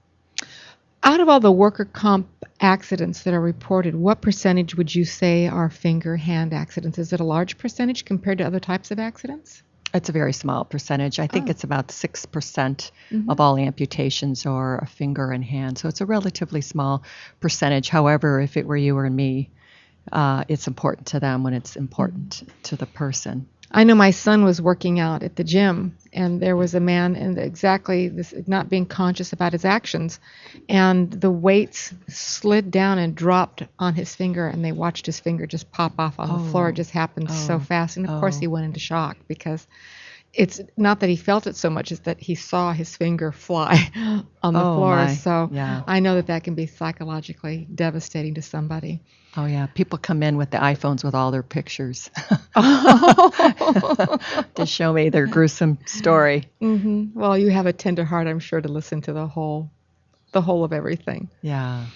Out of all the worker comp accidents that are reported, what percentage would you say are finger-hand accidents? Is it a large percentage compared to other types of accidents? It's a very small percentage. I think it's about 6% of all amputations are a finger and hand. So it's a relatively small percentage. However, if it were you or me, it's important to them when it's important to the person. I know my son was working out at the gym, and there was a man in exactly this, not being conscious about his actions, and the weights slid down and dropped on his finger, and they watched his finger just pop off on the floor. It just happened so fast, and of course he went into shock, because it's not that he felt it so much as that he saw his finger fly on the floor. So I know that can be psychologically devastating to somebody. Oh, yeah. People come in with the iPhones with all their pictures to show me their gruesome story. Well, you have a tender heart, I'm sure, to listen to the whole of everything. Yeah.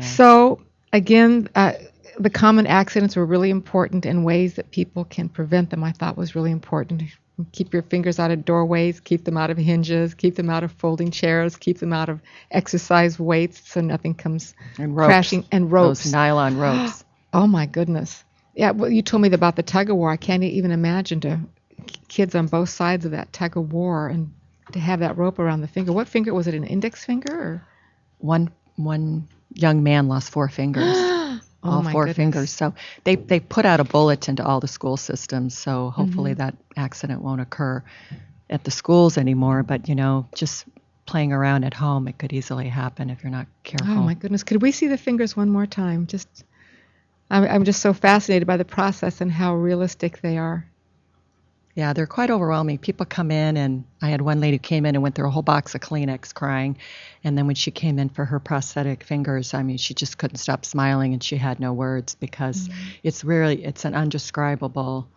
So, again, the common accidents were really important, and ways that people can prevent them, I thought, was really important. Keep your fingers out of doorways, keep them out of hinges, keep them out of folding chairs, keep them out of exercise weights so nothing comes crashing. And ropes. Those nylon ropes. Oh, my goodness. Yeah, well, you told me about the tug of war. I can't even imagine to kids on both sides of that tug of war, and to have that rope around the finger. What finger? Was it an index finger? Or? One young man lost 4 fingers. All 4 fingers. So they put out a bulletin to all the school systems. So hopefully that accident won't occur at the schools anymore. But, just playing around at home, it could easily happen if you're not careful. Oh, my goodness. Could we see the fingers one more time? I'm just so fascinated by the process and how realistic they are. Yeah, they're quite overwhelming. People come in, and I had one lady who came in and went through a whole box of Kleenex crying. And then when she came in for her prosthetic fingers, I mean, she just couldn't stop smiling, and she had no words, because it's an undescribable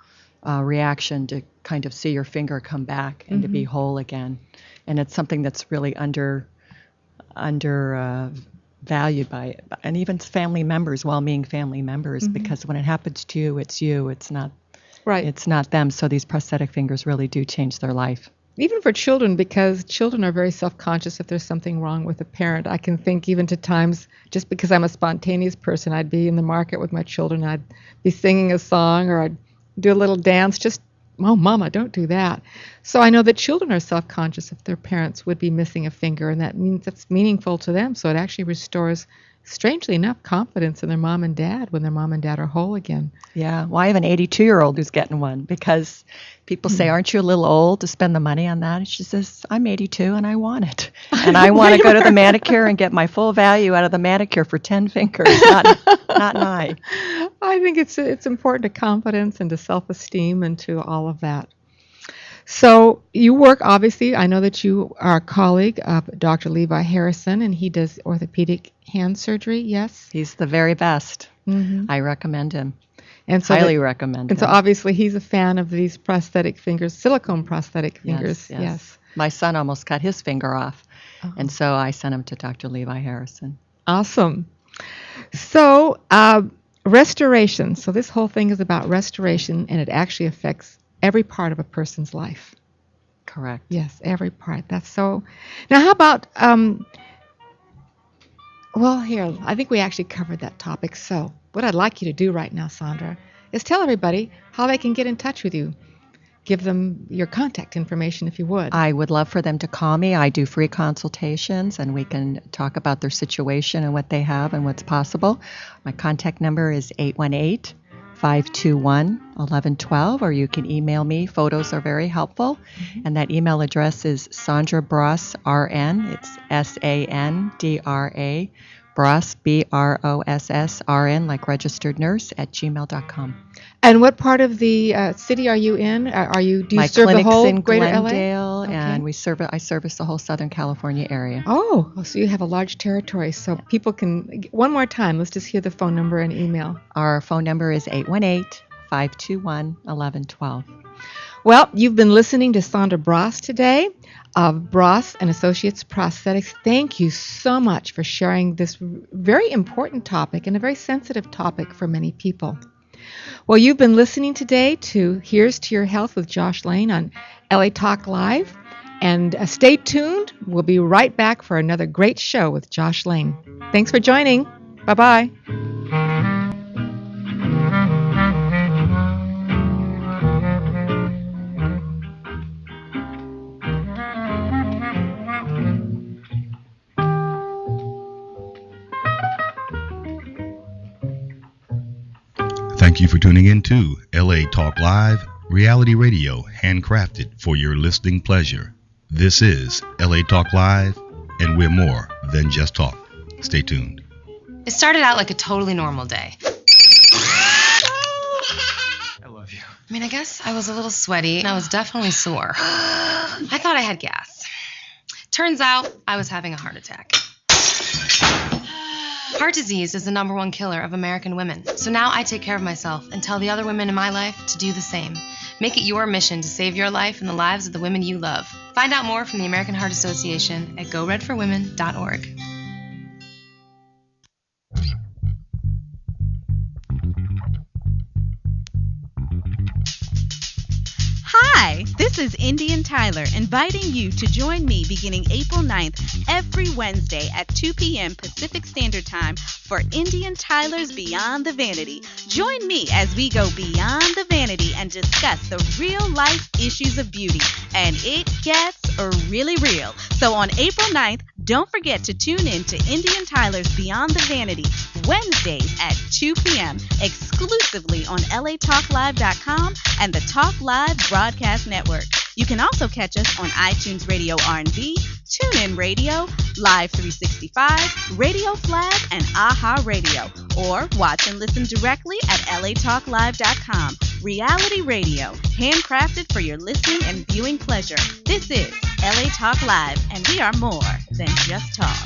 reaction to kind of see your finger come back and to be whole again. And it's something that's really valued by, and even family members, well-meaning family members, because when it happens to you, it's you. It's not. Right. It's not them. So these prosthetic fingers really do change their life. Even for children, because children are very self-conscious if there's something wrong with a parent. I can think even to times, just because I'm a spontaneous person, I'd be in the market with my children, I'd be singing a song, or I'd do a little dance, just, oh, Mama, don't do that. So I know that children are self-conscious if their parents would be missing a finger, and that means it's meaningful to them. So it actually restores, strangely enough, confidence in their mom and dad when their mom and dad are whole again. Yeah. Well, I have an 82-year-old who's getting one, because people say, aren't you a little old to spend the money on that? And she says, I'm 82 and I want it. And I want to go to the manicure and get my full value out of the manicure for 10 fingers, not 9. I think it's important to confidence and to self-esteem and to all of that. So you work, obviously, I know that you are a colleague of Dr. Levi Harrison, and he does orthopedic hand surgery, yes? He's the very best. I recommend him. And so highly recommend him. And so obviously he's a fan of these prosthetic fingers, silicone prosthetic fingers. Yes. My son almost cut his finger off And so I sent them to Dr. Levi Harrison. Awesome. So, restoration. So this whole thing is about restoration, and it actually affects every part of a person's life. Correct. Yes, every part. That's so. Now, how about, well, here, I think we actually covered that topic. So what I'd like you to do right now, Sandra, is tell everybody how they can get in touch with you. Give them your contact information if you would. I would love for them to call me. I do free consultations, and we can talk about their situation and what they have and what's possible. My contact number is 818-521-1112, or you can email me. Photos are very helpful. And that email address is Sandra Bross, RN. It's SANDRA, Bross, BROSSRN, like registered nurse, @gmail.com. And what part of the city are you in? Do you My serve the clinic's whole in greater Glendale, LA? and I service the whole Southern California area. Oh, so you have a large territory. So people can, one more time, let's just hear the phone number and email. Our phone number is 818-521-1112. Well, you've been listening to Sandra Bross today of Bross and Associates Prosthetics. Thank you so much for sharing this very important topic and a very sensitive topic for many people. Well, you've been listening today to Here's to Your Health with Josh Lane on LA Talk Live. And stay tuned. We'll be right back for another great show with Josh Lane. Thanks for joining. Bye-bye. Thank you for tuning in to LA Talk Live, reality radio handcrafted for your listening pleasure. This is LA Talk Live, and we're more than just talk. Stay tuned. It started out like a totally normal day. I love you. I mean, I guess I was a little sweaty and I was definitely sore. I thought I had gas. Turns out I was having a heart attack. Heart disease is the #1 killer of American women. So now I take care of myself and tell the other women in my life to do the same. Make it your mission to save your life and the lives of the women you love. Find out more from the American Heart Association at goredforwomen.org. Hi, this is Indian Tyler inviting you to join me beginning April 9th every Wednesday at 2 p.m. Pacific Standard Time for Indian Tyler's Beyond the Vanity. Join me as we go beyond the vanity and discuss the real life issues of beauty. And it gets really real. So on April 9th, don't forget to tune in to Indian Tyler's Beyond the Vanity Wednesdays at 2 p.m. exclusively on latalklive.com and the Talk Live Broadcast Network. You can also catch us on iTunes Radio R&B, TuneIn Radio, Live 365, Radio Flag, and AHA Radio. Or watch and listen directly at latalklive.com. Reality radio, handcrafted for your listening and viewing pleasure. This is LA Talk Live, and we are more than just talk.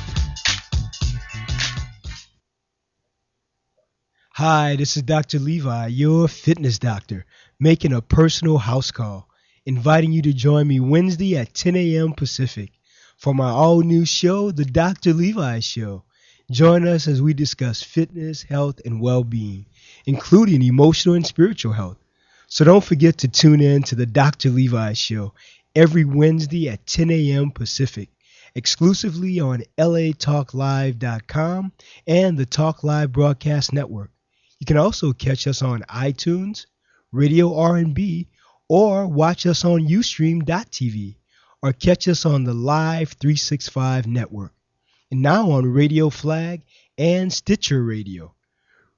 Hi, this is Dr. Levi, your fitness doctor, making a personal house call, inviting you to join me Wednesday at 10 a.m. Pacific for my all-new show, The Dr. Levi Show. Join us as we discuss fitness, health, and well-being, including emotional and spiritual health. So don't forget to tune in to The Dr. Levi Show every Wednesday at 10 a.m. Pacific, exclusively on latalklive.com and the Talk Live Broadcast Network. You can also catch us on iTunes, Radio R&B, or watch us on Ustream.tv, or catch us on the Live 365 network, and now on Radio Flag and Stitcher Radio.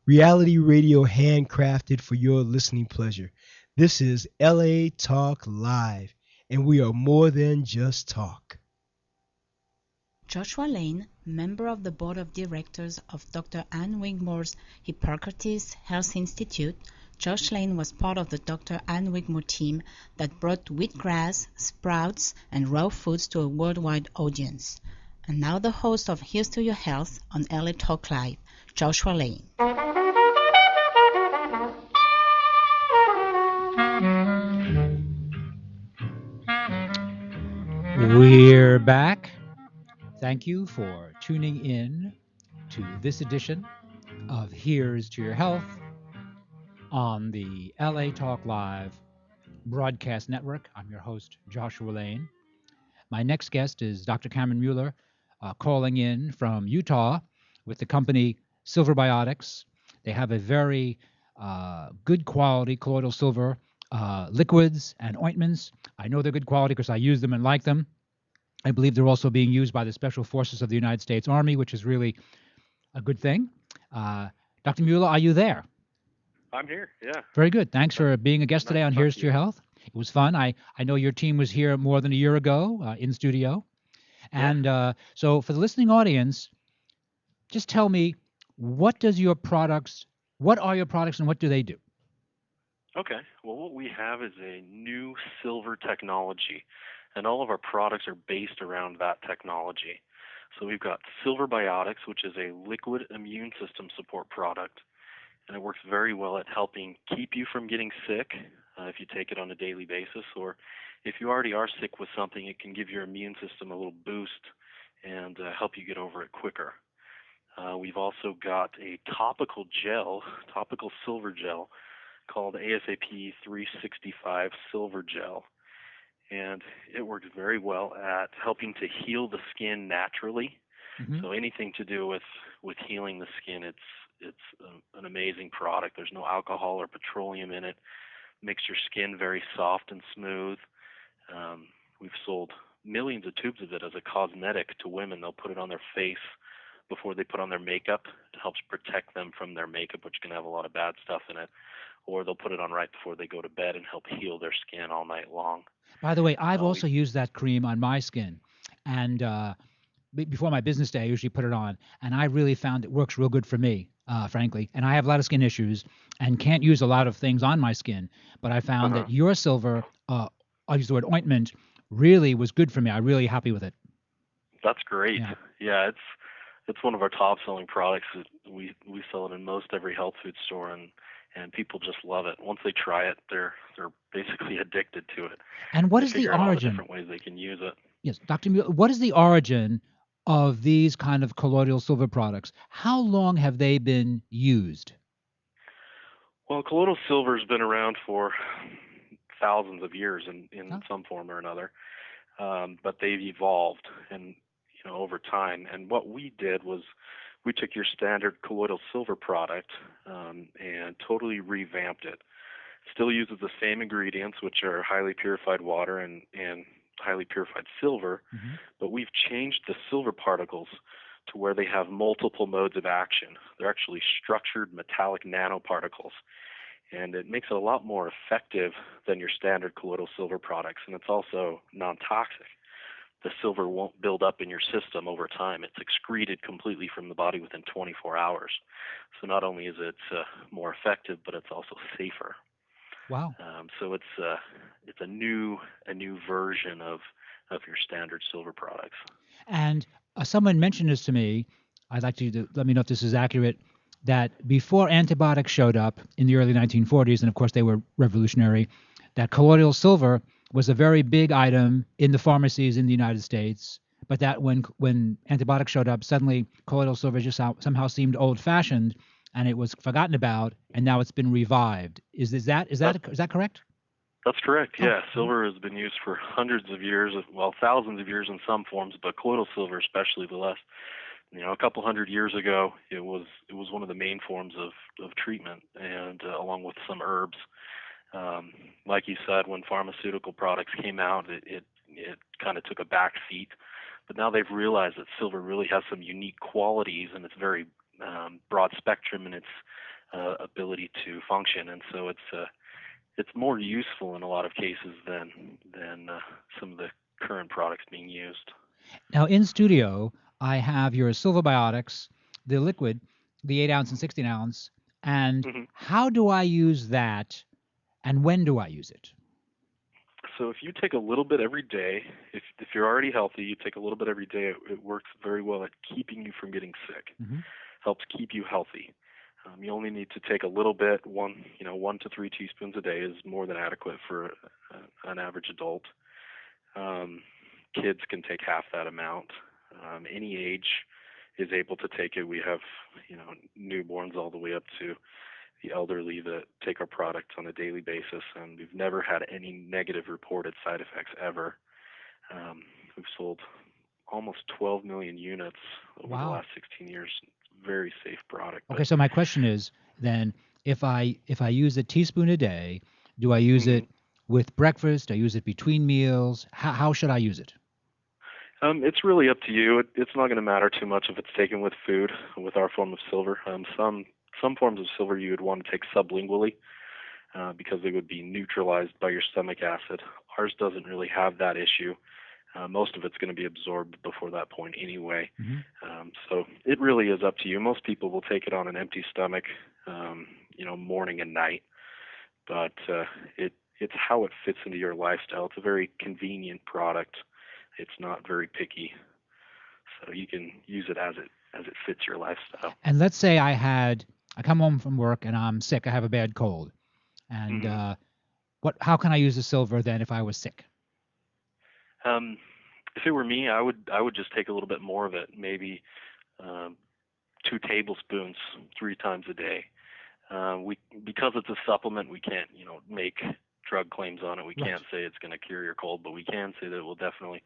Reality radio handcrafted for your listening pleasure. This is LA Talk Live, and we are more than just talk. Joshua Lane, member of the board of directors of Dr. Ann Wigmore's Hippocrates Health Institute, Josh Lane was part of the Dr. Ann Wigmore team that brought wheatgrass, sprouts, and raw foods to a worldwide audience. And now the host of Here's to Your Health on LA Talk Live, Joshua Lane. We're back. Thank you for tuning in to this edition of Here's to Your Health on the LA Talk Live broadcast network. I'm your host, Joshua Lane. My next guest is Dr. Cameron Mueller, calling in from Utah with the company Silver Biotics. They have a very good quality colloidal silver liquids and ointments. I know they're good quality because I use them and like them. I believe they're also being used by the Special Forces of the United States Army, which is really a good thing. Dr. Mueller, are you there? I'm here, yeah. Very good. Thanks for being a guest today on Here's to Your Health. It was fun. I know your team was here more than a year ago in studio. And so for the listening audience, just tell me, what are your products and what do they do? Okay. Well, what we have is a new silver technology, and all of our products are based around that technology. So we've got Silver Biotics, which is a liquid immune system support product, and it works very well at helping keep you from getting sick if you take it on a daily basis, or if you already are sick with something, it can give your immune system a little boost and help you get over it quicker. We've also got a topical silver gel called ASAP 365 Silver Gel, and it works very well at helping to heal the skin naturally. Mm-hmm. So anything to do with healing the skin, it's an amazing product. There's no alcohol or petroleum in it. Makes your skin very soft and smooth. We've sold millions of tubes of it as a cosmetic to women. They'll put it on their face before they put on their makeup. It helps protect them from their makeup, which can have a lot of bad stuff in it. Or they'll put it on right before they go to bed and help heal their skin all night long. By the way, I've also used that cream on my skin. And before my business day, I usually put it on. And I really found it works real good for me, frankly. And I have a lot of skin issues and can't use a lot of things on my skin. But I found that your silver, I'll use the word ointment, really was good for me. I'm really happy with it. That's great. Yeah, it's one of our top-selling products. We sell it in most every health food store, and people just love it. Once they try it, they're basically addicted to it. And what is the origin? All the different ways they can use it. Yes, Dr. Mueller, what is the origin of these kind of colloidal silver products? How long have they been used? Well, colloidal silver has been around for thousands of years in some form or another, but they've evolved and over time. And what we did was we took your standard colloidal silver product and totally revamped it. Still uses the same ingredients, which are highly purified water and highly purified silver, but we've changed the silver particles to where they have multiple modes of action. They're actually structured metallic nanoparticles, and it makes it a lot more effective than your standard colloidal silver products, and it's also non-toxic. The silver won't build up in your system over time. It's excreted completely from the body within 24 hours. So not only is it more effective, but it's also safer. Wow. So it's a new version of your standard silver products. And someone mentioned this to me. I'd like you to let me know if this is accurate. That before antibiotics showed up in the early 1940s, and of course they were revolutionary, that colloidal silver was a very big item in the pharmacies in the United States, but that when antibiotics showed up, suddenly colloidal silver just somehow seemed old-fashioned, and it was forgotten about, and now it's been revived. Is that correct? That's correct. Yeah, silver has been used for hundreds of years, thousands of years in some forms, but colloidal silver especially the less. A couple hundred years ago, it was one of the main forms of treatment, and along with some herbs. Like you said, when pharmaceutical products came out, it kind of took a back seat. But now they've realized that silver really has some unique qualities, and it's very broad spectrum in its ability to function. And so it's more useful in a lot of cases than some of the current products being used. Now, in studio, I have your Silver Biotics, the liquid, the 8-ounce and 16-ounce. And how do I use that? And when do I use it? So if you take a little bit every day, if you're already healthy, you take a little bit every day, it works very well at keeping you from getting sick. Helps keep you healthy. You only need to take a little bit, 1 to 3 teaspoons a day is more than adequate for an average adult. Kids can take half that amount. Any age is able to take it. We have, newborns all the way up to the elderly that take our product on a daily basis, and we've never had any negative reported side effects ever. We've sold almost 12 million units over the last 16 years. Very safe product. Okay, so my question is then, if I use a teaspoon a day, do I use it with breakfast? Do I use it between meals? How should I use it? It's really up to you. It's not going to matter too much if it's taken with food, with our form of silver. Some forms of silver you would want to take sublingually because they would be neutralized by your stomach acid. Ours doesn't really have that issue. Most of it's going to be absorbed before that point anyway. So it really is up to you. Most people will take it on an empty stomach, morning and night. But it's how it fits into your lifestyle. It's a very convenient product. It's not very picky, so you can use it as it fits your lifestyle. And let's say I come home from work and I'm sick. I have a bad cold, and how can I use the silver then if I was sick? If it were me, I would just take a little bit more of it, maybe 2 tablespoons 3 times a day. Because it's a supplement, we can't make drug claims on it. We can't say it's going to cure your cold, but we can say that it will definitely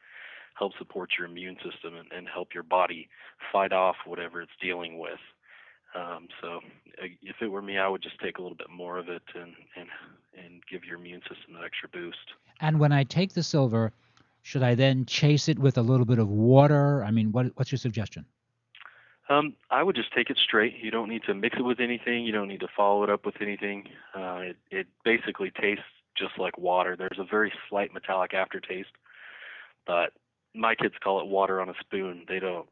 help support your immune system and help your body fight off whatever it's dealing with. So if it were me, I would just take a little bit more of it and give your immune system that extra boost. And when I take the silver, should I then chase it with a little bit of water? I mean, what's your suggestion? I would just take it straight. You don't need to mix it with anything. You don't need to follow it up with anything. It basically tastes just like water. There's a very slight metallic aftertaste, but my kids call it water on a spoon. They don't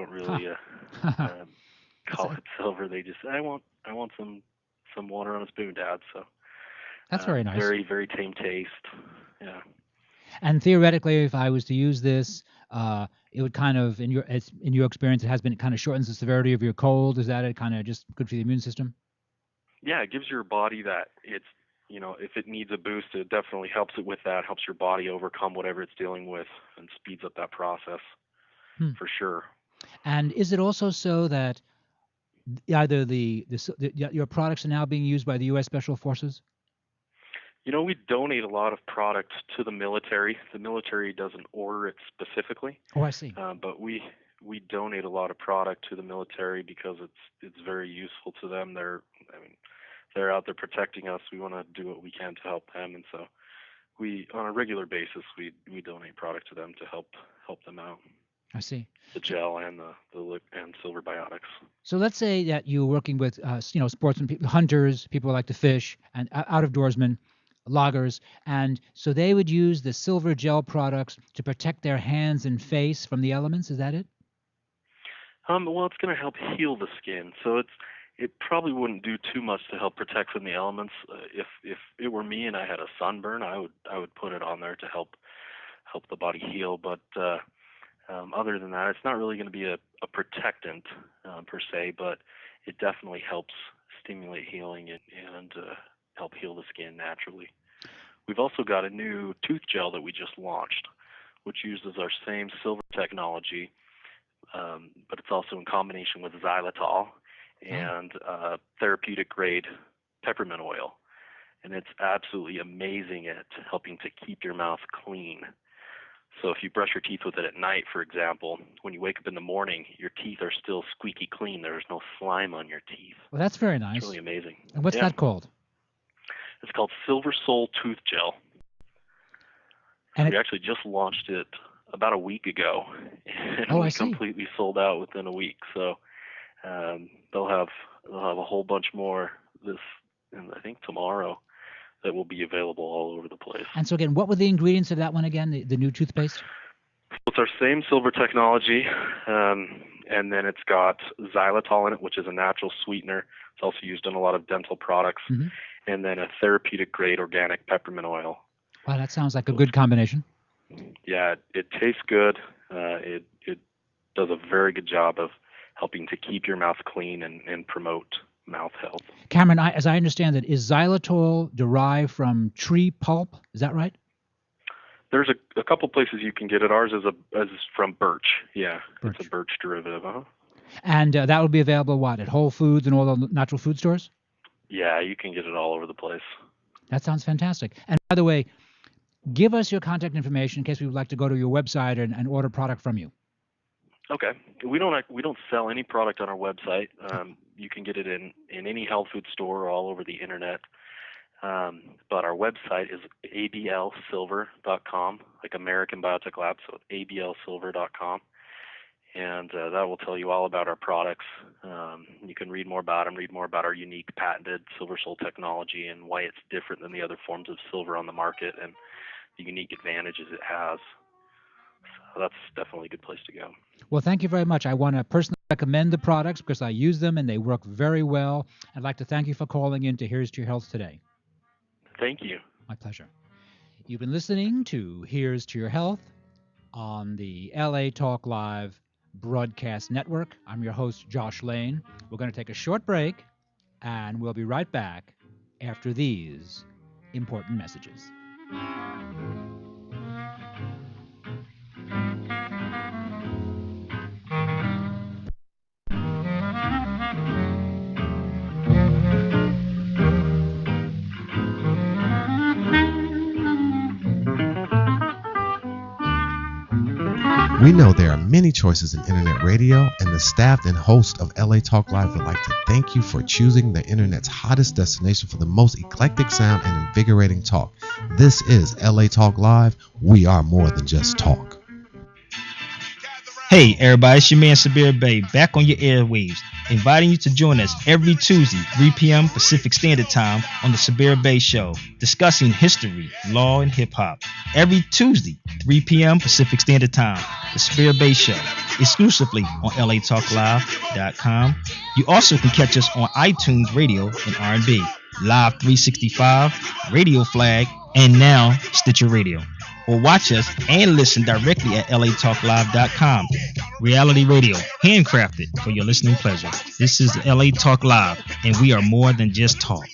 really call it silver. They just say, I want some water on a spoon, Dad. So that's very nice. Very, very tame taste. Yeah. And theoretically, if I was to use this, it would kind of, in your experience, it has been, it kind of shortens the severity of your cold. Is that it kind of just good for the immune system? Yeah, it gives your body that. It's, if it needs a boost, it definitely helps it with that. Helps your body overcome whatever it's dealing with and speeds up that process for sure. And is it also so that either your products are now being used by the U.S. Special Forces? We donate a lot of product to the military. The military doesn't order it specifically. Oh, I see. But we donate a lot of product to the military because it's very useful to them. They're out there protecting us. We want to do what we can to help them, and so we, on a regular basis, we donate product to them to help them out. I see. The gel and and Silver Biotics. So let's say that you're working with sportsmen, people, hunters, people who like to fish, and out-of-doorsmen, loggers, and so they would use the silver gel products to protect their hands and face from the elements. Is that it? Well, it's going to help heal the skin, so it probably wouldn't do too much to help protect from the elements. If it were me and I had a sunburn, I would put it on there to help the body heal. But other than that, it's not really going to be a protectant per se, but it definitely helps stimulate healing and help heal the skin naturally. We've also got a new tooth gel that we just launched, which uses our same silver technology, but it's also in combination with xylitol and therapeutic grade peppermint oil. And it's absolutely amazing at helping to keep your mouth clean. So if you brush your teeth with it at night, for example, when you wake up in the morning, your teeth are still squeaky clean. There's no slime on your teeth. Well, that's very nice. It's really amazing. And what's that called? It's called Silver Soul Tooth Gel. And we actually just launched it about a week ago, and we completely sold out within a week. So they'll have a whole bunch more and I think tomorrow, that will be available all over the place. And so again, what were the ingredients of that one again, the new toothpaste? It's our same silver technology, and then it's got xylitol in it, which is a natural sweetener. It's also used in a lot of dental products, and then a therapeutic grade organic peppermint oil. Wow, that sounds like a good combination. Yeah, it tastes good. It does a very good job of helping to keep your mouth clean and promote mouth health. Cameron, as I understand it, is xylitol derived from tree pulp? Is that right? There's a couple places you can get it. Ours is from birch. Yeah, Birch. It's a birch derivative. And that will be available, at Whole Foods and all the natural food stores? Yeah, you can get it all over the place. That sounds fantastic. And by the way, give us your contact information in case we would like to go to your website and order product from you. Okay. We don't sell any product on our website. You can get it in any health food store all over the internet. But our website is ablsilver.com, like American Biotech Lab, so ablsilver.com. And that will tell you all about our products. You can read more about them, read more about our unique patented SilverSol technology and why it's different than the other forms of silver on the market and the unique advantages it has. So that's definitely a good place to go. Well, thank you very much. I want to personally recommend the products because I use them and they work very well. I'd like to thank you for calling in to Here's to Your Health today. Thank you. My pleasure. You've been listening to Here's to Your Health on the LA Talk Live Broadcast Network. I'm your host, Josh Lane. We're going to take a short break, and we'll be right back after these important messages. We know there are many choices in internet radio, and the staff and host of LA Talk Live would like to thank you for choosing the internet's hottest destination for the most eclectic sound and invigorating talk. This is LA Talk Live. We are more than just talk. Hey everybody, it's your man Sabir Bey back on your airwaves, inviting you to join us every Tuesday, 3 p.m. Pacific Standard Time on the Sabir Bey Show, discussing history, law, and hip-hop. Every Tuesday, 3 p.m. Pacific Standard Time, the Sabir Bey Show, exclusively on LATalkLive.com. You also can catch us on iTunes Radio and R&B, Live 365, Radio Flag, and now Stitcher Radio. Or watch us and listen directly at LATalkLive.com. Reality radio, handcrafted for your listening pleasure. This is LA Talk Live, and we are more than just talk.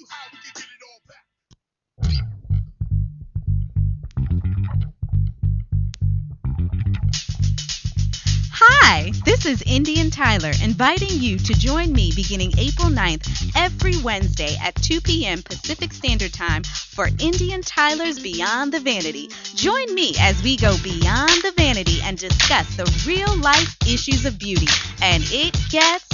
Hi, this is Indian Tyler inviting you to join me beginning April 9th every Wednesday at 2 p.m. Pacific Standard Time for Indian Tyler's Beyond the Vanity. Join me as we go beyond the vanity and discuss the real life issues of beauty. And it gets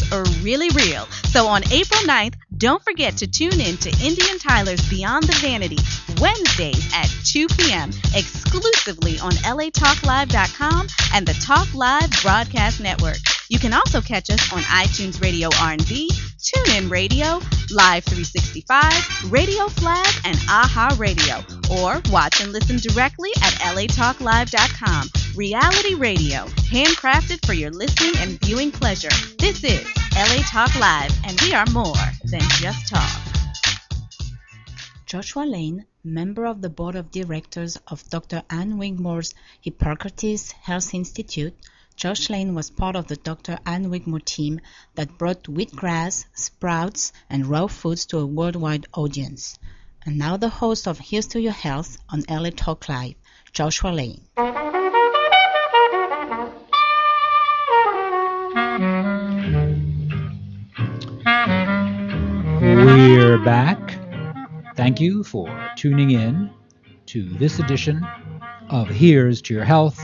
really real. So on April 9th, don't forget to tune in to Indian Tyler's Beyond the Vanity Wednesdays at 2 p.m. exclusively on LATalkLive.com and the Talk Live Broadcast Network. You can also catch us on iTunes Radio R&B, TuneIn Radio, Live 365, Radio Flag, and AHA Radio. Or watch and listen directly at LATalkLive.com. Reality radio, handcrafted for your listening and viewing pleasure. This is LA Talk Live, and we are more than just talk. Joshua Lane, member of the board of directors of Dr. Ann Wigmore's Hippocrates Health Institute, Josh Lane was part of the Dr. Ann Wigmore team that brought wheatgrass, sprouts, and raw foods to a worldwide audience. And now the host of Here's to Your Health on LA Talk Live, Joshua Lane. We're back. Thank you for tuning in to this edition of Here's to Your Health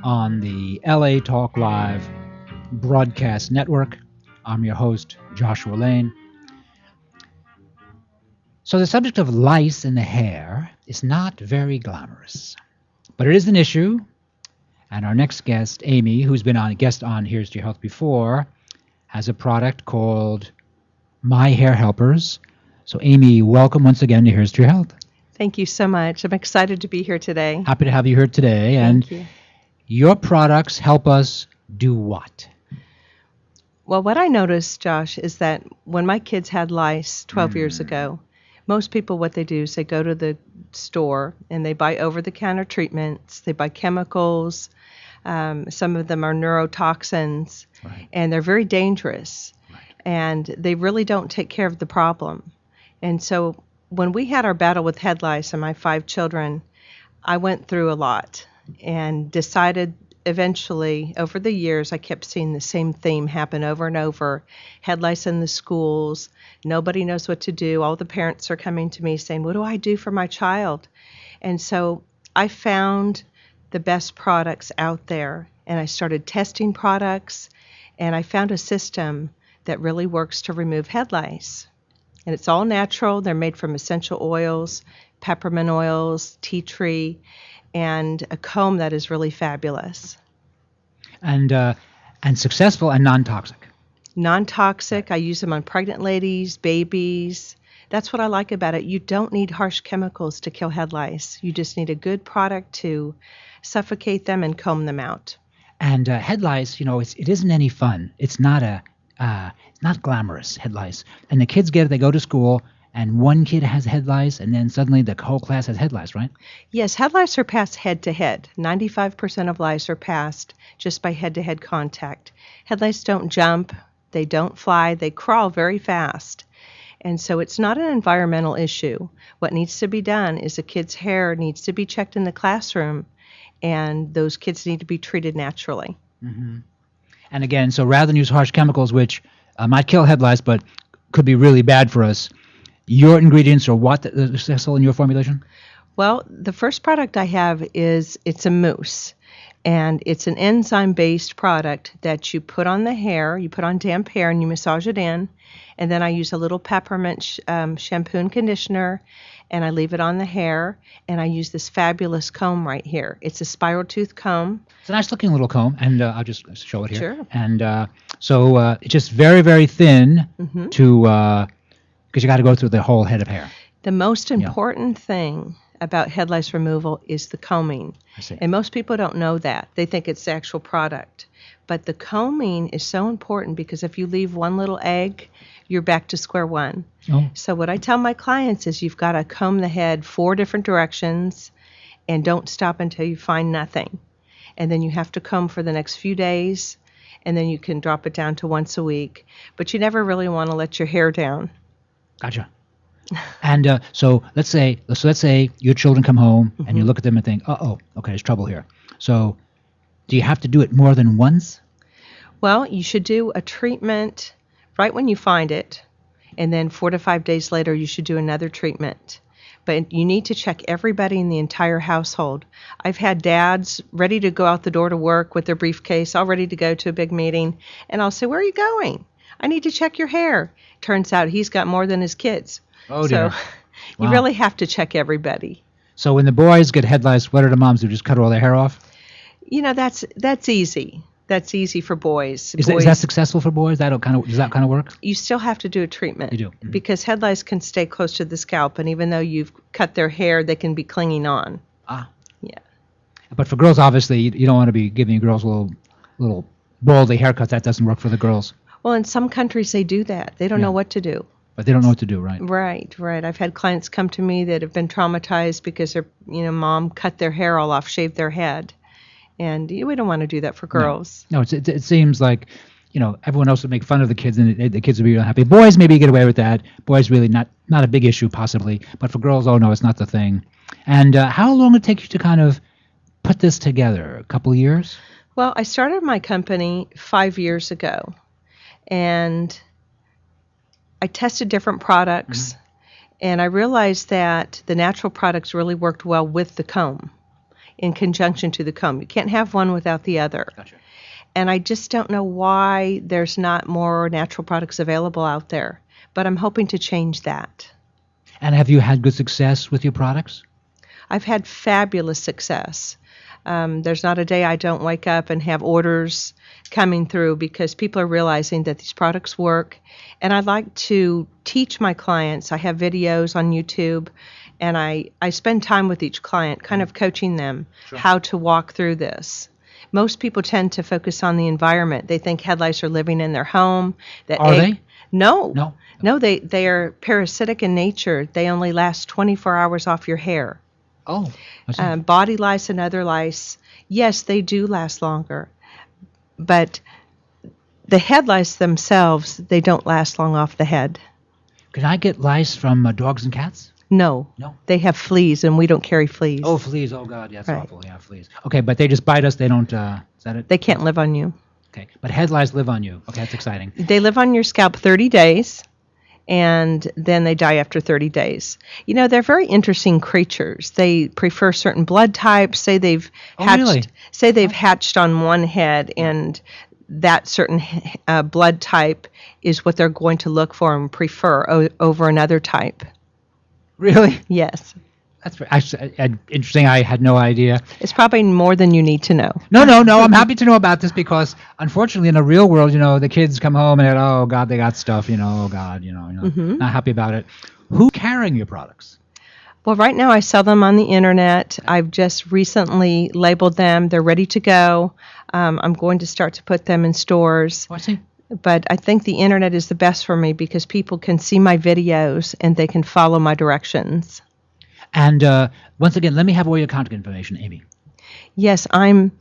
on the LA Talk Live Broadcast Network. I'm your host, Joshua Lane. So the subject of lice in the hair is not very glamorous, but it is an issue. And our next guest, Amy, who's been a guest on Here's to Your Health before, has a product called My Hair Helpers. So Amy, welcome once again to Here's to Your Health. Thank you so much. I'm excited to be here today. Happy to have you here today. Thank you. Your products help us do what? Well, what I noticed, Josh, is that when my kids had lice 12 years ago, most people, what they do is they go to the store and they buy over-the-counter treatments. They buy chemicals. Some of them are neurotoxins, and they're very dangerous. And they really don't take care of the problem. And so when we had our battle with head lice and my 5 children, I went through a lot and decided eventually, over the years, I kept seeing the same theme happen over and over. Head lice in the schools. Nobody knows what to do. All the parents are coming to me saying, what do I do for my child? And so I found the best products out there, and I started testing products, and I found a system that really works to remove head lice. And it's all natural. They're made from essential oils, peppermint oils, tea tree, and a comb that is really fabulous. And successful and non-toxic. Non-toxic. I use them on pregnant ladies, babies. That's what I like about it. You don't need harsh chemicals to kill head lice. You just need a good product to suffocate them and comb them out. And head lice, it isn't any fun. It's not not glamorous, head lice. And the kids get it. They go to school, and one kid has head lice, and then suddenly the whole class has head lice, right? Yes, head lice are passed head-to-head. 95% of lice are passed just by head-to-head contact. Head lice don't jump. They don't fly. They crawl very fast. And so it's not an environmental issue. What needs to be done is a kid's hair needs to be checked in the classroom, and those kids need to be treated naturally. Mm-hmm. And again, so rather than use harsh chemicals, which might kill head lice but could be really bad for us, your ingredients are what successful in your formulation? Well, the first product I have it's a mousse, and it's an enzyme-based product that you put on the hair, you put on damp hair, and you massage it in, and then I use a little peppermint shampoo and conditioner, and I leave it on the hair, and I use this fabulous comb right here. It's a spiral tooth comb. It's a nice-looking little comb, and I'll just show it here. Sure. And so it's just very, very thin to because you got to go through the whole head of hair. The most important thing about head lice removal is the combing. I see. And most people don't know that. They think it's the actual product. But the combing is so important because if you leave one little egg, you're back to square one. Oh. So what I tell my clients is you've got to comb the head 4 different directions and don't stop until you find nothing. And then you have to comb for the next few days, and then you can drop it down to once a week. But you never really want to let your hair down. Gotcha. And so let's say your children come home and you look at them and think, okay, there's trouble here. So do you have to do it more than once? Well, you should do a treatment right when you find it, and then 4 to 5 days later you should do another treatment. But you need to check everybody in the entire household. I've had dads ready to go out the door to work with their briefcase, all ready to go to a big meeting, and I'll say, where are you going? I need to check your hair. Turns out he's got more than his kids. Oh, dear. So Wow. you really have to check everybody. So when the boys get head lice, what do the moms do? Just cut all their hair off? That's easy. That's easy for boys. Is that successful for boys? Does that kind of work? You still have to do a treatment. You do. Mm-hmm. Because head lice can stay close to the scalp, and even though you've cut their hair, they can be clinging on. Ah. Yeah. But for girls, obviously, you don't want to be giving girls little baldy haircuts. That doesn't work for the girls. Well, in some countries they do that. They don't know what to do. But they don't know what to do, right? Right. I've had clients come to me that have been traumatized because their mom cut their hair all off, shaved their head. And we don't want to do that for girls. No, it seems like, everyone else would make fun of the kids, and the kids would be real happy. Boys maybe get away with that. Boys really not a big issue possibly. But for girls, oh no, it's not the thing. And how long did it take you to kind of put this together? A couple of years? Well, I started my company 5 years ago. And I tested different products, and I realized that the natural products really worked well with the comb, in conjunction to the comb. You can't have one without the other. Gotcha. And I just don't know why there's not more natural products available out there, but I'm hoping to change that. And have you had good success with your products? I've had fabulous success. There's not a day I don't wake up and have orders coming through because people are realizing that these products work. And I like to teach my clients. I have videos on YouTube, and I spend time with each client, kind of coaching them how to walk through this. Most people tend to focus on the environment. They think head lice are living in their home. Are they? No, they are parasitic in nature. They only last 24 hours off your hair. Oh. Body lice and other lice, yes, they do last longer. But the head lice themselves, they don't last long off the head. Can I get lice from dogs and cats? No. No? They have fleas, and we don't carry fleas. Oh, fleas. Oh, God. Yeah, that's Right. awful. Yeah, fleas. Okay, but they just bite us. They don't, is that it? They can't live on you. Okay, but head lice live on you. Okay, that's exciting. They live on your scalp 30 days, and then they die after 30 days. You know, they're very interesting creatures. They prefer certain blood types. Say they've really? hatched on one head, and that certain blood type is what they're going to look for and prefer over another type. Really? Yes. That's interesting. I had no idea. It's probably more than you need to know. No. I'm happy to know about this because, unfortunately, in the real world, the kids come home and oh God, they got stuff. Oh God, not happy about it. Who's carrying your products? Well, right now I sell them on the internet. I've just recently labeled them. They're ready to go. I'm going to start to put them in stores. Oh, I see. But I think the internet is the best for me because people can see my videos and they can follow my directions. And once again, let me have all your contact information, Amy. Yes, I'm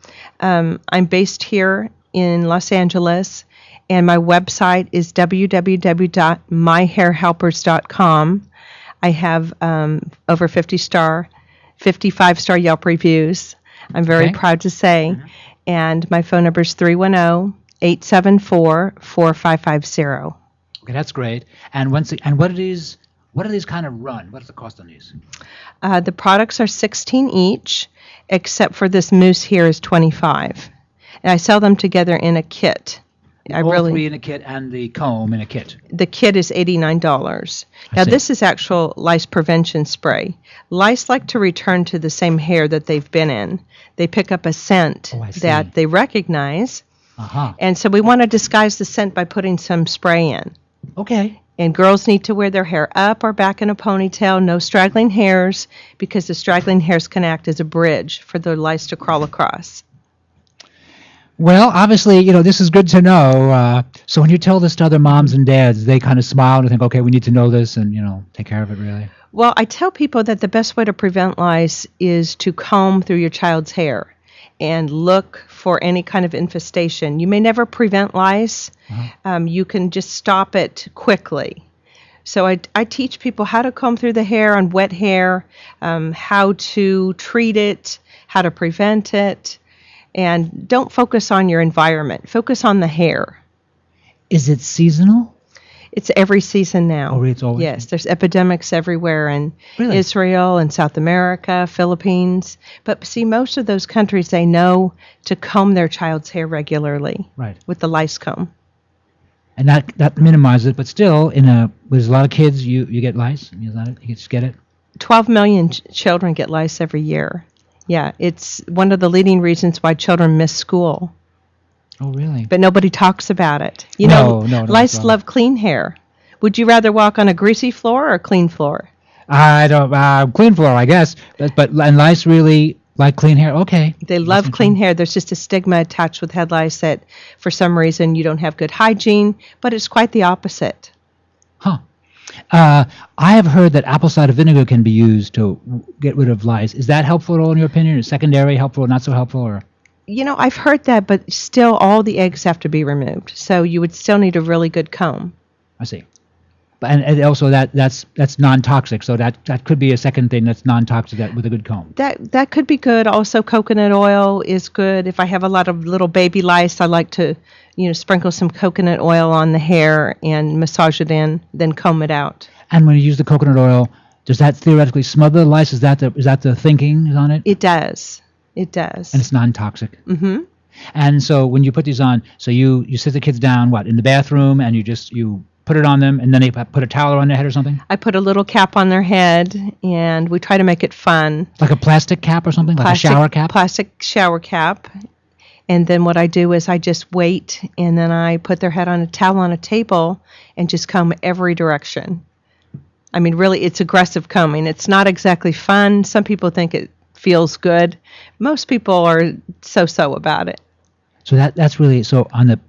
based here in Los Angeles, and my website is www.myhairhelpers.com. I have over 55-star Yelp reviews. I'm very proud to say. And my phone number is 310-874-4550. Okay, that's great. And what do these kind of run? What's the cost on these? The products are $16 each, except for this mousse here is $25. And I sell them together in a kit. All three in a kit and the comb in a kit. The kit is $89. Now, this is actual lice prevention spray. Lice like to return to the same hair that they've been in. They pick up a scent that they recognize. And so we want to disguise the scent by putting some spray in. Okay. And girls need to wear their hair up or back in a ponytail, no straggling hairs, because the straggling hairs can act as a bridge for the lice to crawl across. Well, obviously, this is good to know. So when you tell this to other moms and dads, they kind of smile and think, okay, we need to know this and, take care of it, really. Well, I tell people that the best way to prevent lice is to comb through your child's hair and look for any kind of infestation. You may never prevent lice. You can just stop it quickly. So I teach people how to comb through the hair on wet hair, how to treat it, how to prevent it. And don't focus on your environment. Focus on the hair. Is it seasonal? It's every season now. Oh, it's always? Yes, there's epidemics everywhere in Israel and South America, Philippines. But see, most of those countries, they know to comb their child's hair regularly with the lice comb. And that minimizes it, but still, there's a lot of kids, you get lice? You just get it? 12 million children get lice every year. Yeah, it's one of the leading reasons why children miss school. Oh, really? But nobody talks about it. No, lice love clean hair. Would you rather walk on a greasy floor or a clean floor? I don't. Clean floor, I guess. But lice really like clean hair. Okay. They love clean hair. There's just a stigma attached with head lice that, for some reason, you don't have good hygiene. But it's quite the opposite. Huh. I have heard that apple cider vinegar can be used to get rid of lice. Is that helpful at all in your opinion? Is secondary helpful or not so helpful? Or I've heard that, but still all the eggs have to be removed. So you would still need a really good comb. I see. And also that's non-toxic, so that could be a second thing that's non-toxic with a good comb. That could be good. Also, coconut oil is good. If I have a lot of little baby lice, I like to sprinkle some coconut oil on the hair and massage it in, then comb it out. And when you use the coconut oil, does that theoretically smother the lice? Is that the thinking on it? It does. It does. And it's non-toxic. Mm-hmm. And so when you put these on, so you sit the kids down, in the bathroom, and you put it on them, and then they put a towel on their head or something? I put a little cap on their head, and we try to make it fun. Like a plastic cap or something? Like a shower cap? Plastic shower cap. And then what I do is I just wait, and then I put their head on a towel on a table and just comb every direction. I mean, really, it's aggressive combing. It's not exactly fun. Some people think it feels good. Most people are so-so about it. So that's really, so on the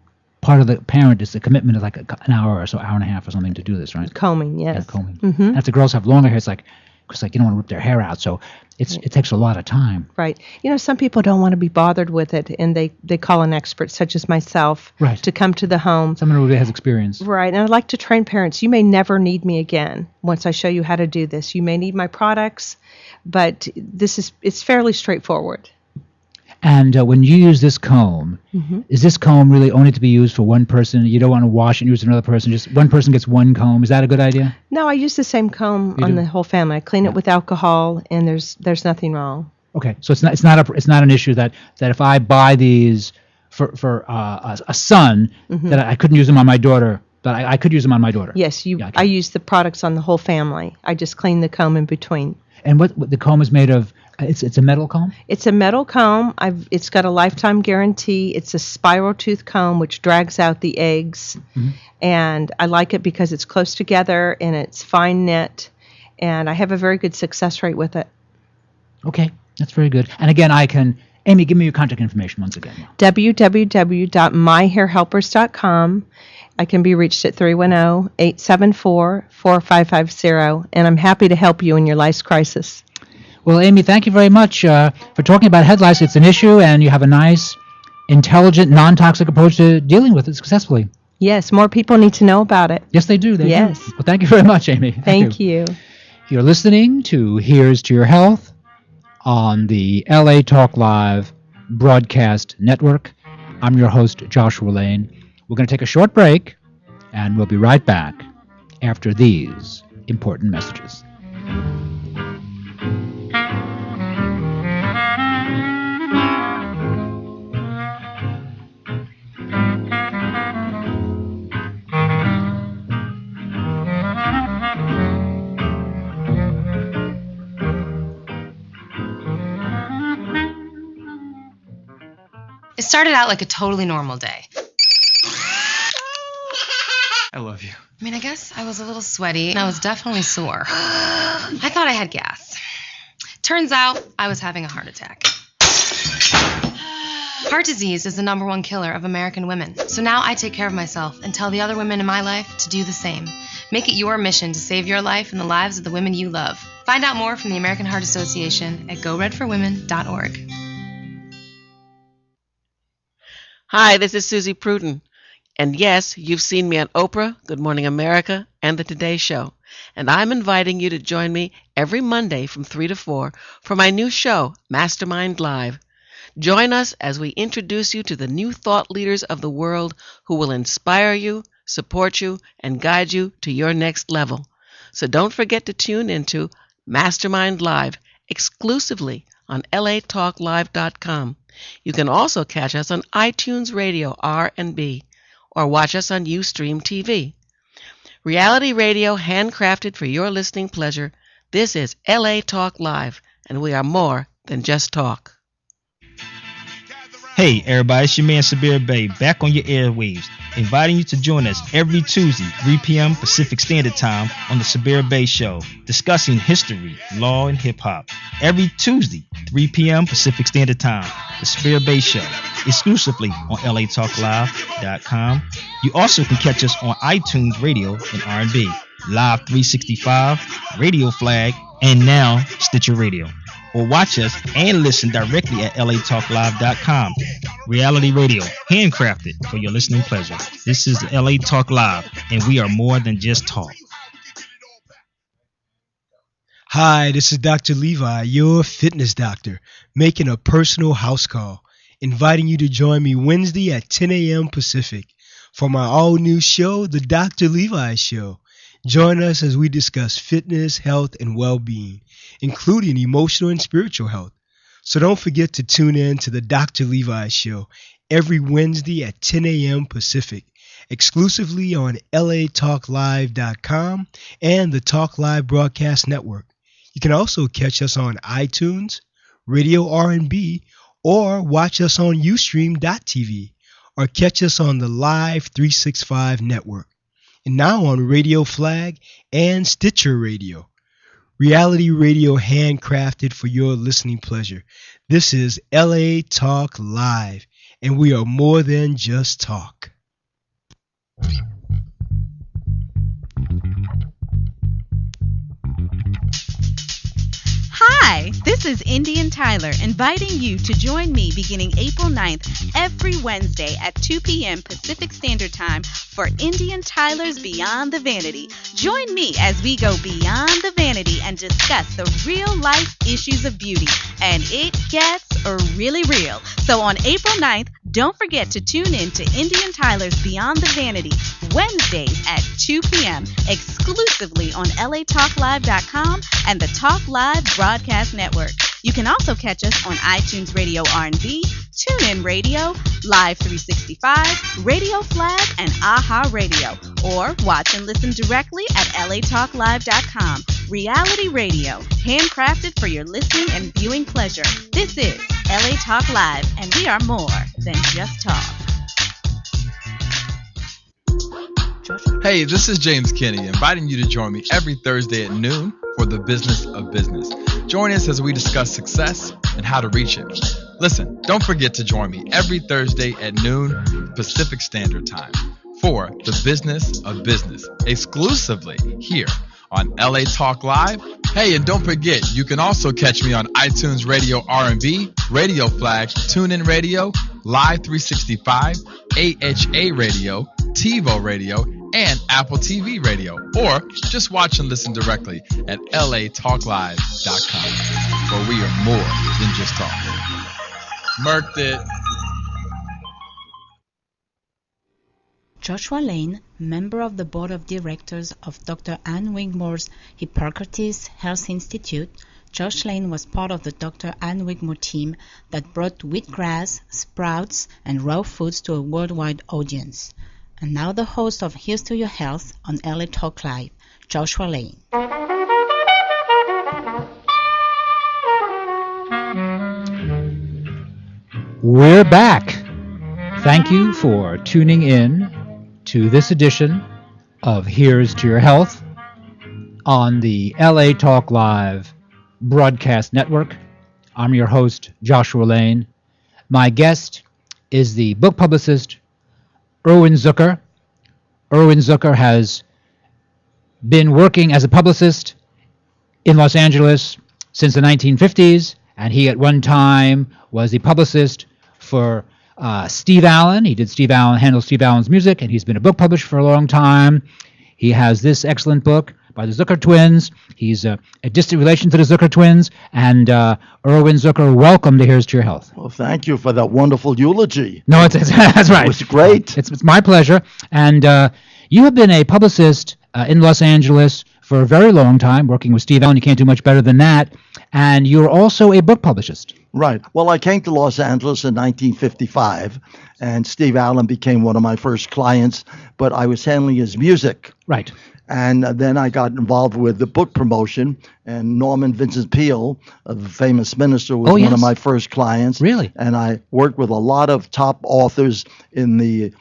part of the parent is the commitment of like an hour or so, hour and a half or something to do this, right? Combing, yes. Yeah, combing. Mm-hmm. If the girls have longer hair, it's like because like you don't want to rip their hair out. So it takes a lot of time. Right. Some people don't want to be bothered with it, and they call an expert such as myself to come to the home. Someone who really has experience. Right. And I'd like to train parents. You may never need me again once I show you how to do this. You may need my products, but it's fairly straightforward. And when you use this comb, is this comb really only to be used for one person? You don't want to wash and use another person. Just one person gets one comb. Is that a good idea? No, I use the same comb on the whole family. I clean it with alcohol, and there's nothing wrong. Okay, so it's not an issue that if I buy these for a son that I couldn't use them on my daughter, but I could use them on my daughter. Yes, I use the products on the whole family. I just clean the comb in between. And what the comb is made of? It's a metal comb? It's a metal comb. It's got a lifetime guarantee. It's a spiral tooth comb which drags out the eggs. And I like it because it's close together and it's fine knit. And I have a very good success rate with it. Okay, that's very good. And again, Amy, give me your contact information once again. www.myhairhelpers.com. I can be reached at 310-874-4550. And I'm happy to help you in your life's crisis. Well, Amy, thank you very much for talking about head lice. It's an issue, and you have a nice, intelligent, non-toxic approach to dealing with it successfully. Yes, more people need to know about it. Yes, they do. Yes. Do. Well, thank you very much, Amy. Thank you. You're listening to Here's to Your Health on the LA Talk Live broadcast network. I'm your host, Joshua Lane. We're going to take a short break, and we'll be right back after these important messages. It started out like a totally normal day. I love you. I mean, I guess I was a little sweaty and I was definitely sore. I thought I had gas. Turns out I was having a heart attack. Heart disease is the #1 killer of American women. So now I take care of myself and tell the other women in my life to do the same. Make it your mission to save your life and the lives of the women you love. Find out more from the American Heart Association at goredforwomen.org. Hi, this is Susie Pruden. And yes, you've seen me on Oprah, Good Morning America, and The Today Show. And I'm inviting you to join me every Monday from 3 to 4 for my new show, Mastermind Live. Join us as we introduce you to the new thought leaders of the world who will inspire you, support you, and guide you to your next level. So don't forget to tune into Mastermind Live exclusively on latalklive.com. You can also catch us on iTunes Radio R&B or watch us on Ustream TV. Reality radio handcrafted for your listening pleasure. This is LA Talk Live, and we are more than just talk. Hey everybody, it's your man Sabir Bey back on your airwaves, inviting you to join us every Tuesday, 3 p.m. Pacific Standard Time on the Sabir Bey Show, discussing history, law, and hip-hop. Every Tuesday, 3 p.m. Pacific Standard Time, the Sabir Bey Show, exclusively on latalklive.com. You also can catch us on iTunes Radio and R&B, Live 365, Radio Flag, and now Stitcher Radio. Or watch us and listen directly at latalklive.com. Reality radio, handcrafted for your listening pleasure. This is LA Talk Live, and we are more than just talk. Hi, this is Dr. Levi, your fitness doctor, making a personal house call, inviting you to join me Wednesday at 10 a.m. Pacific for my all-new show, The Dr. Levi Show. Join us as we discuss fitness, health, and well-being, including emotional and spiritual health. So don't forget to tune in to the Dr. Levi Show every Wednesday at 10 a.m. Pacific, exclusively on latalklive.com and the Talk Live Broadcast Network. You can also catch us on iTunes, Radio R&B, or watch us on Ustream.tv, or catch us on the Live 365 network, and now on Radio Flag and Stitcher Radio. Reality radio handcrafted for your listening pleasure. This is LA Talk Live, and we are more than just talk. this is Indian Tyler inviting you to join me beginning April 9th every Wednesday at 2 p.m. Pacific Standard Time for Indian Tyler's Beyond the Vanity. Join me as we go beyond the vanity and discuss the real life issues of beauty. And it gets really real. So on April 9th, don't forget to tune in to Indian Tyler's Beyond the Vanity Wednesdays at 2 p.m. exclusively on latalklive.com and the Talk Live Broadcast Network. You can also catch us on iTunes Radio R&B, TuneIn Radio, Live 365, Radio Flag, and AHA Radio. Or watch and listen directly at latalklive.com. Reality radio, handcrafted for your listening and viewing pleasure. This is LA Talk Live, and we are more than just talk. Hey, this is James Kinney, inviting you to join me every Thursday at noon for the Business of Business. Join us as we discuss success and how to reach it. Listen, don't forget to join me every Thursday at noon Pacific Standard Time for the Business of Business, exclusively here on LA Talk Live. Hey, and don't forget, you can also catch me on iTunes Radio R&B, Radio Flag, TuneIn Radio, Live 365, AHA Radio, TiVo Radio, and Apple TV Radio. Or just watch and listen directly at latalklive.com, where we are more than just talk. Murked it. Joshua Lane, member of the board of directors of Dr. Ann Wigmore's Hippocrates Health Institute, Josh Lane was part of the Dr. Ann Wigmore team that brought wheatgrass, sprouts, and raw foods to a worldwide audience. And now the host of Here's to Your Health on LA Talk Live, Joshua Lane. We're back. Thank you for tuning in to this edition of Here's to Your Health on the LA Talk Live Broadcast Network. I'm your host, Joshua Lane. My guest is the book publicist, Erwin Zucker. Erwin Zucker has been working as a publicist in Los Angeles since the 1950s, and he at one time was the publicist for Steve Allen. He did handle Steve Allen's music, and he's been a book publisher for a long time. He has this excellent book by the Zucker twins. He's a distant relation to the Zucker twins. And Erwin Zucker, welcome to Here's to Your Health. Well, thank you for that wonderful eulogy. No, that's right. It was great. It's my pleasure. And you have been a publicist in Los Angeles for a very long time, working with Steve Allen. You can't do much better than that. And you're also a book publicist. Right. Well, I came to Los Angeles in 1955, and Steve Allen became one of my first clients, but I was handling his music. Right. And then I got involved with the book promotion, and Norman Vincent Peale, a famous minister, was one of my first clients. Really? And I worked with a lot of top authors in the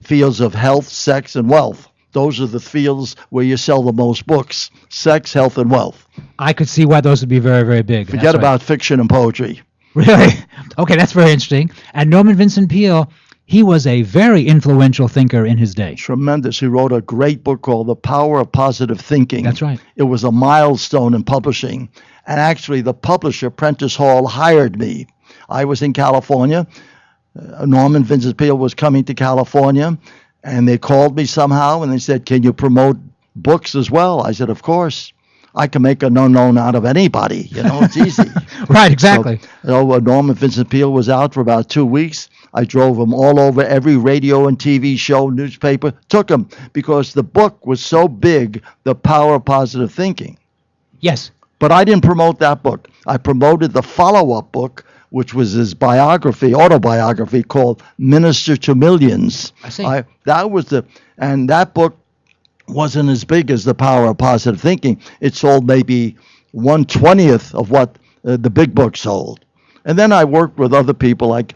fields of health, sex, and wealth. Those are the fields where you sell the most books: sex, health, and wealth. I could see why those would be very, very big. Forget about fiction and poetry. Really? Okay, that's very interesting. And Norman Vincent Peale, he was a very influential thinker in his day. Tremendous. He wrote a great book called The Power of Positive Thinking. That's right. It was a milestone in publishing. And actually, the publisher, Prentice Hall, hired me. I was in California. Norman Vincent Peale was coming to California, and they called me somehow, and they said, "Can you promote books as well?" I said, "Of course. I can make a no-known out of anybody. You know, it's easy." Right, exactly. So Norman Vincent Peale was out for about 2 weeks. I drove him all over every radio and TV show, newspaper, took him because the book was so big, The Power of Positive Thinking. Yes. But I didn't promote that book. I promoted the follow-up book, which was his autobiography called Minister to Millions. I see. And that book wasn't as big as The Power of Positive Thinking. It sold maybe 1/20th of what the big book sold. And then I worked with other people like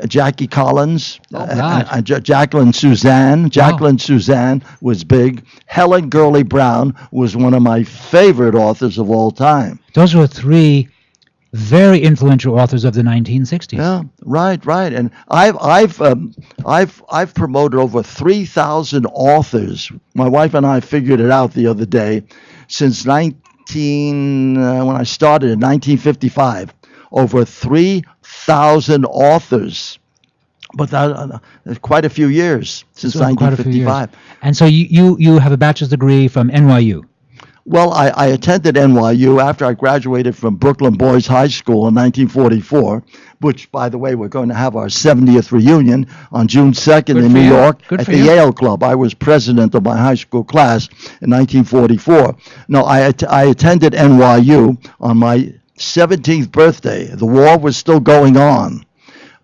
Jackie Collins, and Jacqueline Suzanne. Jacqueline Suzanne was big. Helen Gurley Brown was one of my favorite authors of all time. Those were three very influential authors of the 1960s. Yeah, right. And I've promoted over 3,000 authors. My wife and I figured it out the other day. since when I started in 1955, over 3,000 authors. But quite a few years since 1955. And so you have a bachelor's degree from NYU. Well, I attended NYU after I graduated from Brooklyn Boys High School in 1944, which, by the way, we're going to have our 70th reunion on June 2nd in New York at the Yale Club. I was president of my high school class in 1944. No, I attended NYU on my 17th birthday. The war was still going on,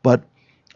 but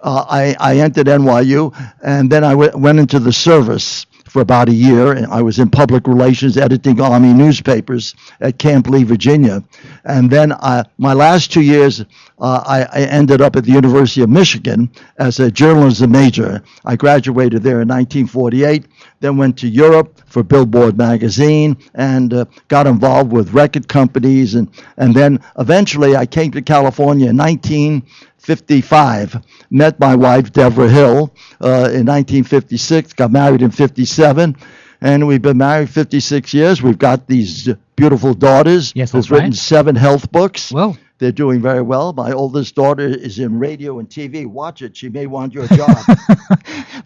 I entered NYU, and then I went into the service for about a year. And I was in public relations, editing Army newspapers at Camp Lee, Virginia. And then my last 2 years, I ended up at the University of Michigan as a journalism major. I graduated there in 1948, then went to Europe for Billboard magazine, and got involved with record companies. And then eventually I came to California in 1955, met my wife, Deborah Hill, in 1956, got married in 57, and we've been married 56 years. We've got these beautiful daughters who've written 7 health books. Well, they're doing very well. My oldest daughter is in radio and TV. Watch it. She may want your job.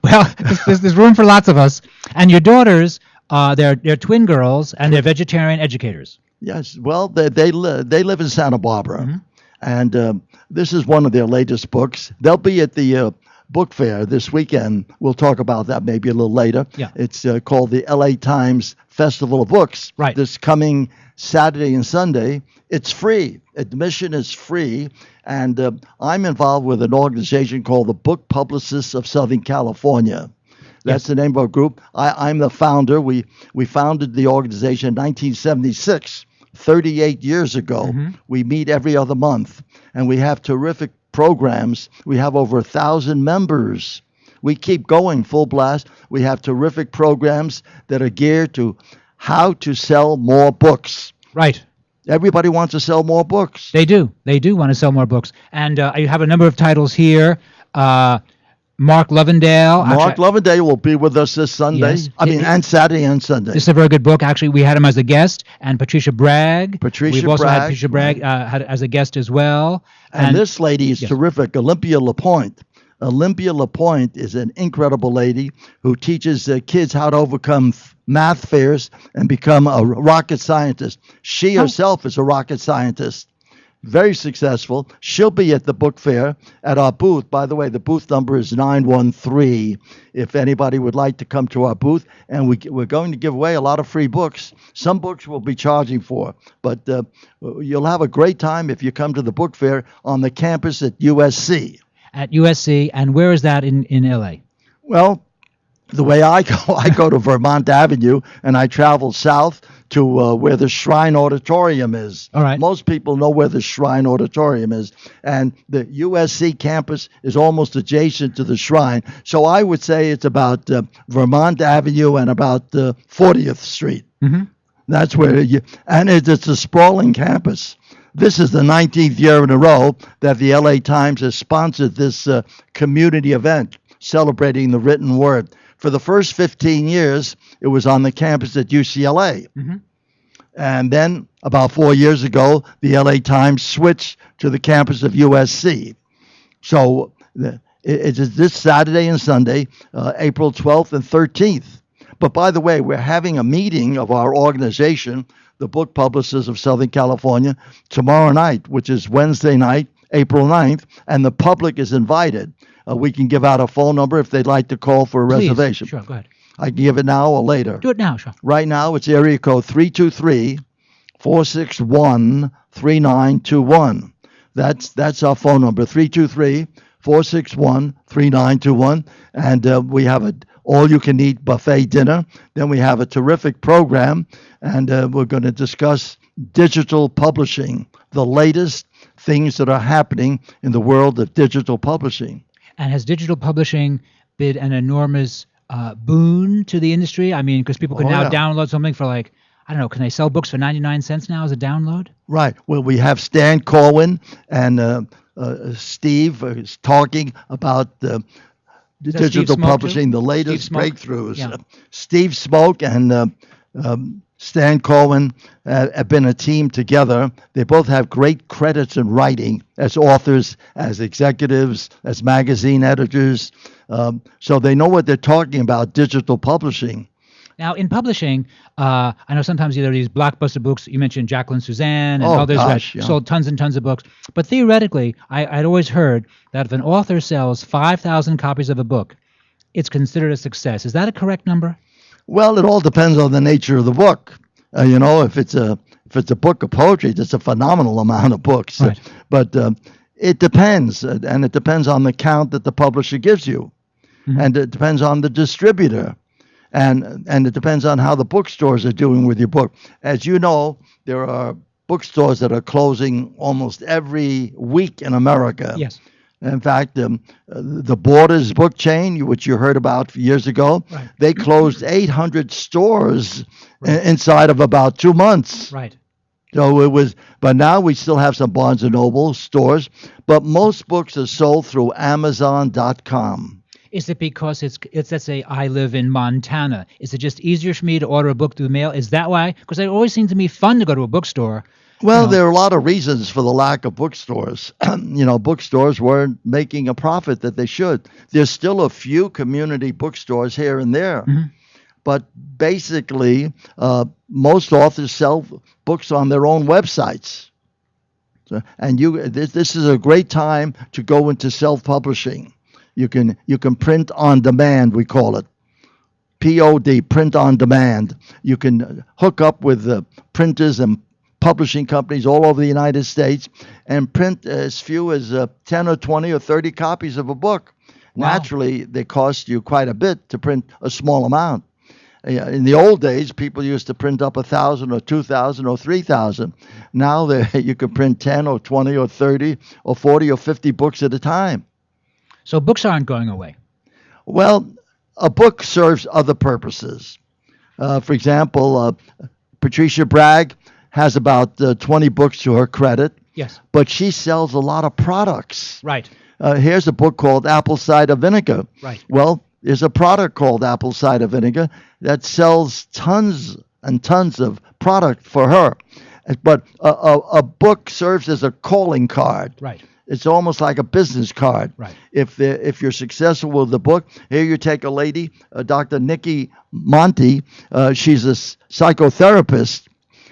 Well, there's room for lots of us. And your daughters, they're twin girls, and they're vegetarian educators. Yes. Well, they live in Santa Barbara. And this is one of their latest books. They'll be at the book fair this weekend. We'll talk about that maybe a little later. Yeah. It's called the LA Times Festival of Books. Right. This coming Saturday and Sunday. It's free. Admission is free. And I'm involved with an organization called the Book Publicists of Southern California. That's the name of our group. I'm the founder. We founded the organization in 1976. 38 years ago. We meet every other month, and we have terrific programs. We have over 1,000 members. We keep going full blast. We have terrific programs that are geared to how to sell more books. Right. Everybody wants to sell more books. They do. They do want to sell more books. And you have a number of titles here. Mark Lovendale. Mark Lovendale will be with us this Sunday. Yes. And Saturday and Sunday. This is a very good book. Actually, we had him as a guest, and Patricia Bragg. We've also had Patricia Bragg as a guest as well. And this lady is terrific, Olympia LaPointe. Olympia LaPointe is an incredible lady who teaches kids how to overcome math fears and become a rocket scientist. She herself is a rocket scientist. Very successful. She'll be at the book fair at our booth. By the way, the booth number is 913 if anybody would like to come to our booth. And we're going to give away a lot of free books. Some books we'll be charging for. But you'll have a great time if you come to the book fair on the campus at USC. At USC. And where is that in L.A.? Well, the way I go to Vermont Avenue, and I travel south to where the Shrine Auditorium is. All right. Most people know where the Shrine Auditorium is, and the USC campus is almost adjacent to the Shrine. So I would say it's about Vermont Avenue and about 40th Street. That's where and it's a sprawling campus. This is the 19th year in a row that the LA Times has sponsored this community event celebrating the written word. For the first 15 years, it was on the campus at UCLA. And then about 4 years ago, the LA Times switched to the campus of USC. So it is this Saturday and Sunday, April 12th and 13th. But by the way, we're having a meeting of our organization, the Book Publicists of Southern California, tomorrow night, which is Wednesday night, April 9th, and the public is invited. We can give out a phone number if they'd like to call for a reservation. Sure, go ahead. I can give it now or later. Do it now, sure. Right now, it's area code 323-461-3921. That's our phone number, 323-461-3921. And we have a all-you-can-eat buffet dinner. Then we have a terrific program, and we're going to discuss digital publishing, the latest things that are happening in the world of digital publishing. And has digital publishing been an enormous boon to the industry? I mean, because people can now download something for like, I don't know, can they sell books for 99 cents now as a download? Right. Well, we have Stan Corwin and Steve is talking about digital publishing, the latest breakthroughs. Yeah. Steve Smoke and Stan Cohen have been a team together. They both have great credits in writing as authors, as executives, as magazine editors. So they know what they're talking about, digital publishing. Now, in publishing, I know sometimes there are these blockbuster books. You mentioned Jacqueline Suzanne and others that sold tons and tons of books. But theoretically, I'd always heard that if an author sells 5,000 copies of a book, it's considered a success. Is that a correct number? Well, it all depends on the nature of the book. If it's a book of poetry, that's a phenomenal amount of books. Right. But it depends, and it depends on the count that the publisher gives you, and it depends on the distributor. And it depends on how the bookstores are doing with your book. As you know, there are bookstores that are closing almost every week in America. Yes. In fact, the Borders book chain, which you heard about years ago, they closed 800 stores inside of about 2 months. Right. So but now we still have some Barnes & Noble stores, but most books are sold through Amazon.com. Is it because it's let's say I live in Montana? Is it just easier for me to order a book through the mail? Is that why? Because it always seemed to me fun to go to a bookstore. Well, there are a lot of reasons for the lack of bookstores. Bookstores weren't making a profit that they should. There's still a few community bookstores here and there. But basically, most authors sell books on their own websites. And this is a great time to go into self-publishing. You can print on demand, we call it. POD, print on demand. You can hook up with printers and publishing companies all over the United States and print as few as 10 or 20 or 30 copies of a book. Wow. Naturally, they cost you quite a bit to print a small amount. In the old days, people used to print up 1,000 or 2,000 or 3,000. Now you can print 10 or 20 or 30 or 40 or 50 books at a time. So books aren't going away. Well, a book serves other purposes. For example, Patricia Bragg has about 20 books to her credit. Yes. But she sells a lot of products. Right. Here's a book called Apple Cider Vinegar. Right. Well, there's a product called Apple Cider Vinegar that sells tons and tons of product for her. But a book serves as a calling card. Right. It's almost like a business card. Right. If you're successful with the book, here you take a lady, Dr. Nikki Monty. She's a psychotherapist.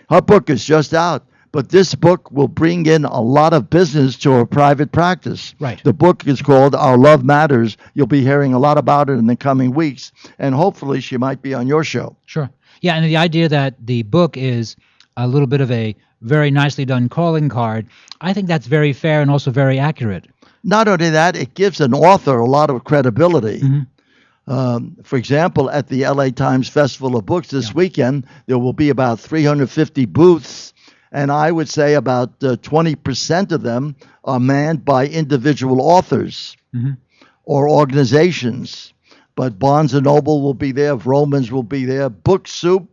Her book is just out, but this book will bring in a lot of business to her private practice. Right. The book is called Our Love Matters. You'll be hearing a lot about it in the coming weeks, and hopefully she might be on your show. Sure. Yeah, and the idea that the book is a little bit of a very nicely done calling card, I think that's very fair and also very accurate. Not only that, it gives an author a lot of credibility. For example, at the LA Times Festival of Books this weekend, there will be about 350 booths, and I would say about 20% of them are manned by individual authors or organizations. But Barnes & Noble will be there, Vroman's will be there, Book Soup.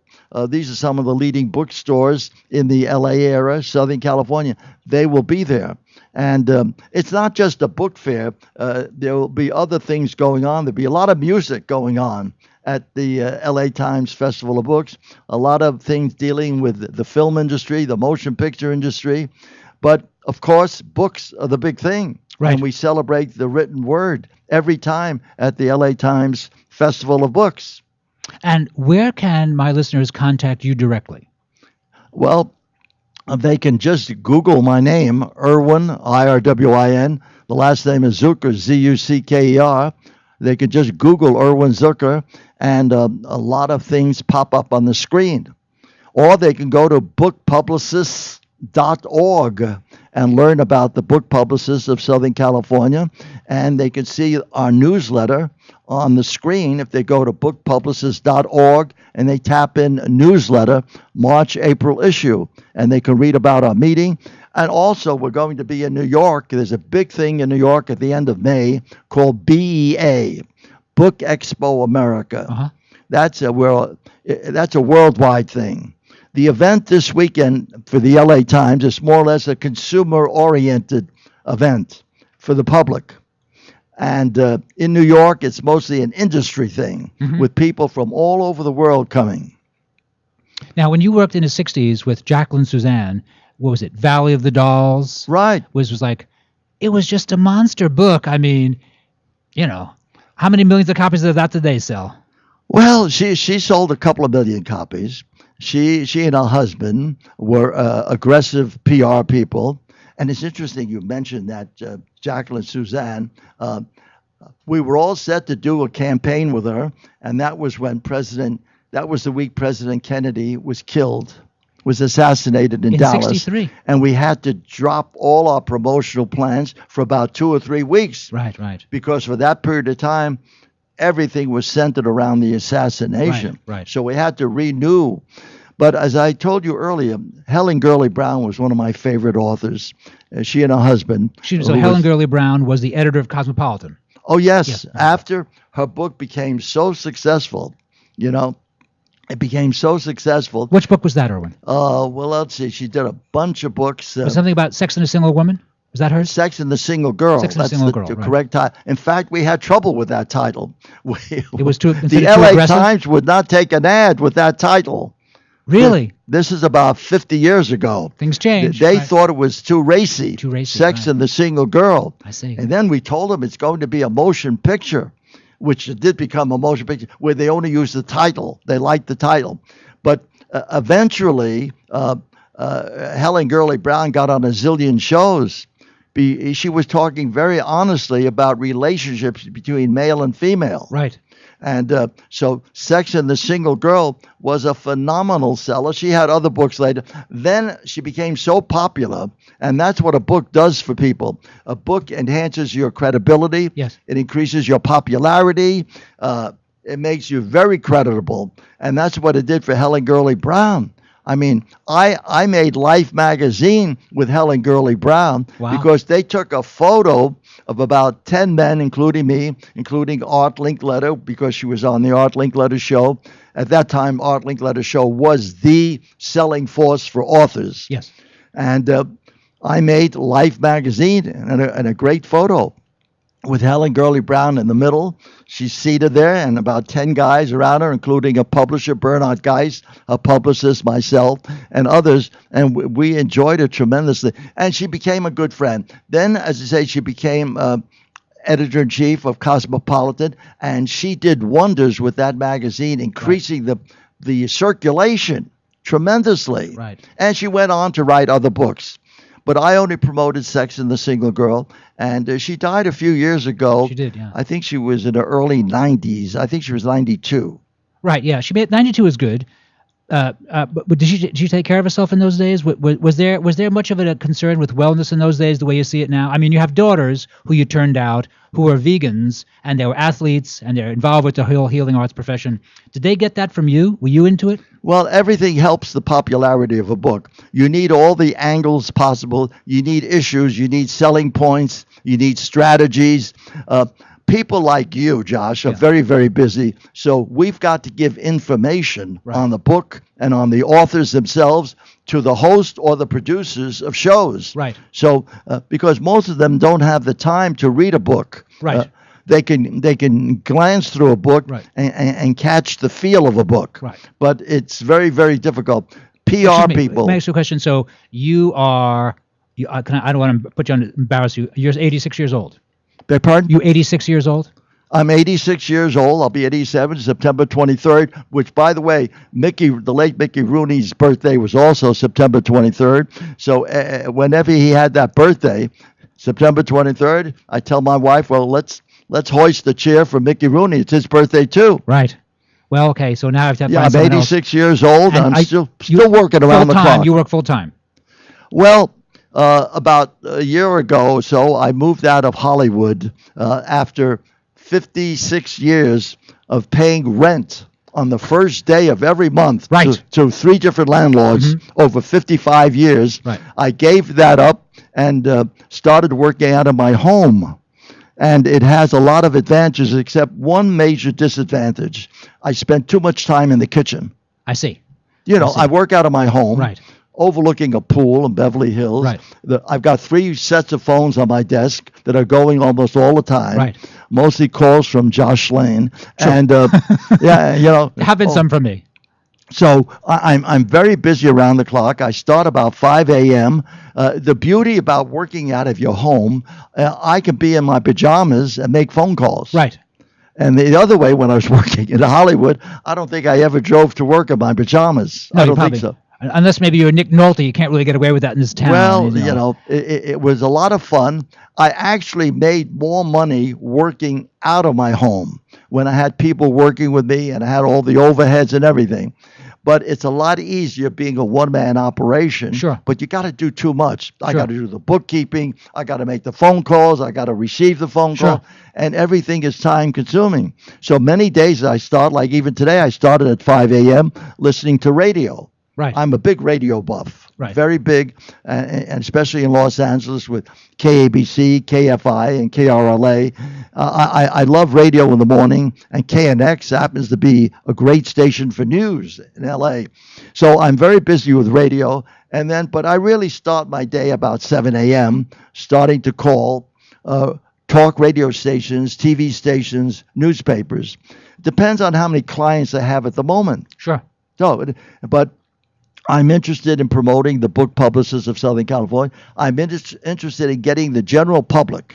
These are some of the leading bookstores in the LA area, Southern California. They will be there. And it's not just a book fair. There will be other things going on. There'll be a lot of music going on at the LA Times Festival of Books, a lot of things dealing with the film industry, the motion picture industry. But, of course, books are the big thing. Right. And we celebrate the written word every time at the LA Times Festival of Books. And where can my listeners contact you directly? Well, they can just Google my name, Irwin, I-R-W-I-N. The last name is Zucker, Z-U-C-K-E-R. They can just Google Irwin Zucker, and a lot of things pop up on the screen. Or they can go to bookpublicists.org and learn about the book publicists of Southern California. And they can see our newsletter on the screen if they go to bookpublicists.org and they tap in newsletter, March, April issue. And they can read about our meeting. And also, we're going to be in New York. There's a big thing in New York at the end of May called BEA, Book Expo America. That's a worldwide thing. The event this weekend for the LA Times is more or less a consumer-oriented event for the public. And in New York, it's mostly an industry thing with people from all over the world coming. Now, when you worked in the 60s with Jacqueline Suzanne, what was it, Valley of the Dolls? Right. Was like, it was just a monster book. I mean, you know, how many millions of copies of that did they sell? Well, she sold a couple of million copies. She and her husband were aggressive PR people. And it's interesting you mentioned that Jacqueline Suzanne. We were all set to do a campaign with her, and that was the week President Kennedy was assassinated in Dallas. 63. And we had to drop all our promotional plans for about 2 or 3 weeks. Right. Because for that period of time, everything was centered around the assassination. Right. So we had to renew. But as I told you earlier, Helen Gurley Brown was one of my favorite authors. She and her husband. So Helen Gurley Brown was the editor of Cosmopolitan. Oh, yes. After her book became so successful, it became so successful. Which book was that, Erwin? Well, let's see. She did a bunch of books. Was something about Sex and a Single Woman? Was that hers? Sex and the Single Girl. Sex and the Single Girl, the right. correct title. In fact, we had trouble with that title. It was too The LA Times would not take an ad with that title. Really? This is about 50 years ago. Things changed. They thought it was too racy. Sex and the Single Girl. I see. And then we told them it's going to be a motion picture, which it did become a motion picture, where they only used the title. They liked the title. But eventually, Helen Gurley Brown got on a zillion shows. She was talking very honestly about relationships between male and female. Right. And so Sex and the Single Girl was a phenomenal seller. She had other books later. Then she became so popular, and that's what a book does for people. A book enhances your credibility. Yes. It increases your popularity. It makes you very creditable. And that's what it did for Helen Gurley Brown. I mean, I made Life magazine with Helen Gurley Brown because they took a photo of about 10 men, including me, including Art Linkletter, because she was on the Art Linkletter show. At that time, Art Linkletter show was the selling force for authors. Yes. And I made Life magazine and a great photo with Helen Gurley Brown in the middle. She's seated there, and about 10 guys around her, including a publisher, Bernard Geist, a publicist, myself, and others, and we enjoyed it tremendously. And she became a good friend. Then, as I say, she became editor-in-chief of Cosmopolitan, and she did wonders with that magazine, increasing the circulation tremendously. Right. And she went on to write other books. But I only promoted Sex and the Single Girl, and she died a few years ago. She did, yeah. I think she was in the early 90s. I think she was 92. Right, yeah. She made 92 is good. But did she take care of herself in those days? Was there much of a concern with wellness in those days, the way you see it now? I mean, you have daughters who you turned out who are vegans, and they were athletes, and they're involved with the whole healing arts profession. Did they get that from you? Were you into it? Well, everything helps the popularity of a book. You need all the angles possible. You need issues. You need selling points. You need strategies. People like you, Josh, are very, very busy. So we've got to give information on the book and on the authors themselves to the host or the producers of shows. Right. So because most of them don't have the time to read a book. Right. They can glance through a book and catch the feel of a book. Right. But it's very, very difficult. PR people. Let me ask you a question. So you are, I don't want to put you on, embarrass you. You're 86 years old. Beg pardon? You 86 years old? I'm 86 years old. I'll be 87 September 23rd, which, by the way, the late Mickey Rooney's birthday was also September 23rd. So whenever he had that birthday, September 23rd, I tell my wife, well, let's hoist the chair for Mickey Rooney. It's his birthday, too. Right. Well, okay, so now I have to find I'm someone 86 years old, and I'm still working around the full-time, clock. You work full-time? Well, about a year ago or so, I moved out of Hollywood after 56 years of paying rent on the first day of every month to 3 different landlords over 55 years. Right. I gave that up and started working out of my home. And it has a lot of advantages, except one major disadvantage. I spend too much time in the kitchen. I see. I work out of my home. Right. Overlooking a pool in Beverly Hills. Right. I've got 3 sets of phones on my desk that are going almost all the time. Right. Mostly calls from Josh Lane. Sure. And, There have been some from me. So I'm very busy around the clock. I start about 5 a.m. The beauty about working out of your home, I can be in my pajamas and make phone calls. Right. And the other way, when I was working in Hollywood, I don't think I ever drove to work in my pajamas. No, I you don't probably, think so. Unless maybe you're Nick Nolte, you can't really get away with that in this town. Well, it was a lot of fun. I actually made more money working out of my home when I had people working with me and I had all the overheads and everything. But it's a lot easier being a one-man operation. Sure. But you got to do too much. I Sure. got to do the bookkeeping. I got to make the phone calls. I got to receive the phone Sure. call. And everything is time-consuming. So many days I start, like even today, I started at 5 a.m. listening to radio. Right. I'm a big radio buff. Right. Very big, and especially in Los Angeles with KABC, KFI, and KRLA. I love radio in the morning, and KNX happens to be a great station for news in LA. So I'm very busy with radio, but I really start my day about 7 a.m. starting to call talk radio stations, TV stations, newspapers. Depends on how many clients I have at the moment. Sure. So, but I'm interested in promoting the book publicists of Southern California. I'm interested in getting the general public,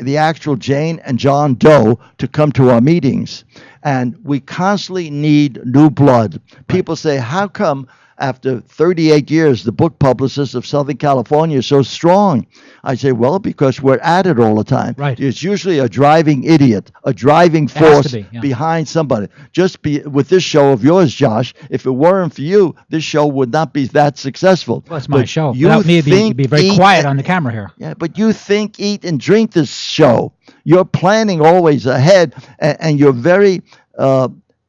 the actual Jane and John Doe, to come to our meetings. And we constantly need new blood. People say, how come after 38 years the book publicists of Southern California are so strong? I say, well, because we're at it all the time. Right. It's usually a driving idiot, a driving It has force to be, yeah. behind somebody. With this show of yours, Josh, if it weren't for you, this show would not be that successful. Well, it's my But show. you Without me, think, you'd be very eat, quiet on the camera here. Yeah, but you think, eat, and drink this show. You're planning always ahead, and you're very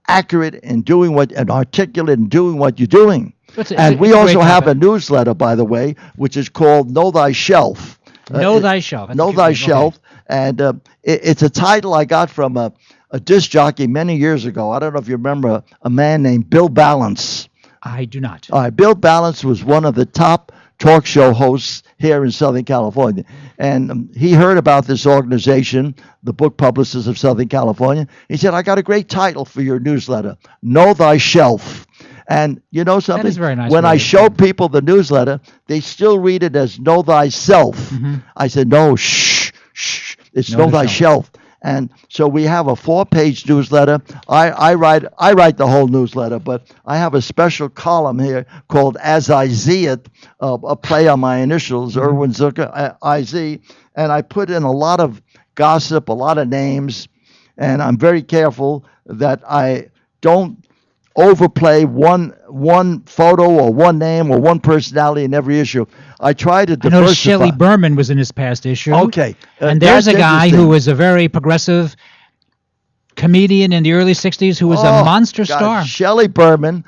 accurate in doing and articulate in doing what you're doing. And we also have a newsletter, by the way, which is called Know Thy Shelf. Know Thy Shelf. That's Know a good Thy name. Shelf. Okay. And it's a title I got from a disc jockey many years ago. I don't know if you remember a man named Bill Balance. I do not. All right, Bill Balance was one of the top talk show hosts here in Southern California. And he heard about this organization, the Book Publicists of Southern California. He said, I got a great title for your newsletter, Know Thy Shelf. And you know something? That is very nice. When I show people the newsletter, they still read it as Know Thyself. Mm-hmm. I said, no, shh. It's Know Thy Shelf. And so we have a 4-page newsletter. I write the whole newsletter, but I have a special column here called As I See It, a play on my initials, Erwin Zucker, IZ. And I put in a lot of gossip, a lot of names, and I'm very careful that I don't overplay one photo or one name or one personality in every issue. I try to I diversify. know Shelley Berman was in his past issue. Okay. And there's a that's guy interesting. who was a very progressive comedian in the early 60s who was a monster star. Shelley Berman.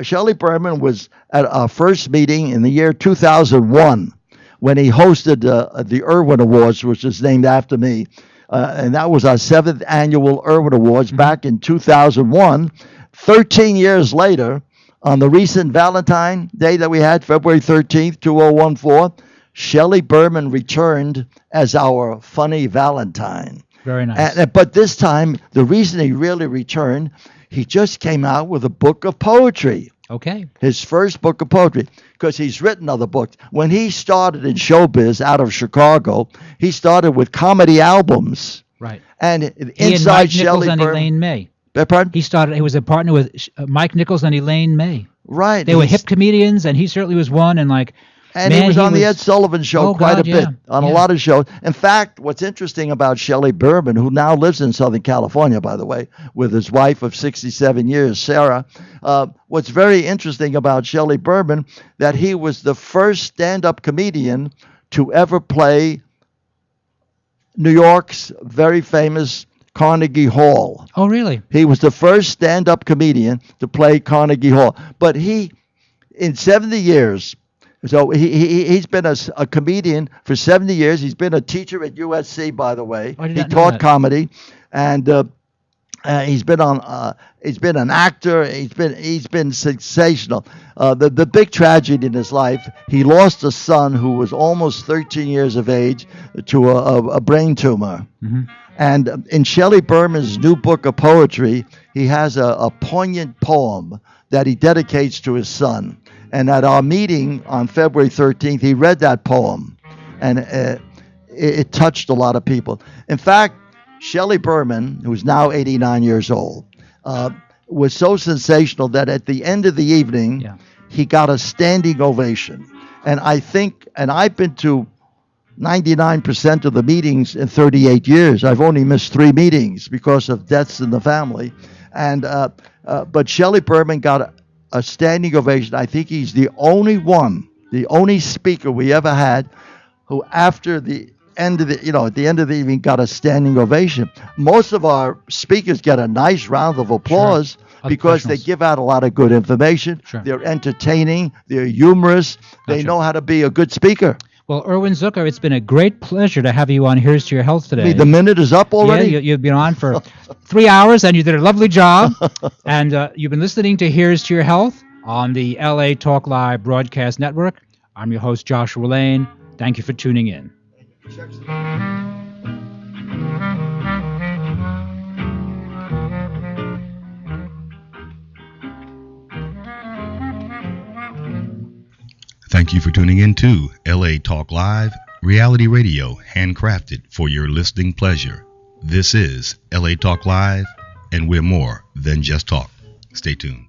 Shelley Berman was at our first meeting in the year 2001 when he hosted the Irwin Awards, which is named after me. And that was our 7th annual Irwin Awards back in 2001. 13 years later, on the recent Valentine Day that we had, February 13th, 2014, Shelley Berman returned as our funny Valentine. Very nice. But this time, the reason he really returned, he just came out with a book of poetry. Okay. His first book of poetry, because he's written other books. When he started in showbiz out of Chicago, he started with comedy albums. Right. And He inside and Mike Nichols Shelley and Berman. Elaine May. Pardon? He was a partner with Mike Nichols and Elaine May. Right. They were hip comedians, and he certainly was one. And He was on the Ed Sullivan Show quite a bit, on a lot of shows. In fact, what's interesting about Shelley Berman, who now lives in Southern California, by the way, with his wife of 67 years, Sarah, what's very interesting about Shelley Berman, that he was the first stand-up comedian to ever play New York's very famous Carnegie Hall. Oh, really? He was the first stand-up comedian to play Carnegie Hall. But he, in 70 years, so he's been a comedian for 70 years. He's been a teacher at USC, by the way. I did He not know taught that. comedy. And He's been an actor. He's been sensational. The big tragedy in his life, he lost a son who was almost 13 years of age to a brain tumor. Mm-hmm. And in Shelley Berman's new book of poetry, he has a poignant poem that he dedicates to his son. And at our meeting on February 13th, he read that poem, and it touched a lot of people. In fact, Shelley Berman, who's now 89 years old, was so sensational that at the end of the evening, he got a standing ovation. And I've been to 99% of the meetings in 38 years. I've only missed 3 meetings because of deaths in the family. But Shelley Berman got a standing ovation. I think he's the only speaker we ever had who, after the end of the evening, got a standing ovation. Most of our speakers get a nice round of applause because they give out a lot of good information. They're entertaining. They're humorous. They know how to be a good speaker. Well, Erwin Zucker, it's been a great pleasure to have you on Here's to Your Health today. The minute is up already? Yeah, you've been on for 3 hours, and you did a lovely job. And you've been listening to Here's to Your Health on the LA Talk Live Broadcast Network. I'm your host, Joshua Lane. Thank you for tuning in. Thank you for tuning in to LA Talk Live, reality radio handcrafted for your listening pleasure. This is LA Talk Live, and we're more than just talk. Stay tuned.